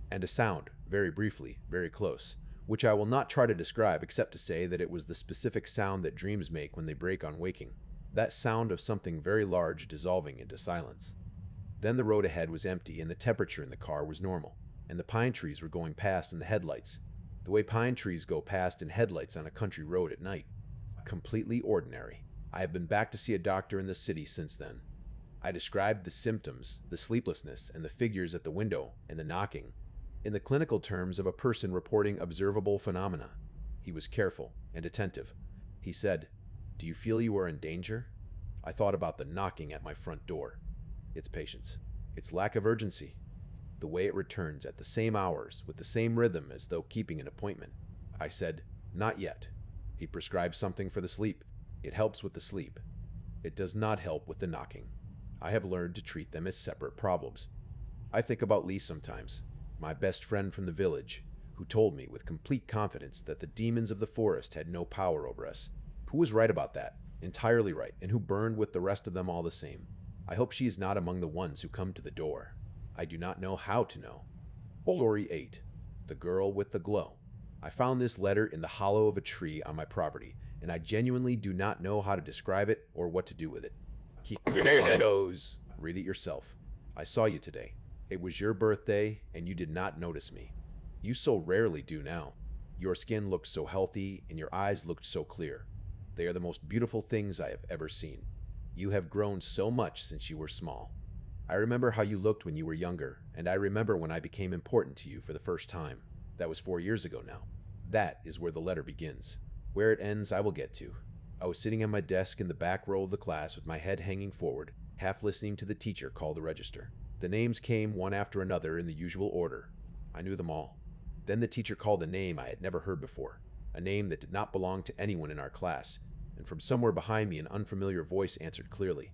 Speaker 1: And a sound, very briefly, very close, which I will not try to describe except to say that it was the specific sound that dreams make when they break on waking. That sound of something very large dissolving into silence. Then the road ahead was empty and the temperature in the car was normal, and the pine trees were going past in the headlights, the way pine trees go past in headlights on a country road at night. Completely ordinary. I have been back to see a doctor in the city since then. I described the symptoms, the sleeplessness, and the figures at the window, and the knocking, in the clinical terms of a person reporting observable phenomena. He was careful and attentive. He said, "Do you feel you are in danger?" I thought about the knocking at my front door. Its patience. Its lack of urgency. The way it returns at the same hours, with the same rhythm as though keeping an appointment. I said, "Not yet." He prescribed something for the sleep. It helps with the sleep. It does not help with the knocking. I have learned to treat them as separate problems. I think about Lee sometimes, my best friend from the village, who told me with complete confidence that the demons of the forest had no power over us. Who was right about that, entirely right, and who burned with the rest of them all the same. I hope she is not among the ones who come to the door. I do not know how to know. Story 8. The Girl with the Glow. I found this letter in the hollow of a tree on my property, and I genuinely do not know how to describe it or what to do with it. Read it yourself. I saw you today. It was your birthday, and you did not notice me. You so rarely do now. Your skin looked so healthy, and your eyes looked so clear. They are the most beautiful things I have ever seen. You have grown so much since you were small. I remember how you looked when you were younger, and I remember when I became important to you for the first time. That was 4 years ago now. That is where the letter begins. Where it ends, I will get to. I was sitting at my desk in the back row of the class with my head hanging forward, half listening to the teacher call the register. The names came one after another in the usual order. I knew them all. Then the teacher called a name I had never heard before, a name that did not belong to anyone in our class, and from somewhere behind me an unfamiliar voice answered clearly.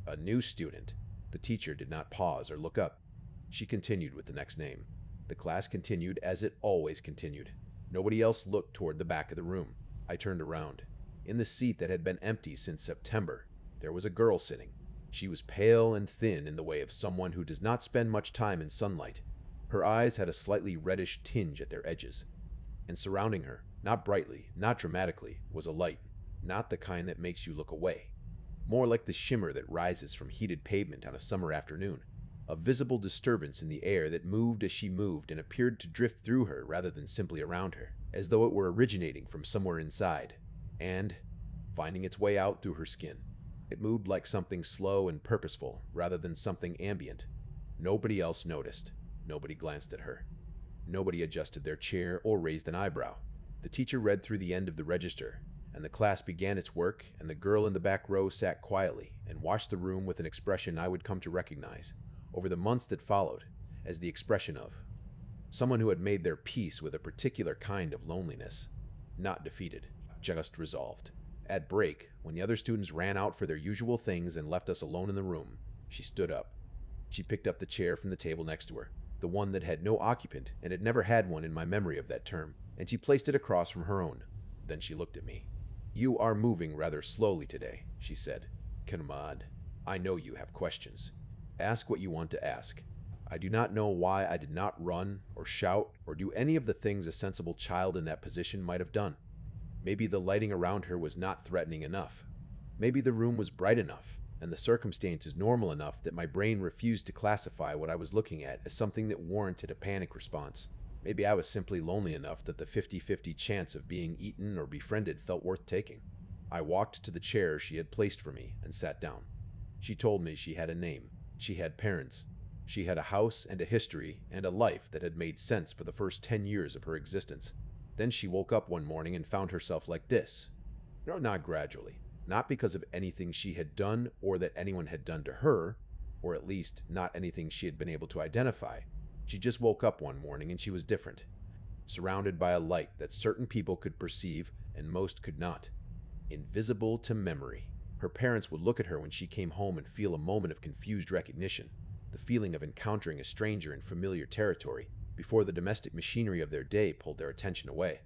Speaker 1: A new student. The teacher did not pause or look up. She continued with the next name. The class continued as it always continued. Nobody else looked toward the back of the room. I turned around. In the seat that had been empty since September, there was a girl sitting. She was pale and thin in the way of someone who does not spend much time in sunlight. Her eyes had a slightly reddish tinge at their edges. And surrounding her, not brightly, not dramatically, was a light, not the kind that makes you look away. More like the shimmer that rises from heated pavement on a summer afternoon, a visible disturbance in the air that moved as she moved and appeared to drift through her rather than simply around her, as though it were originating from somewhere inside, and finding its way out through her skin. It moved like something slow and purposeful rather than something ambient. Nobody else noticed. Nobody glanced at her. Nobody adjusted their chair or raised an eyebrow. The teacher read through the end of the register, and the class began its work, and the girl in the back row sat quietly and watched the room with an expression I would come to recognize, over the months that followed, as the expression of someone who had made their peace with a particular kind of loneliness. Not defeated, just resolved. At break, when the other students ran out for their usual things and left us alone in the room, she stood up. She picked up the chair from the table next to her, the one that had no occupant and had never had one in my memory of that term, and she placed it across from her own. Then she looked at me. "You are moving rather slowly today," she said. "Come on. I know you have questions. Ask what you want to ask." I do not know why I did not run or shout or do any of the things a sensible child in that position might have done. Maybe the lighting around her was not threatening enough. Maybe the room was bright enough, and the circumstances normal enough that my brain refused to classify what I was looking at as something that warranted a panic response. Maybe I was simply lonely enough that the 50-50 chance of being eaten or befriended felt worth taking. I walked to the chair she had placed for me and sat down. She told me she had a name. She had parents. She had a house and a history and a life that had made sense for the first 10 years of her existence. Then she woke up one morning and found herself like this. No, not gradually. Not because of anything she had done or that anyone had done to her, or at least not anything she had been able to identify. She just woke up one morning and she was different, surrounded by a light that certain people could perceive and most could not. Invisible to memory. Her parents would look at her when she came home and feel a moment of confused recognition, the feeling of encountering a stranger in familiar territory before the domestic machinery of their day pulled their attention away.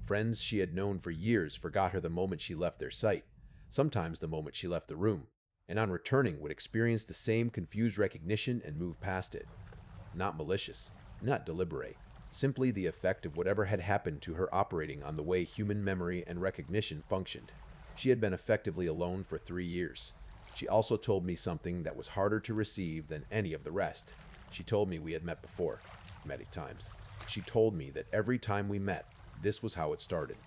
Speaker 1: Friends she had known for years forgot her the moment she left their sight, sometimes the moment she left the room, and on returning would experience the same confused recognition and move past it. Not malicious, not deliberate, simply the effect of whatever had happened to her operating on the way human memory and recognition functioned. She had been effectively alone for 3 years. She also told me something that was harder to receive than any of the rest. She told me we had met before, many times. She told me that every time we met, this was how it started.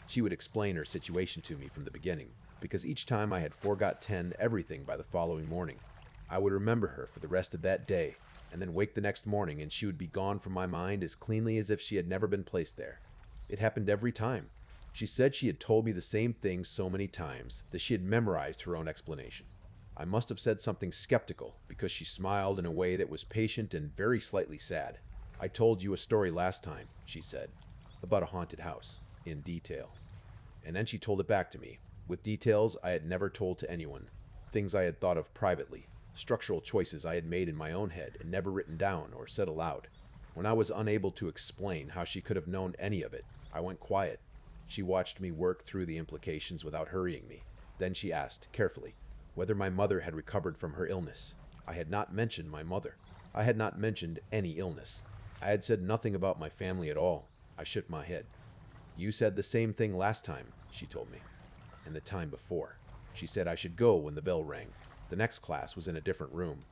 Speaker 1: She would explain her situation to me from the beginning, because each time I had forgot 10 everything by the following morning. I would remember her for the rest of that day, and then wake the next morning and she would be gone from my mind as cleanly as if she had never been placed there. It happened every time. She said she had told me the same thing so many times that she had memorized her own explanation. I must have said something skeptical because she smiled in a way that was patient and very slightly sad. "I told you a story last time," she said, "about a haunted house, in detail." And then she told it back to me, with details I had never told to anyone. things I had thought of privately, structural choices I had made in my own head and never written down or said aloud. When I was unable to explain how she could have known any of it, I went quiet. She watched me work through the implications without hurrying me. Then she asked, carefully, whether my mother had recovered from her illness. I had not mentioned my mother. I had not mentioned any illness. I had said nothing about my family at all. I shook my head. You said the same thing last time, she told me. And the time before. She said I should go when the bell rang. The next class was in a different room.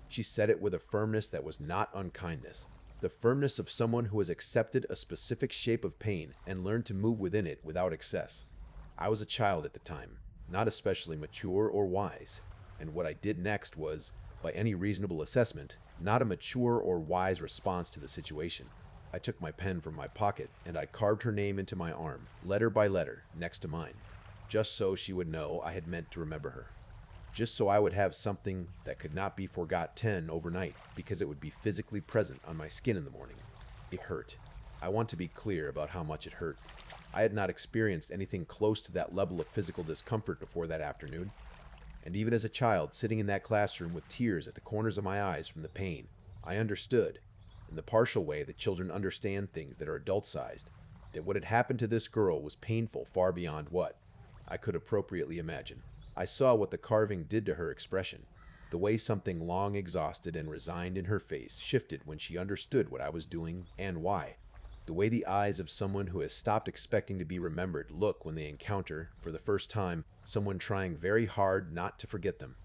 Speaker 1: She said it with a firmness that was not unkindness. The firmness of someone who has accepted a specific shape of pain and learned to move within it without excess. I was a child at the time, not especially mature or wise, and what I did next was, by any reasonable assessment, not a mature or wise response to the situation. I took my pen from my pocket and I carved her name into my arm, letter by letter, next to mine, just so she would know I had meant to remember her. Just so I would have something that could not be forgotten overnight because it would be physically present on my skin in the morning. It hurt. I want to be clear about how much it hurt. I had not experienced anything close to that level of physical discomfort before that afternoon. And even as a child sitting in that classroom with tears at the corners of my eyes from the pain, I understood, in the partial way that children understand things that are adult-sized, that what had happened to this girl was painful far beyond what I could appropriately imagine. I saw what the carving did to her expression, the way something long exhausted and resigned in her face shifted when she understood what I was doing and why, the way the eyes of someone who has stopped expecting to be remembered look when they encounter, for the first time, someone trying very hard not to forget them.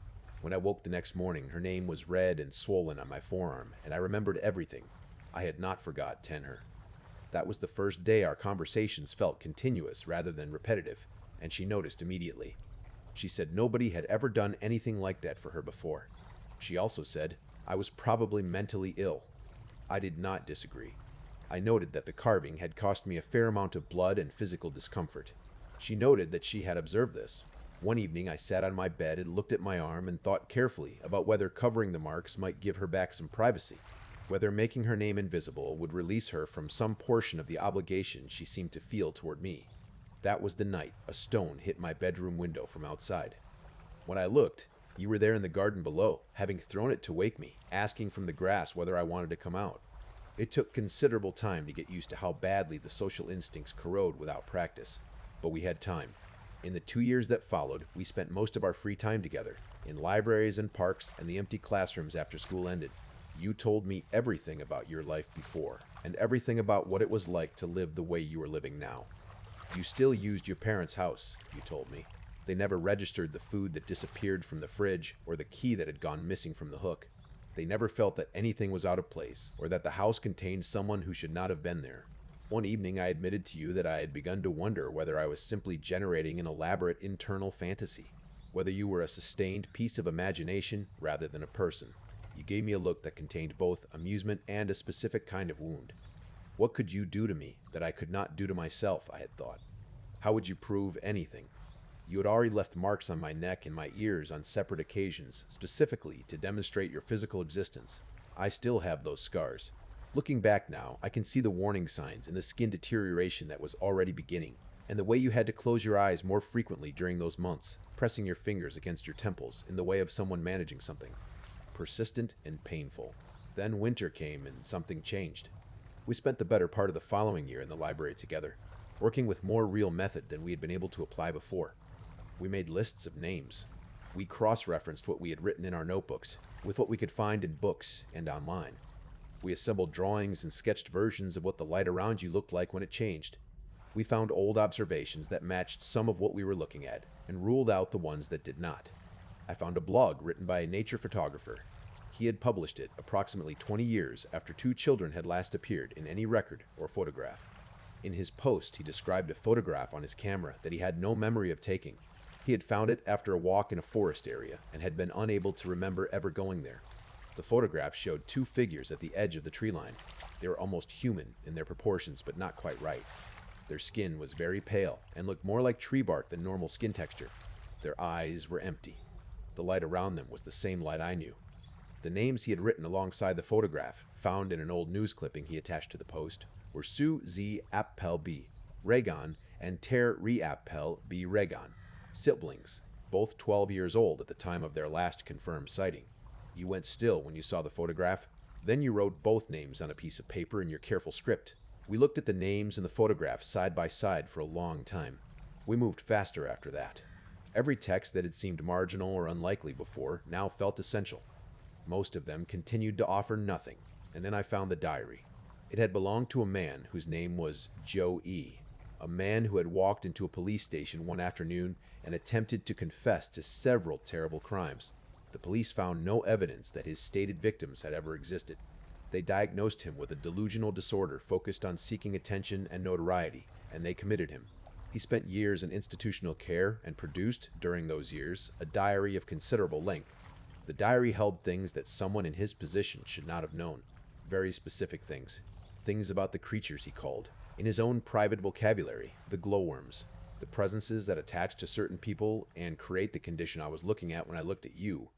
Speaker 1: When I woke the next morning, her name was red and swollen on my forearm, and I remembered everything. I had not forgotten her. That was the first day our conversations felt continuous rather than repetitive, and she noticed immediately. She said nobody had ever done anything like that for her before. She also said I was probably mentally ill. I did not disagree. I noted that the carving had cost me a fair amount of blood and physical discomfort. She noted that she had observed this. One evening I sat on my bed and looked at my arm and thought carefully about whether covering the marks might give her back some privacy, whether making her name invisible would release her from some portion of the obligation she seemed to feel toward me. That was the night a stone hit my bedroom window from outside. When I looked, you were there in the garden below, having thrown it to wake me, asking from the grass whether I wanted to come out. It took considerable time to get used to how badly the social instincts corrode without practice, but we had time. In the 2 years that followed, we spent most of our free time together, in libraries and parks and the empty classrooms after school ended. You told me everything about your life before, and everything about what it was like to live the way you are living now. You still used your parents' house, you told me. They never registered the food that disappeared from the fridge or the key that had gone missing from the hook. They never felt that anything was out of place or that the house contained someone who should not have been there. One evening I admitted to you that I had begun to wonder whether I was simply generating an elaborate internal fantasy, whether you were a sustained piece of imagination rather than a person. You gave me a look that contained both amusement and a specific kind of wound. What could you do to me that I could not do to myself, I had thought. How would you prove anything? You had already left marks on my neck and my ears on separate occasions, specifically to demonstrate your physical existence. I still have those scars. Looking back now, I can see the warning signs and the skin deterioration that was already beginning, and the way you had to close your eyes more frequently during those months, pressing your fingers against your temples in the way of someone managing something. Persistent and painful. Then winter came and something changed. We spent the better part of the following year in the library together, working with more real method than we had been able to apply before. We made lists of names. We cross-referenced what we had written in our notebooks with what we could find in books and online. We assembled drawings and sketched versions of what the light around you looked like when it changed. We found old observations that matched some of what we were looking at and ruled out the ones that did not. I found a blog written by a nature photographer. He had published it approximately 20 years after 2 children had last appeared in any record or photograph. In his post, he described a photograph on his camera that he had no memory of taking. He had found it after a walk in a forest area and had been unable to remember ever going there. The photograph showed 2 figures at the edge of the tree line. They were almost human in their proportions, but not quite right. Their skin was very pale and looked more like tree bark than normal skin texture. Their eyes were empty. The light around them was the same light I knew. The names he had written alongside the photograph, found in an old news clipping he attached to the post, were Su Z Appel B. Regan and Ter Re Appel B. Regan, siblings, both 12 years old at the time of their last confirmed sighting. You went still when you saw the photograph. Then you wrote both names on a piece of paper in your careful script. We looked at the names and the photographs side by side for a long time. We moved faster after that. Every text that had seemed marginal or unlikely before now felt essential. Most of them continued to offer nothing, and then I found the diary. It had belonged to a man whose name was Joe E., a man who had walked into a police station one afternoon and attempted to confess to several terrible crimes. The police found no evidence that his stated victims had ever existed. They diagnosed him with a delusional disorder focused on seeking attention and notoriety, and they committed him. He spent years in institutional care and produced, during those years, a diary of considerable length. The diary held things that someone in his position should not have known. Very specific things. Things about the creatures he called, in his own private vocabulary, the glowworms, the presences that attach to certain people and create the condition I was looking at when I looked at you.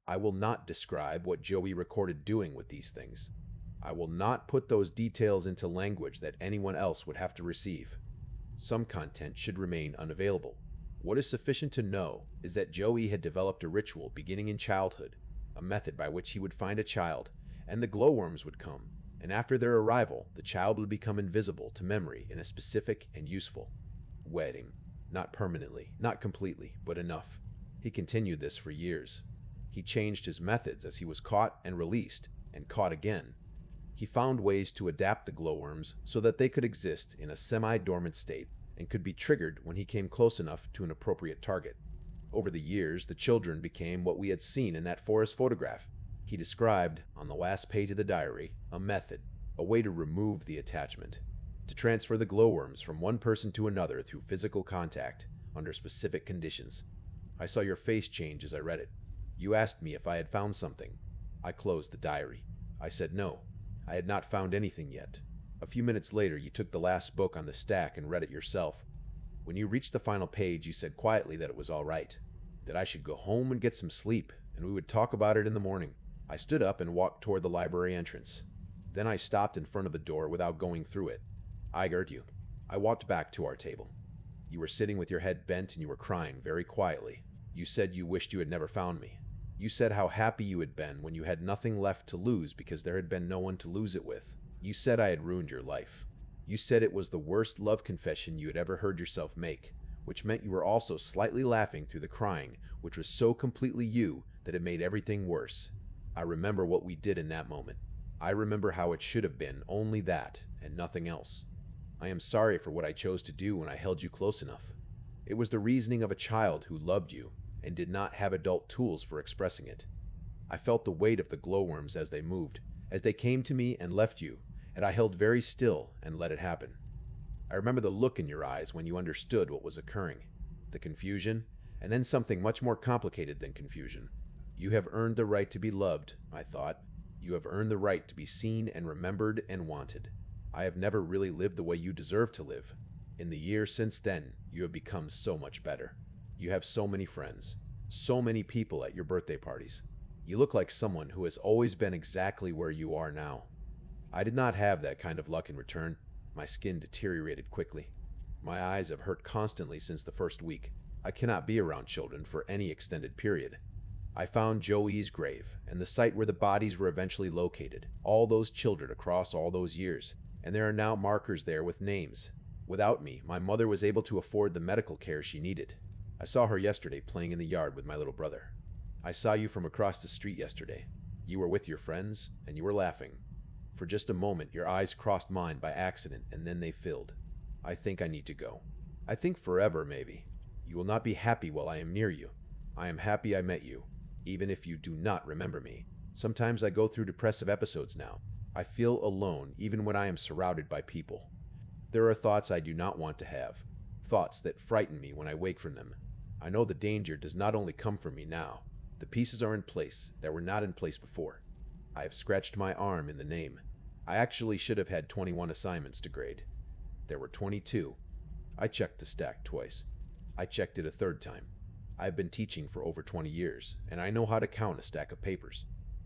Speaker 1: I will not describe what Joey recorded doing with these things. I will not put those details into language that anyone else would have to receive. Some content should remain unavailable. What is sufficient to know is that Joey had developed a ritual beginning in childhood, a method by which he would find a child, and the glowworms would come, and after their arrival, the child would become invisible to memory in a specific and useful way. Not permanently, not completely, but enough. He continued this for years. He changed his methods as he was caught and released, and caught again. He found ways to adapt the glowworms so that they could exist in a semi-dormant state and could be triggered when he came close enough to an appropriate target. Over the years, the children became what we had seen in that forest photograph. He described, on the last page of the diary, a method, a way to remove the attachment, to transfer the glowworms from one person to another through physical contact, under specific conditions. I saw your face change as I read it. You asked me if I had found something. I closed the diary. I said no. I had not found anything yet. A few minutes later, you took the last book on the stack and read it yourself. When you reached the final page, you said quietly that it was all right, that I should go home and get some sleep, and we would talk about it in the morning. I stood up and walked toward the library entrance. Then I stopped in front of the door without going through it. I heard you. I walked back to our table. You were sitting with your head bent and you were crying very quietly. You said you wished you had never found me. You said how happy you had been when you had nothing left to lose because there had been no one to lose it with. You said I had ruined your life. You said it was the worst love confession you had ever heard yourself make, which meant you were also slightly laughing through the crying, which was so completely you that it made everything worse. I remember what we did in that moment. I remember how it should have been only that and nothing else. I am sorry for what I chose to do when I held you close enough. It was the reasoning of a child who loved you and did not have adult tools for expressing it. I felt the weight of the glowworms as they moved, as they came to me and left you, and I held very still and let it happen. I remember the look in your eyes when you understood what was occurring, the confusion, and then something much more complicated than confusion. You have earned the right to be loved, I thought. You have earned the right to be seen and remembered and wanted. I have never really lived the way you deserve to live. In the years since then, you have become so much better. You have so many friends, so many people at your birthday parties. You look like someone who has always been exactly where you are now. I did not have that kind of luck in return. My skin deteriorated quickly. My eyes have hurt constantly since the first week. I cannot be around children for any extended period. I found Joey's grave and the site where the bodies were eventually located, all those children across all those years, and there are now markers there with names. Without me, my mother was able to afford the medical care she needed. I saw her yesterday playing in the yard with my little brother. I saw you from across the street yesterday. You were with your friends, and you were laughing. For just a moment, your eyes crossed mine by accident, and then they filled. I think I need to go. I think forever, maybe. You will not be happy while I am near you. I am happy I met you, even if you do not remember me. Sometimes I go through depressive episodes now. I feel alone even when I am surrounded by people. There are thoughts I do not want to have, thoughts that frighten me when I wake from them. I know the danger does not only come from me now. The pieces are in place that were not in place before. I have scratched my arm in the name. I actually should have had 21 assignments to grade. There were 22. I checked the stack twice. I checked it a third time. I have been teaching for over 20 years, and I know how to count a stack of papers.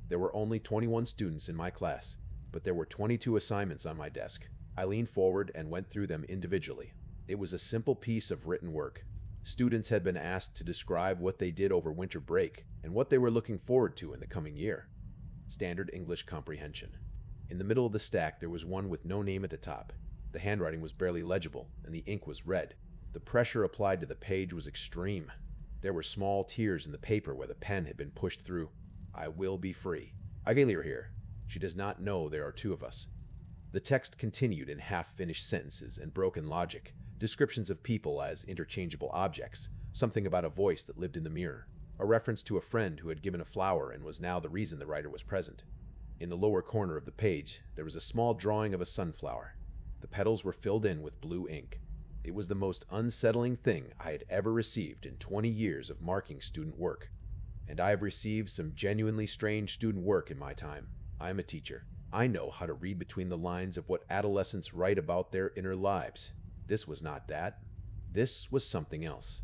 Speaker 1: There were only 21 students in my class, but there were 22 assignments on my desk. I leaned forward and went through them individually. It was a simple piece of written work. Students had been asked to describe what they did over winter break and what they were looking forward to in the coming year. Standard English comprehension. In the middle of the stack, there was one with no name at the top. The handwriting was barely legible, and the ink was red. The pressure applied to the page was extreme. There were small tears in the paper where the pen had been pushed through. I will be free. I get her here. She does not know there are two of us. The text continued in half-finished sentences and broken logic, descriptions of people as interchangeable objects, something about a voice that lived in the mirror, a reference to a friend who had given a flower and was now the reason the writer was present. In the lower corner of the page, there was a small drawing of a sunflower. The petals were filled in with blue ink. It was the most unsettling thing I had ever received in 20 years of marking student work. And I have received some genuinely strange student work in my time. I am a teacher. I know how to read between the lines of what adolescents write about their inner lives. This was not that. This was something else.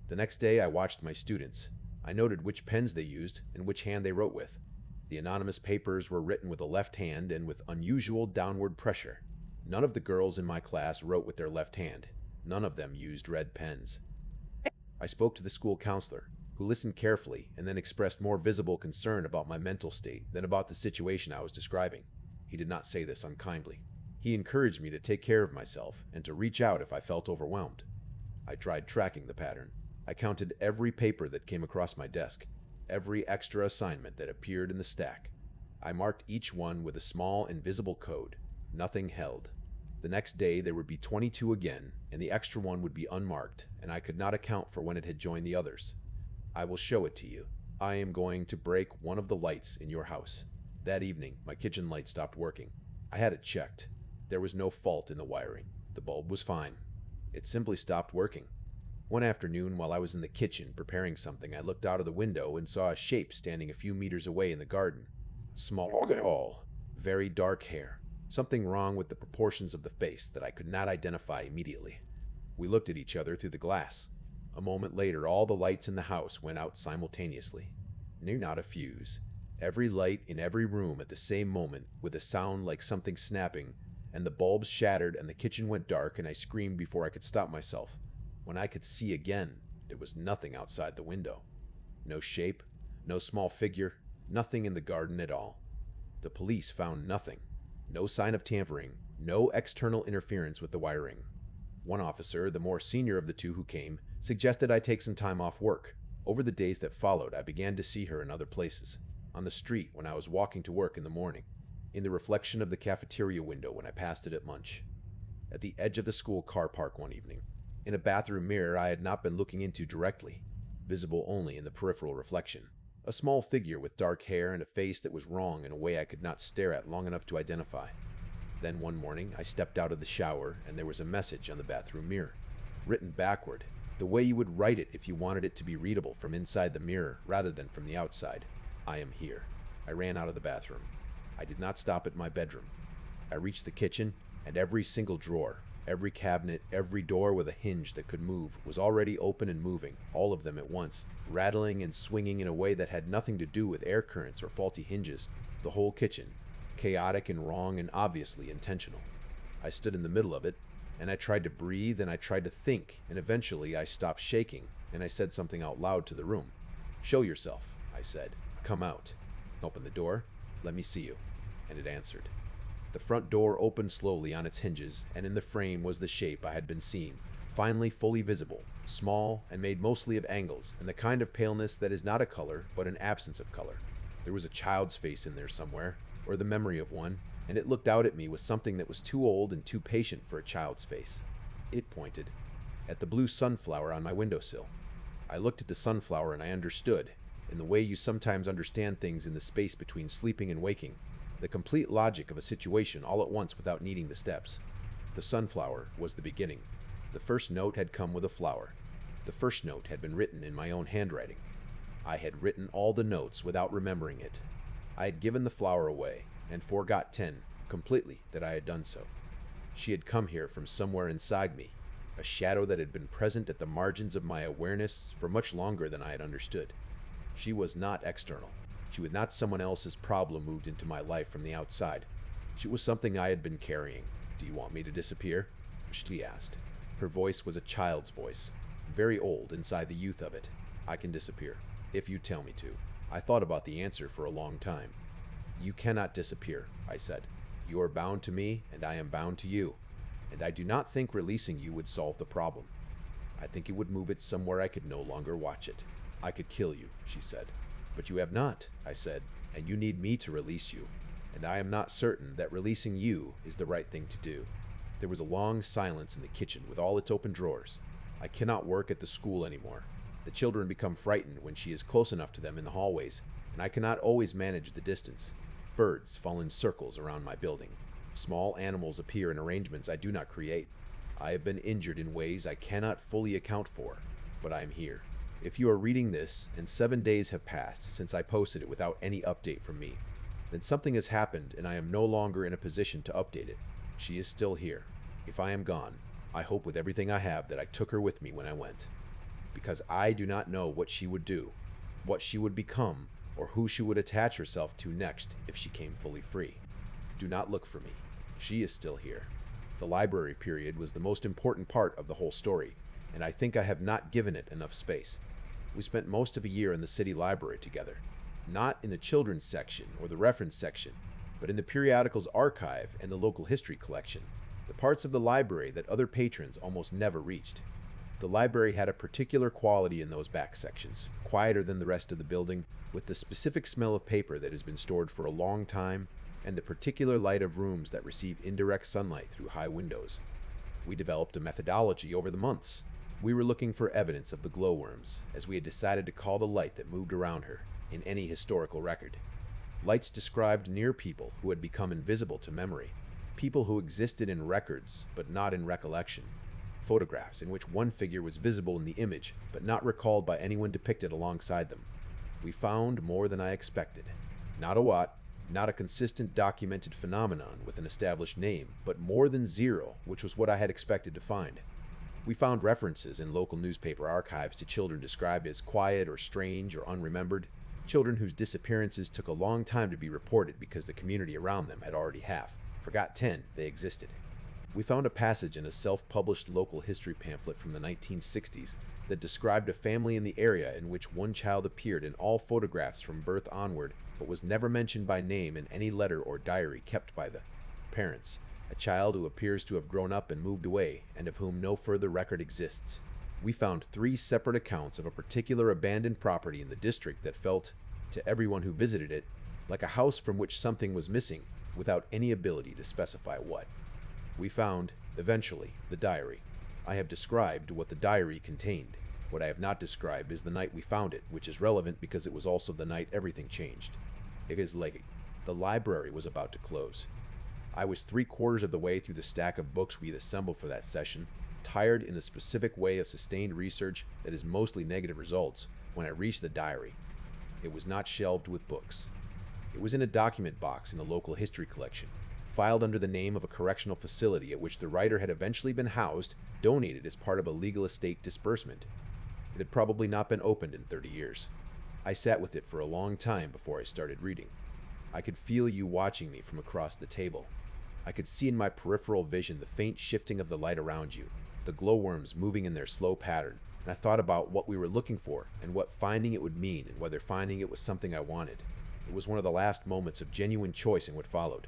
Speaker 1: The next day, I watched my students. I noted which pens they used and which hand they wrote with. The anonymous papers were written with the left hand and with unusual downward pressure. None of the girls in my class wrote with their left hand. None of them used red pens. I spoke to the school counselor, who listened carefully and then expressed more visible concern about my mental state than about the situation I was describing. He did not say this unkindly. He encouraged me to take care of myself and to reach out if I felt overwhelmed. I tried tracking the pattern. I counted every paper that came across my desk, every extra assignment that appeared in the stack. I marked each one with a small invisible code. Nothing held. The next day there would be 22 again, and the extra one would be unmarked, and I could not account for when it had joined the others. I will show it to you. I am going to break one of the lights in your house. That evening, my kitchen light stopped working. I had it checked. There was no fault in the wiring. The bulb was fine. It simply stopped working. One afternoon, while I was in the kitchen preparing something, I looked out of the window and saw a shape standing a few meters away in the garden. Small, very dark hair. Something wrong with the proportions of the face that I could not identify immediately. We looked at each other through the glass. A moment later, all the lights in the house went out simultaneously. Not a fuse. Every light in every room at the same moment, with a sound like something snapping, and the bulbs shattered and the kitchen went dark, and I screamed before I could stop myself. When I could see again, there was nothing outside the window. No shape, no small figure, nothing in the garden at all. The police found nothing. No sign of tampering, no external interference with the wiring. One officer, the more senior of the two who came, suggested I take some time off work. Over the days that followed, I began to see her in other places. On the street when I was walking to work in the morning. In the reflection of the cafeteria window when I passed it at lunch. At the edge of the school car park one evening. In a bathroom mirror I had not been looking into directly, visible only in the peripheral reflection. A small figure with dark hair and a face that was wrong in a way I could not stare at long enough to identify. Then one morning I stepped out of the shower and there was a message on the bathroom mirror, written backward, the way you would write it if you wanted it to be readable from inside the mirror rather than from the outside. I am here. I ran out of the bathroom. I did not stop at my bedroom. I reached the kitchen, and every single drawer, every cabinet, every door with a hinge that could move was already open and moving, all of them at once, rattling and swinging in a way that had nothing to do with air currents or faulty hinges. The whole kitchen, chaotic and wrong and obviously intentional. I stood in the middle of it, and I tried to breathe and I tried to think, and eventually I stopped shaking, and I said something out loud to the room. "Show yourself," I said. "Come out. Open the door. Let me see you." And it answered. The front door opened slowly on its hinges, and in the frame was the shape I had been seeing, finally fully visible, small and made mostly of angles, and the kind of paleness that is not a color, but an absence of color. There was a child's face in there somewhere, or the memory of one, and it looked out at me with something that was too old and too patient for a child's face. It pointed at the blue sunflower on my windowsill. I looked at the sunflower and I understood, in the way you sometimes understand things in the space between sleeping and waking, the complete logic of a situation all at once without needing the steps. The sunflower was the beginning. The first note had come with a flower. The first note had been written in my own handwriting. I had written all the notes without remembering it. I had given the flower away, and forgot completely that I had done so. She had come here from somewhere inside me, a shadow that had been present at the margins of my awareness for much longer than I had understood. She was not external. She was not someone else's problem moved into my life from the outside. She was something I had been carrying. "Do you want me to disappear?" she asked. Her voice was a child's voice. very old inside the youth of it. I can disappear, if you tell me to. I thought about the answer for a long time. You cannot disappear, I said. You are bound to me, and I am bound to you. And I do not think releasing you would solve the problem. I think it would move it somewhere I could no longer watch it. I could kill you, she said. But you have not, I said, and you need me to release you. And I am not certain that releasing you is the right thing to do. There was a long silence in the kitchen with all its open drawers. I cannot work at the school anymore. The children become frightened when she is close enough to them in the hallways, and I cannot always manage the distance. Birds fall in circles around my building. Small animals appear in arrangements I do not create. I have been injured in ways I cannot fully account for, but I am here. If you are reading this, and 7 days have passed since I posted it without any update from me, then something has happened and I am no longer in a position to update it. She is still here. If I am gone, I hope with everything I have that I took her with me when I went. Because I do not know what she would do, what she would become, or who she would attach herself to next if she came fully free. Do not look for me. She is still here. The library period was the most important part of the whole story, and I think I have not given it enough space. We spent most of a year in the city library together, not in the children's section or the reference section, but in the periodicals archive and the local history collection, the parts of the library that other patrons almost never reached. The library had a particular quality in those back sections, quieter than the rest of the building, with the specific smell of paper that has been stored for a long time, and the particular light of rooms that receive indirect sunlight through high windows. We developed a methodology over the months. We were looking for evidence of the glowworms, as we had decided to call the light that moved around her, in any historical record. Lights described near people who had become invisible to memory, people who existed in records but not in recollection, photographs in which one figure was visible in the image but not recalled by anyone depicted alongside them. We found more than I expected. Not a what, not a consistent documented phenomenon with an established name, but more than zero, which was what I had expected to find. We found references in local newspaper archives to children described as quiet or strange or unremembered, children whose disappearances took a long time to be reported because the community around them had already forgot 10 they existed. We found a passage in a self-published local history pamphlet from the 1960s that described a family in the area in which one child appeared in all photographs from birth onward, but was never mentioned by name in any letter or diary kept by the parents, a child who appears to have grown up and moved away, and of whom no further record exists. We found 3 separate accounts of a particular abandoned property in the district that felt, to everyone who visited it, like a house from which something was missing, without any ability to specify what. We found, eventually, the diary. I have described what the diary contained. What I have not described is the night we found it, which is relevant because it was also the night everything changed. It is late. The library was about to close. I was 3/4 of the way through the stack of books we had assembled for that session, tired in the specific way of sustained research that is mostly negative results, when I reached the diary. It was not shelved with books. It was in a document box in the local history collection, filed under the name of a correctional facility at which the writer had eventually been housed, donated as part of a legal estate disbursement. It had probably not been opened in 30 years. I sat with it for a long time before I started reading. I could feel you watching me from across the table. I could see in my peripheral vision the faint shifting of the light around you, the glowworms moving in their slow pattern, and I thought about what we were looking for and what finding it would mean and whether finding it was something I wanted. It was one of the last moments of genuine choice in what followed.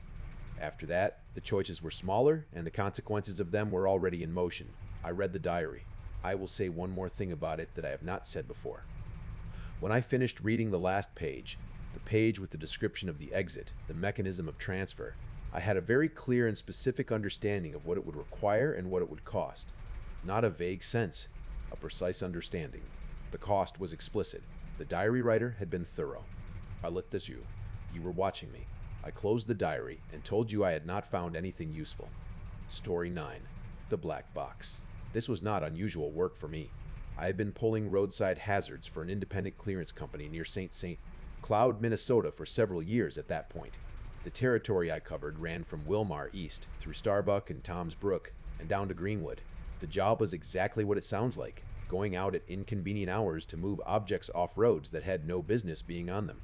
Speaker 1: After that, the choices were smaller and the consequences of them were already in motion. I read the diary. I will say one more thing about it that I have not said before. When I finished reading the last page, the page with the description of the exit, the mechanism of transfer, I had a very clear and specific understanding of what it would require and what it would cost. Not a vague sense, a precise understanding. The cost was explicit. The diary writer had been thorough. I looked at you. You were watching me. I closed the diary and told you I had not found anything useful. Story 9. The Black Box. This was not unusual work for me. I had been pulling roadside hazards for an independent clearance company near St. Cloud, Minnesota for several years at that point. The territory I covered ran from Wilmar east, through Starbuck and Tom's Brook, and down to Greenwood. The job was exactly what it sounds like, going out at inconvenient hours to move objects off roads that had no business being on them.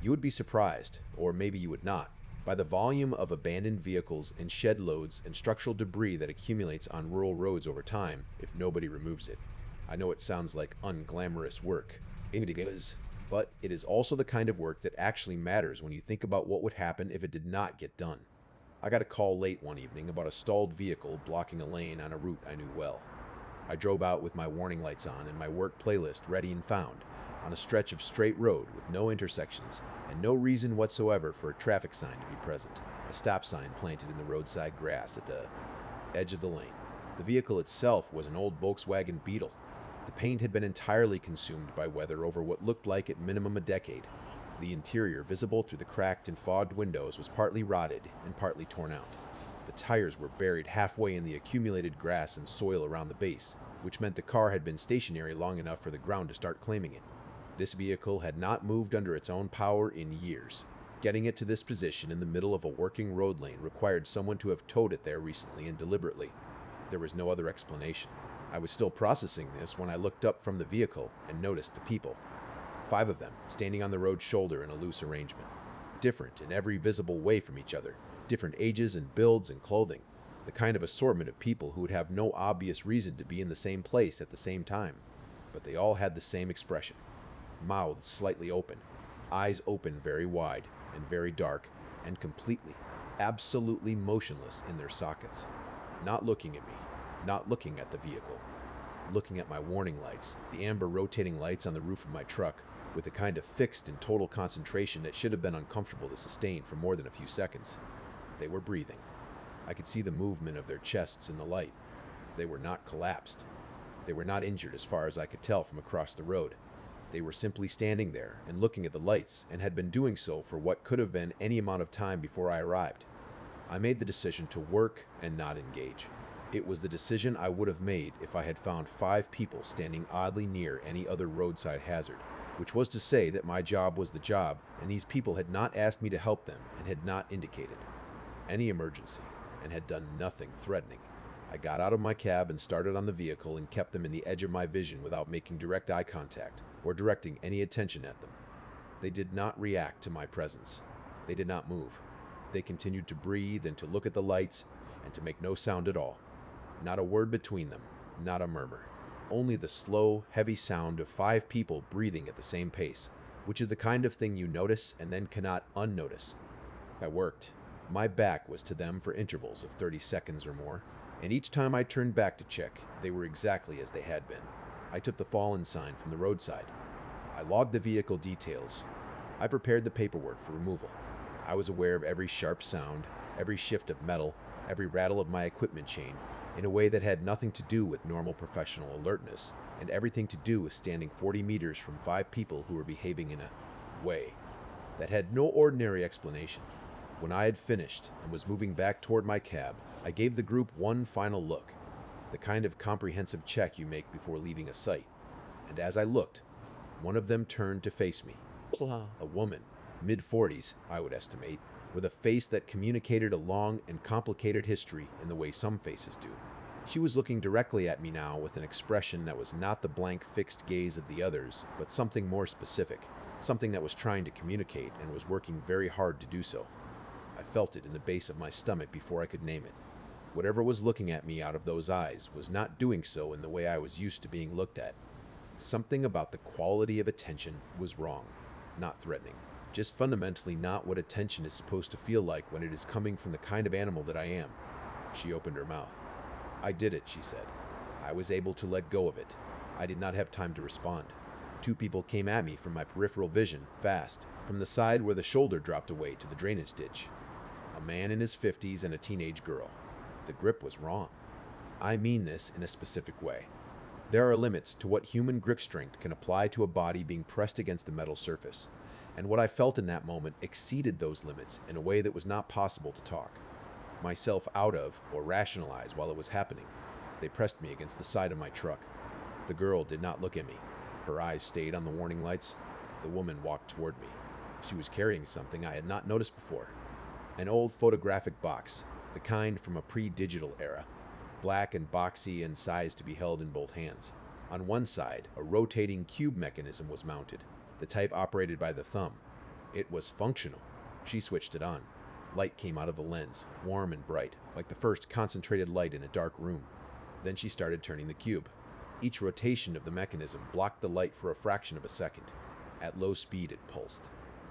Speaker 1: You would be surprised, or maybe you would not, by the volume of abandoned vehicles and shed loads and structural debris that accumulates on rural roads over time if nobody removes it. I know it sounds like unglamorous work. It is, but it is also the kind of work that actually matters when you think about what would happen if it did not get done. I got a call late one evening about a stalled vehicle blocking a lane on a route I knew well. I drove out with my warning lights on and my work playlist ready and found, on a stretch of straight road with no intersections and no reason whatsoever for a traffic sign to be present. A stop sign planted in the roadside grass at the edge of the lane. The vehicle itself was an old Volkswagen Beetle. The paint had been entirely consumed by weather over what looked like at minimum a decade. The interior, visible through the cracked and fogged windows, was partly rotted and partly torn out. The tires were buried halfway in the accumulated grass and soil around the base, which meant the car had been stationary long enough for the ground to start claiming it. This vehicle had not moved under its own power in years. Getting it to this position in the middle of a working road lane required someone to have towed it there recently and deliberately. There was no other explanation. I was still processing this when I looked up from the vehicle and noticed the people. 5 of them, standing on the road shoulder in a loose arrangement. Different in every visible way from each other. Different ages and builds and clothing. The kind of assortment of people who would have no obvious reason to be in the same place at the same time. But they all had the same expression. Mouths slightly open. Eyes open very wide and very dark and completely, absolutely motionless in their sockets. Not looking at me. Not looking at the vehicle. Looking at my warning lights, the amber rotating lights on the roof of my truck, with a kind of fixed and total concentration that should have been uncomfortable to sustain for more than a few seconds. They were breathing. I could see the movement of their chests in the light. They were not collapsed. They were not injured as far as I could tell from across the road. They were simply standing there and looking at the lights, and had been doing so for what could have been any amount of time before I arrived. I made the decision to work and not engage. It was the decision I would have made if I had found 5 people standing oddly near any other roadside hazard, which was to say that my job was the job, and these people had not asked me to help them and had not indicated any emergency, and had done nothing threatening. I got out of my cab and started on the vehicle and kept them in the edge of my vision without making direct eye contact or directing any attention at them. They did not react to my presence. They did not move. They continued to breathe and to look at the lights and to make no sound at all. Not a word between them, not a murmur. Only the slow, heavy sound of 5 people breathing at the same pace, which is the kind of thing you notice and then cannot unnotice. I worked. My back was to them for intervals of 30 seconds or more, and each time I turned back to check, they were exactly as they had been. I took the fallen sign from the roadside. I logged the vehicle details. I prepared the paperwork for removal. I was aware of every sharp sound, every shift of metal, every rattle of my equipment chain, in a way that had nothing to do with normal professional alertness, and everything to do with standing 40 meters from 5 people who were behaving in a way that had no ordinary explanation. When I had finished and was moving back toward my cab, I gave the group one final look, the kind of comprehensive check you make before leaving a site. And as I looked, one of them turned to face me. A woman, mid-40s, I would estimate, with a face that communicated a long and complicated history in the way some faces do. She was looking directly at me now with an expression that was not the blank fixed gaze of the others, but something more specific, something that was trying to communicate and was working very hard to do so. I felt it in the base of my stomach before I could name it. Whatever was looking at me out of those eyes was not doing so in the way I was used to being looked at. Something about the quality of attention was wrong, not threatening. Just fundamentally not what attention is supposed to feel like when it is coming from the kind of animal that I am. She opened her mouth. I did it, she said. I was able to let go of it. I did not have time to respond. 2 people came at me from my peripheral vision, fast, from the side where the shoulder dropped away to the drainage ditch. A man in his 50s and a teenage girl. The grip was wrong. I mean this in a specific way. There are limits to what human grip strength can apply to a body being pressed against the metal surface, and what I felt in that moment exceeded those limits in a way that was not possible to talk myself out of or rationalize while it was happening. They pressed me against the side of my truck. The girl did not look at me. Her eyes stayed on the warning lights. The woman walked toward me. She was carrying something I had not noticed before. An old photographic box, the kind from a pre-digital era, black and boxy and sized to be held in both hands. On one side, a rotating cube mechanism was mounted, the type operated by the thumb. It was functional. She switched it on. Light came out of the lens, warm and bright, like the first concentrated light in a dark room. Then she started turning the cube. Each rotation of the mechanism blocked the light for a fraction of a second. At low speed, it pulsed.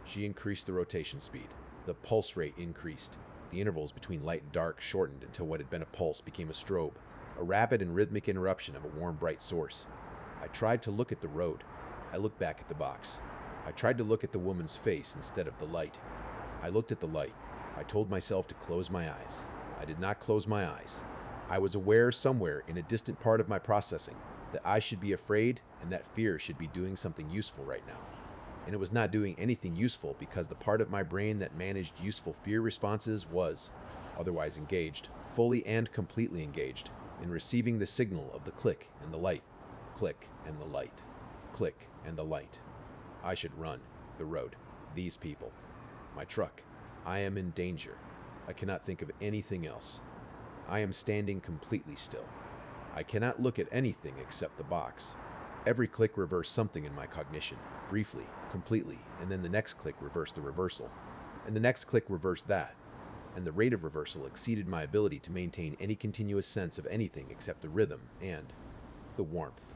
Speaker 1: She increased the rotation speed. The pulse rate increased. The intervals between light and dark shortened until what had been a pulse became a strobe, a rapid and rhythmic interruption of a warm, bright source. I tried to look at the road. I looked back at the box. I tried to look at the woman's face instead of the light. I looked at the light. I told myself to close my eyes. I did not close my eyes. I was aware somewhere in a distant part of my processing that I should be afraid and that fear should be doing something useful right now. And it was not doing anything useful because the part of my brain that managed useful fear responses was otherwise engaged, fully and completely engaged, in receiving the signal of the click and the light, click and the light, click and the light. I should run, the road, these people, my truck. I am in danger. I cannot think of anything else. I am standing completely still. I cannot look at anything except the box. Every click reversed something in my cognition, briefly, completely, and then the next click reversed the reversal. And the next click reversed that. And the rate of reversal exceeded my ability to maintain any continuous sense of anything except the rhythm and the warmth.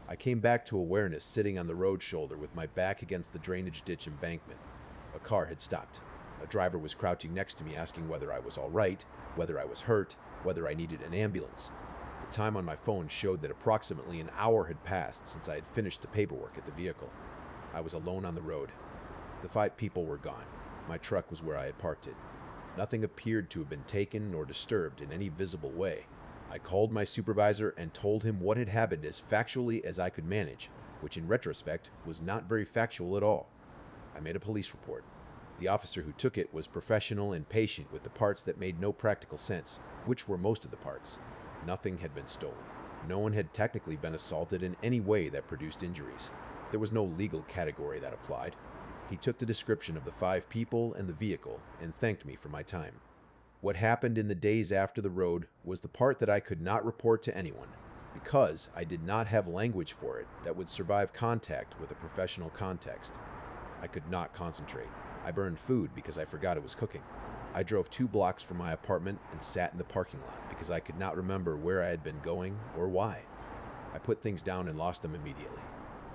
Speaker 1: I came back to awareness sitting on the road shoulder with my back against the drainage ditch embankment. A car had stopped. A driver was crouching next to me asking whether I was all right, whether I was hurt, whether I needed an ambulance. The time on my phone showed that approximately an hour had passed since I had finished the paperwork at the vehicle. I was alone on the road. The 5 people were gone. My truck was where I had parked it. Nothing appeared to have been taken nor disturbed in any visible way. I called my supervisor and told him what had happened as factually as I could manage, which in retrospect was not very factual at all. I made a police report. The officer who took it was professional and patient with the parts that made no practical sense, which were most of the parts. Nothing had been stolen. No one had technically been assaulted in any way that produced injuries. There was no legal category that applied. He took the description of the 5 people and the vehicle and thanked me for my time. What happened in the days after the road was the part that I could not report to anyone, because I did not have language for it that would survive contact with a professional context. I could not concentrate. I burned food because I forgot it was cooking. I drove 2 blocks from my apartment and sat in the parking lot because I could not remember where I had been going or why. I put things down and lost them immediately.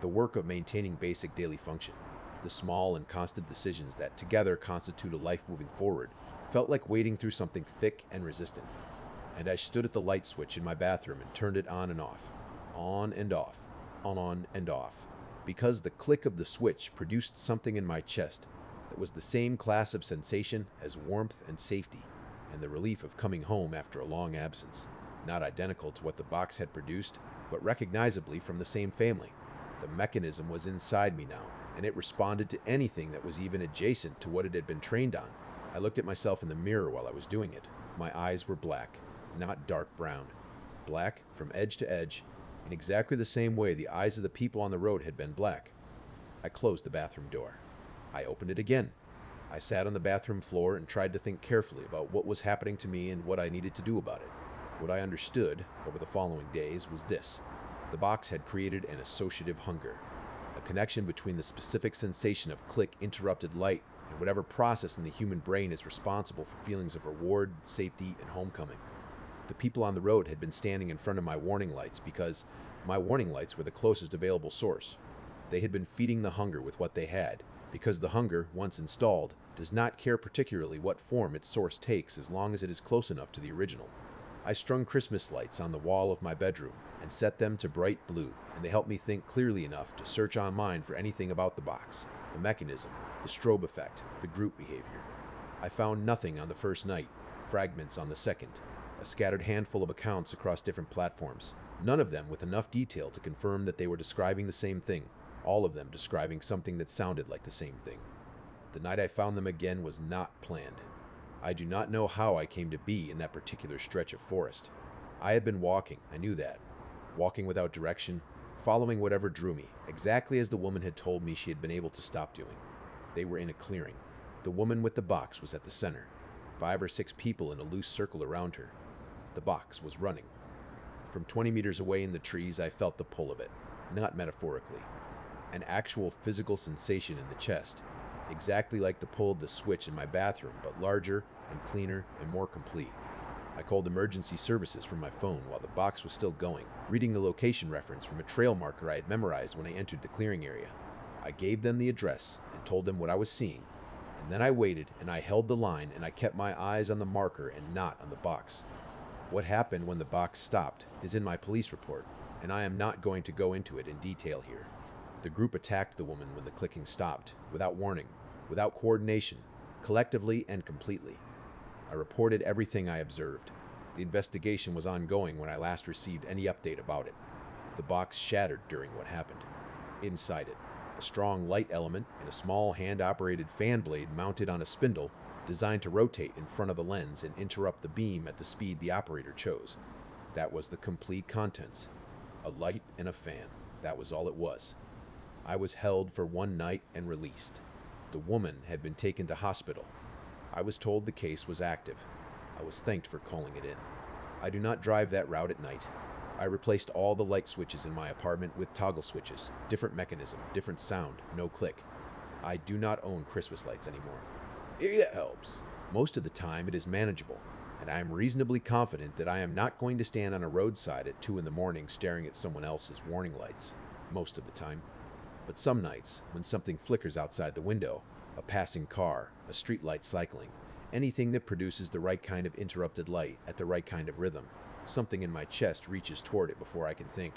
Speaker 1: The work of maintaining basic daily function, the small and constant decisions that together constitute a life moving forward, felt like wading through something thick and resistant. And I stood at the light switch in my bathroom and turned it on and off, on and off, on and off, because the click of the switch produced something in my chest that was the same class of sensation as warmth and safety, and the relief of coming home after a long absence, not identical to what the box had produced, but recognizably from the same family. The mechanism was inside me now, and it responded to anything that was even adjacent to what it had been trained on. I looked at myself in the mirror while I was doing it. My eyes were black, not dark brown. Black from edge to edge, in exactly the same way the eyes of the people on the road had been black. I closed the bathroom door. I opened it again. I sat on the bathroom floor and tried to think carefully about what was happening to me and what I needed to do about it. What I understood over the following days was this. The box had created an associative hunger, a connection between the specific sensation of click-interrupted light and whatever process in the human brain is responsible for feelings of reward, safety, and homecoming. The people on the road had been standing in front of my warning lights because my warning lights were the closest available source. They had been feeding the hunger with what they had, because the hunger, once installed, does not care particularly what form its source takes as long as it is close enough to the original. I strung Christmas lights on the wall of my bedroom and set them to bright blue, and they helped me think clearly enough to search online for anything about the box, the mechanism, the strobe effect, the group behavior. I found nothing on the first night, fragments on the second, a scattered handful of accounts across different platforms, none of them with enough detail to confirm that they were describing the same thing, all of them describing something that sounded like the same thing. The night I found them again was not planned. I do not know how I came to be in that particular stretch of forest. I had been walking, I knew that. Walking without direction, following whatever drew me, exactly as the woman had told me she had been able to stop doing. They were in a clearing. The woman with the box was at the center, 5 or 6 people in a loose circle around her. The box was running. From 20 meters away in the trees, I felt the pull of it, not metaphorically. An actual physical sensation in the chest, exactly like the pull of the switch in my bathroom, but larger and cleaner and more complete. I called emergency services from my phone while the box was still going, reading the location reference from a trail marker I had memorized when I entered the clearing area. I gave them the address and told them what I was seeing, and then I waited and I held the line and I kept my eyes on the marker and not on the box. What happened when the box stopped is in my police report, and I am not going to go into it in detail here. The group attacked the woman when the clicking stopped, without warning, without coordination, collectively and completely. I reported everything I observed. The investigation was ongoing when I last received any update about it. The box shattered during what happened. Inside it, a strong light element and a small hand-operated fan blade mounted on a spindle designed to rotate in front of the lens and interrupt the beam at the speed the operator chose. That was the complete contents. A light and a fan. That was all it was. I was held for one night and released. The woman had been taken to hospital. I was told the case was active. I was thanked for calling it in. I do not drive that route at night. I replaced all the light switches in my apartment with toggle switches. Different mechanism, different sound, no click. I do not own Christmas lights anymore. Maybe that helps. Most of the time it is manageable, and I am reasonably confident that I am not going to stand on a roadside at 2 in the morning staring at someone else's warning lights. Most of the time. But some nights, when something flickers outside the window, a passing car, a street light cycling, anything that produces the right kind of interrupted light at the right kind of rhythm, something in my chest reaches toward it before I can think.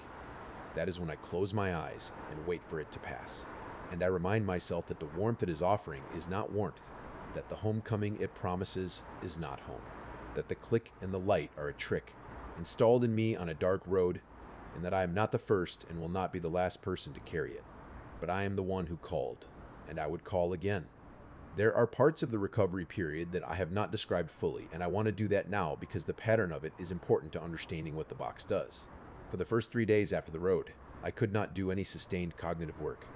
Speaker 1: That is when I close my eyes and wait for it to pass. And I remind myself that the warmth it is offering is not warmth, that the homecoming it promises is not home, that the click and the light are a trick, installed in me on a dark road, and that I am not the first and will not be the last person to carry it. But I am the one who called, and I would call again. There are parts of the recovery period that I have not described fully, and I want to do that now because the pattern of it is important to understanding what the box does. For the first 3 days after the road, I could not do any sustained cognitive work.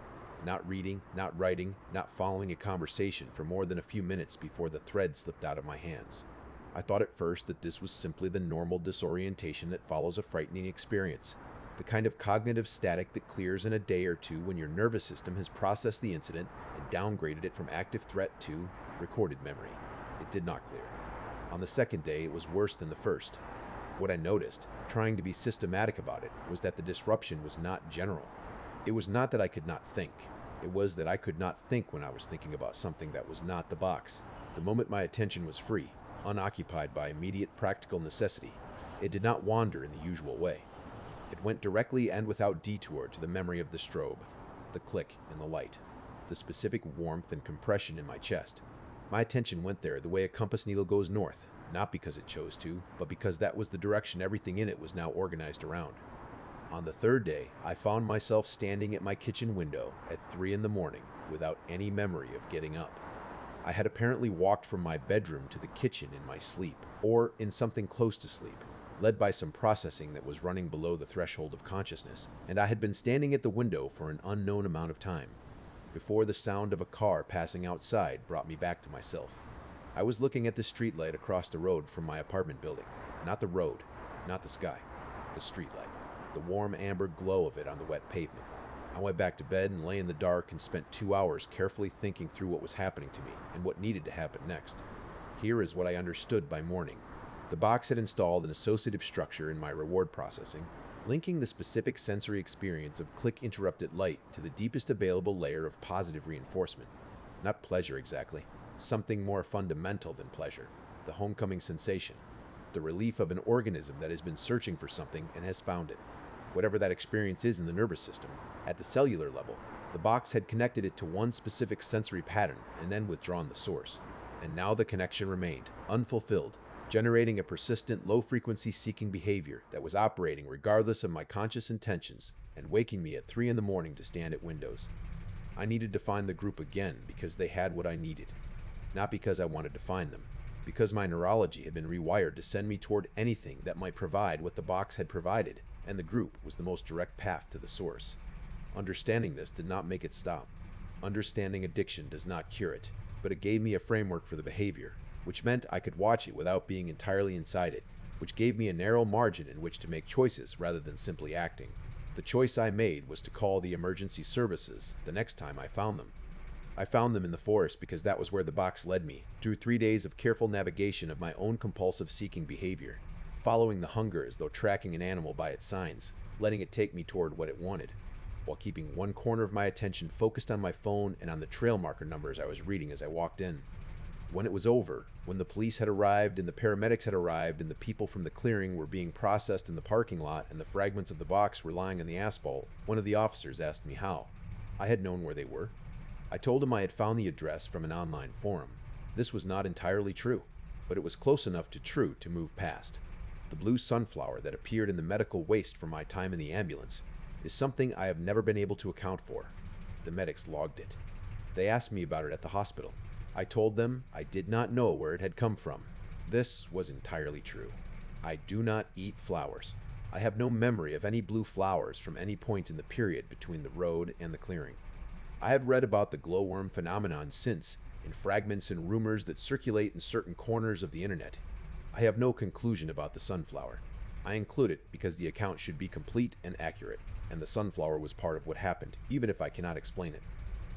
Speaker 1: Not reading, not writing, not following a conversation for more than a few minutes before the thread slipped out of my hands. I thought at first that this was simply the normal disorientation that follows a frightening experience, the kind of cognitive static that clears in a day or two when your nervous system has processed the incident and downgraded it from active threat to recorded memory. It did not clear. On the second day, it was worse than the first. What I noticed, trying to be systematic about it, was that the disruption was not general. It was not that I could not think. It was that I could not think when I was thinking about something that was not the box. The moment my attention was free, unoccupied by immediate practical necessity, it did not wander in the usual way. It went directly and without detour to the memory of the strobe, the click and the light, the specific warmth and compression in my chest. My attention went there the way a compass needle goes north, not because it chose to, but because that was the direction everything in it was now organized around. On the third day, I found myself standing at my kitchen window at 3 in the morning without any memory of getting up. I had apparently walked from my bedroom to the kitchen in my sleep, or in something close to sleep, led by some processing that was running below the threshold of consciousness, and I had been standing at the window for an unknown amount of time, before the sound of a car passing outside brought me back to myself. I was looking at the streetlight across the road from my apartment building. Not the road, not the sky, the streetlight. The warm amber glow of it on the wet pavement. I went back to bed and lay in the dark and spent 2 hours carefully thinking through what was happening to me and what needed to happen next. Here is what I understood by morning. The box had installed an associative structure in my reward processing, linking the specific sensory experience of click-interrupted light to the deepest available layer of positive reinforcement. Not pleasure exactly, something more fundamental than pleasure, the homecoming sensation, the relief of an organism that has been searching for something and has found it. Whatever that experience is in the nervous system, at the cellular level, the box had connected it to one specific sensory pattern and then withdrawn the source. And now the connection remained, unfulfilled, generating a persistent low-frequency seeking behavior that was operating regardless of my conscious intentions and waking me at 3 in the morning to stand at windows. I needed to find the group again because they had what I needed. Not because I wanted to find them, because my neurology had been rewired to send me toward anything that might provide what the box had provided, and the group was the most direct path to the source. Understanding this did not make it stop. Understanding addiction does not cure it, but it gave me a framework for the behavior, which meant I could watch it without being entirely inside it, which gave me a narrow margin in which to make choices rather than simply acting. The choice I made was to call the emergency services the next time I found them. I found them in the forest because that was where the box led me, through 3 days of careful navigation of my own compulsive seeking behavior, following the hunger as though tracking an animal by its signs, letting it take me toward what it wanted, while keeping one corner of my attention focused on my phone and on the trail marker numbers I was reading as I walked in. When it was over, when the police had arrived and the paramedics had arrived and the people from the clearing were being processed in the parking lot and the fragments of the box were lying on the asphalt, one of the officers asked me how. I had known where they were. I told him I had found the address from an online forum. This was not entirely true, but it was close enough to true to move past. The blue sunflower that appeared in the medical waste from my time in the ambulance is something I have never been able to account for. The medics logged it. They asked me about it at the hospital. I told them I did not know where it had come from. This was entirely true. I do not eat flowers. I have no memory of any blue flowers from any point in the period between the road and the clearing. I have read about the glowworm phenomenon since, in fragments and rumors that circulate in certain corners of the internet. I have no conclusion about the sunflower. I include it because the account should be complete and accurate, and the sunflower was part of what happened, even if I cannot explain it.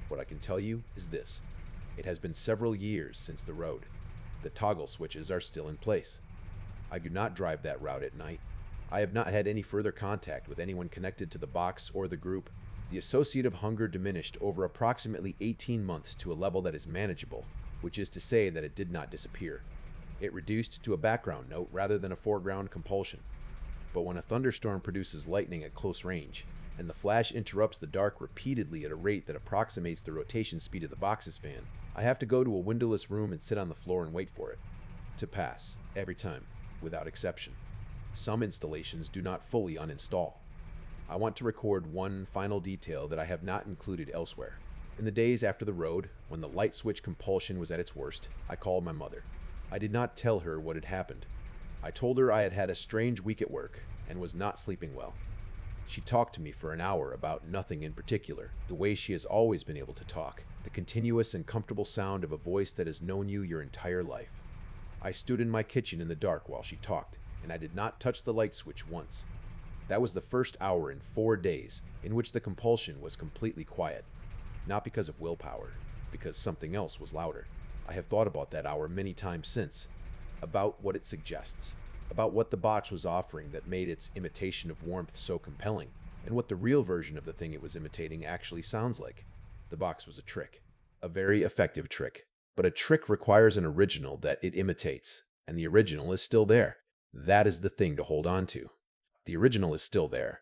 Speaker 1: What I can tell you is this. It has been several years since the road. The toggle switches are still in place. I do not drive that route at night. I have not had any further contact with anyone connected to the box or the group. The associative hunger diminished over approximately 18 months to a level that is manageable, which is to say that it did not disappear. It reduced to a background note rather than a foreground compulsion. But when a thunderstorm produces lightning at close range, and the flash interrupts the dark repeatedly at a rate that approximates the rotation speed of the box's fan, I have to go to a windowless room and sit on the floor and wait for it to pass, every time, without exception. Some installations do not fully uninstall. I want to record one final detail that I have not included elsewhere. In the days after the road, when the light switch compulsion was at its worst, I called my mother. I did not tell her what had happened. I told her I had had a strange week at work and was not sleeping well. She talked to me for an hour about nothing in particular, the way she has always been able to talk, the continuous and comfortable sound of a voice that has known you your entire life. I stood in my kitchen in the dark while she talked, and I did not touch the light switch once. That was the first hour in 4 days in which the compulsion was completely quiet, not because of willpower, because something else was louder. I have thought about that hour many times since, about what it suggests, about what the box was offering that made its imitation of warmth so compelling, and what the real version of the thing it was imitating actually sounds like. The box was a trick, a very effective trick, but a trick requires an original that it imitates, and the original is still there. That is the thing to hold on to. The original is still there,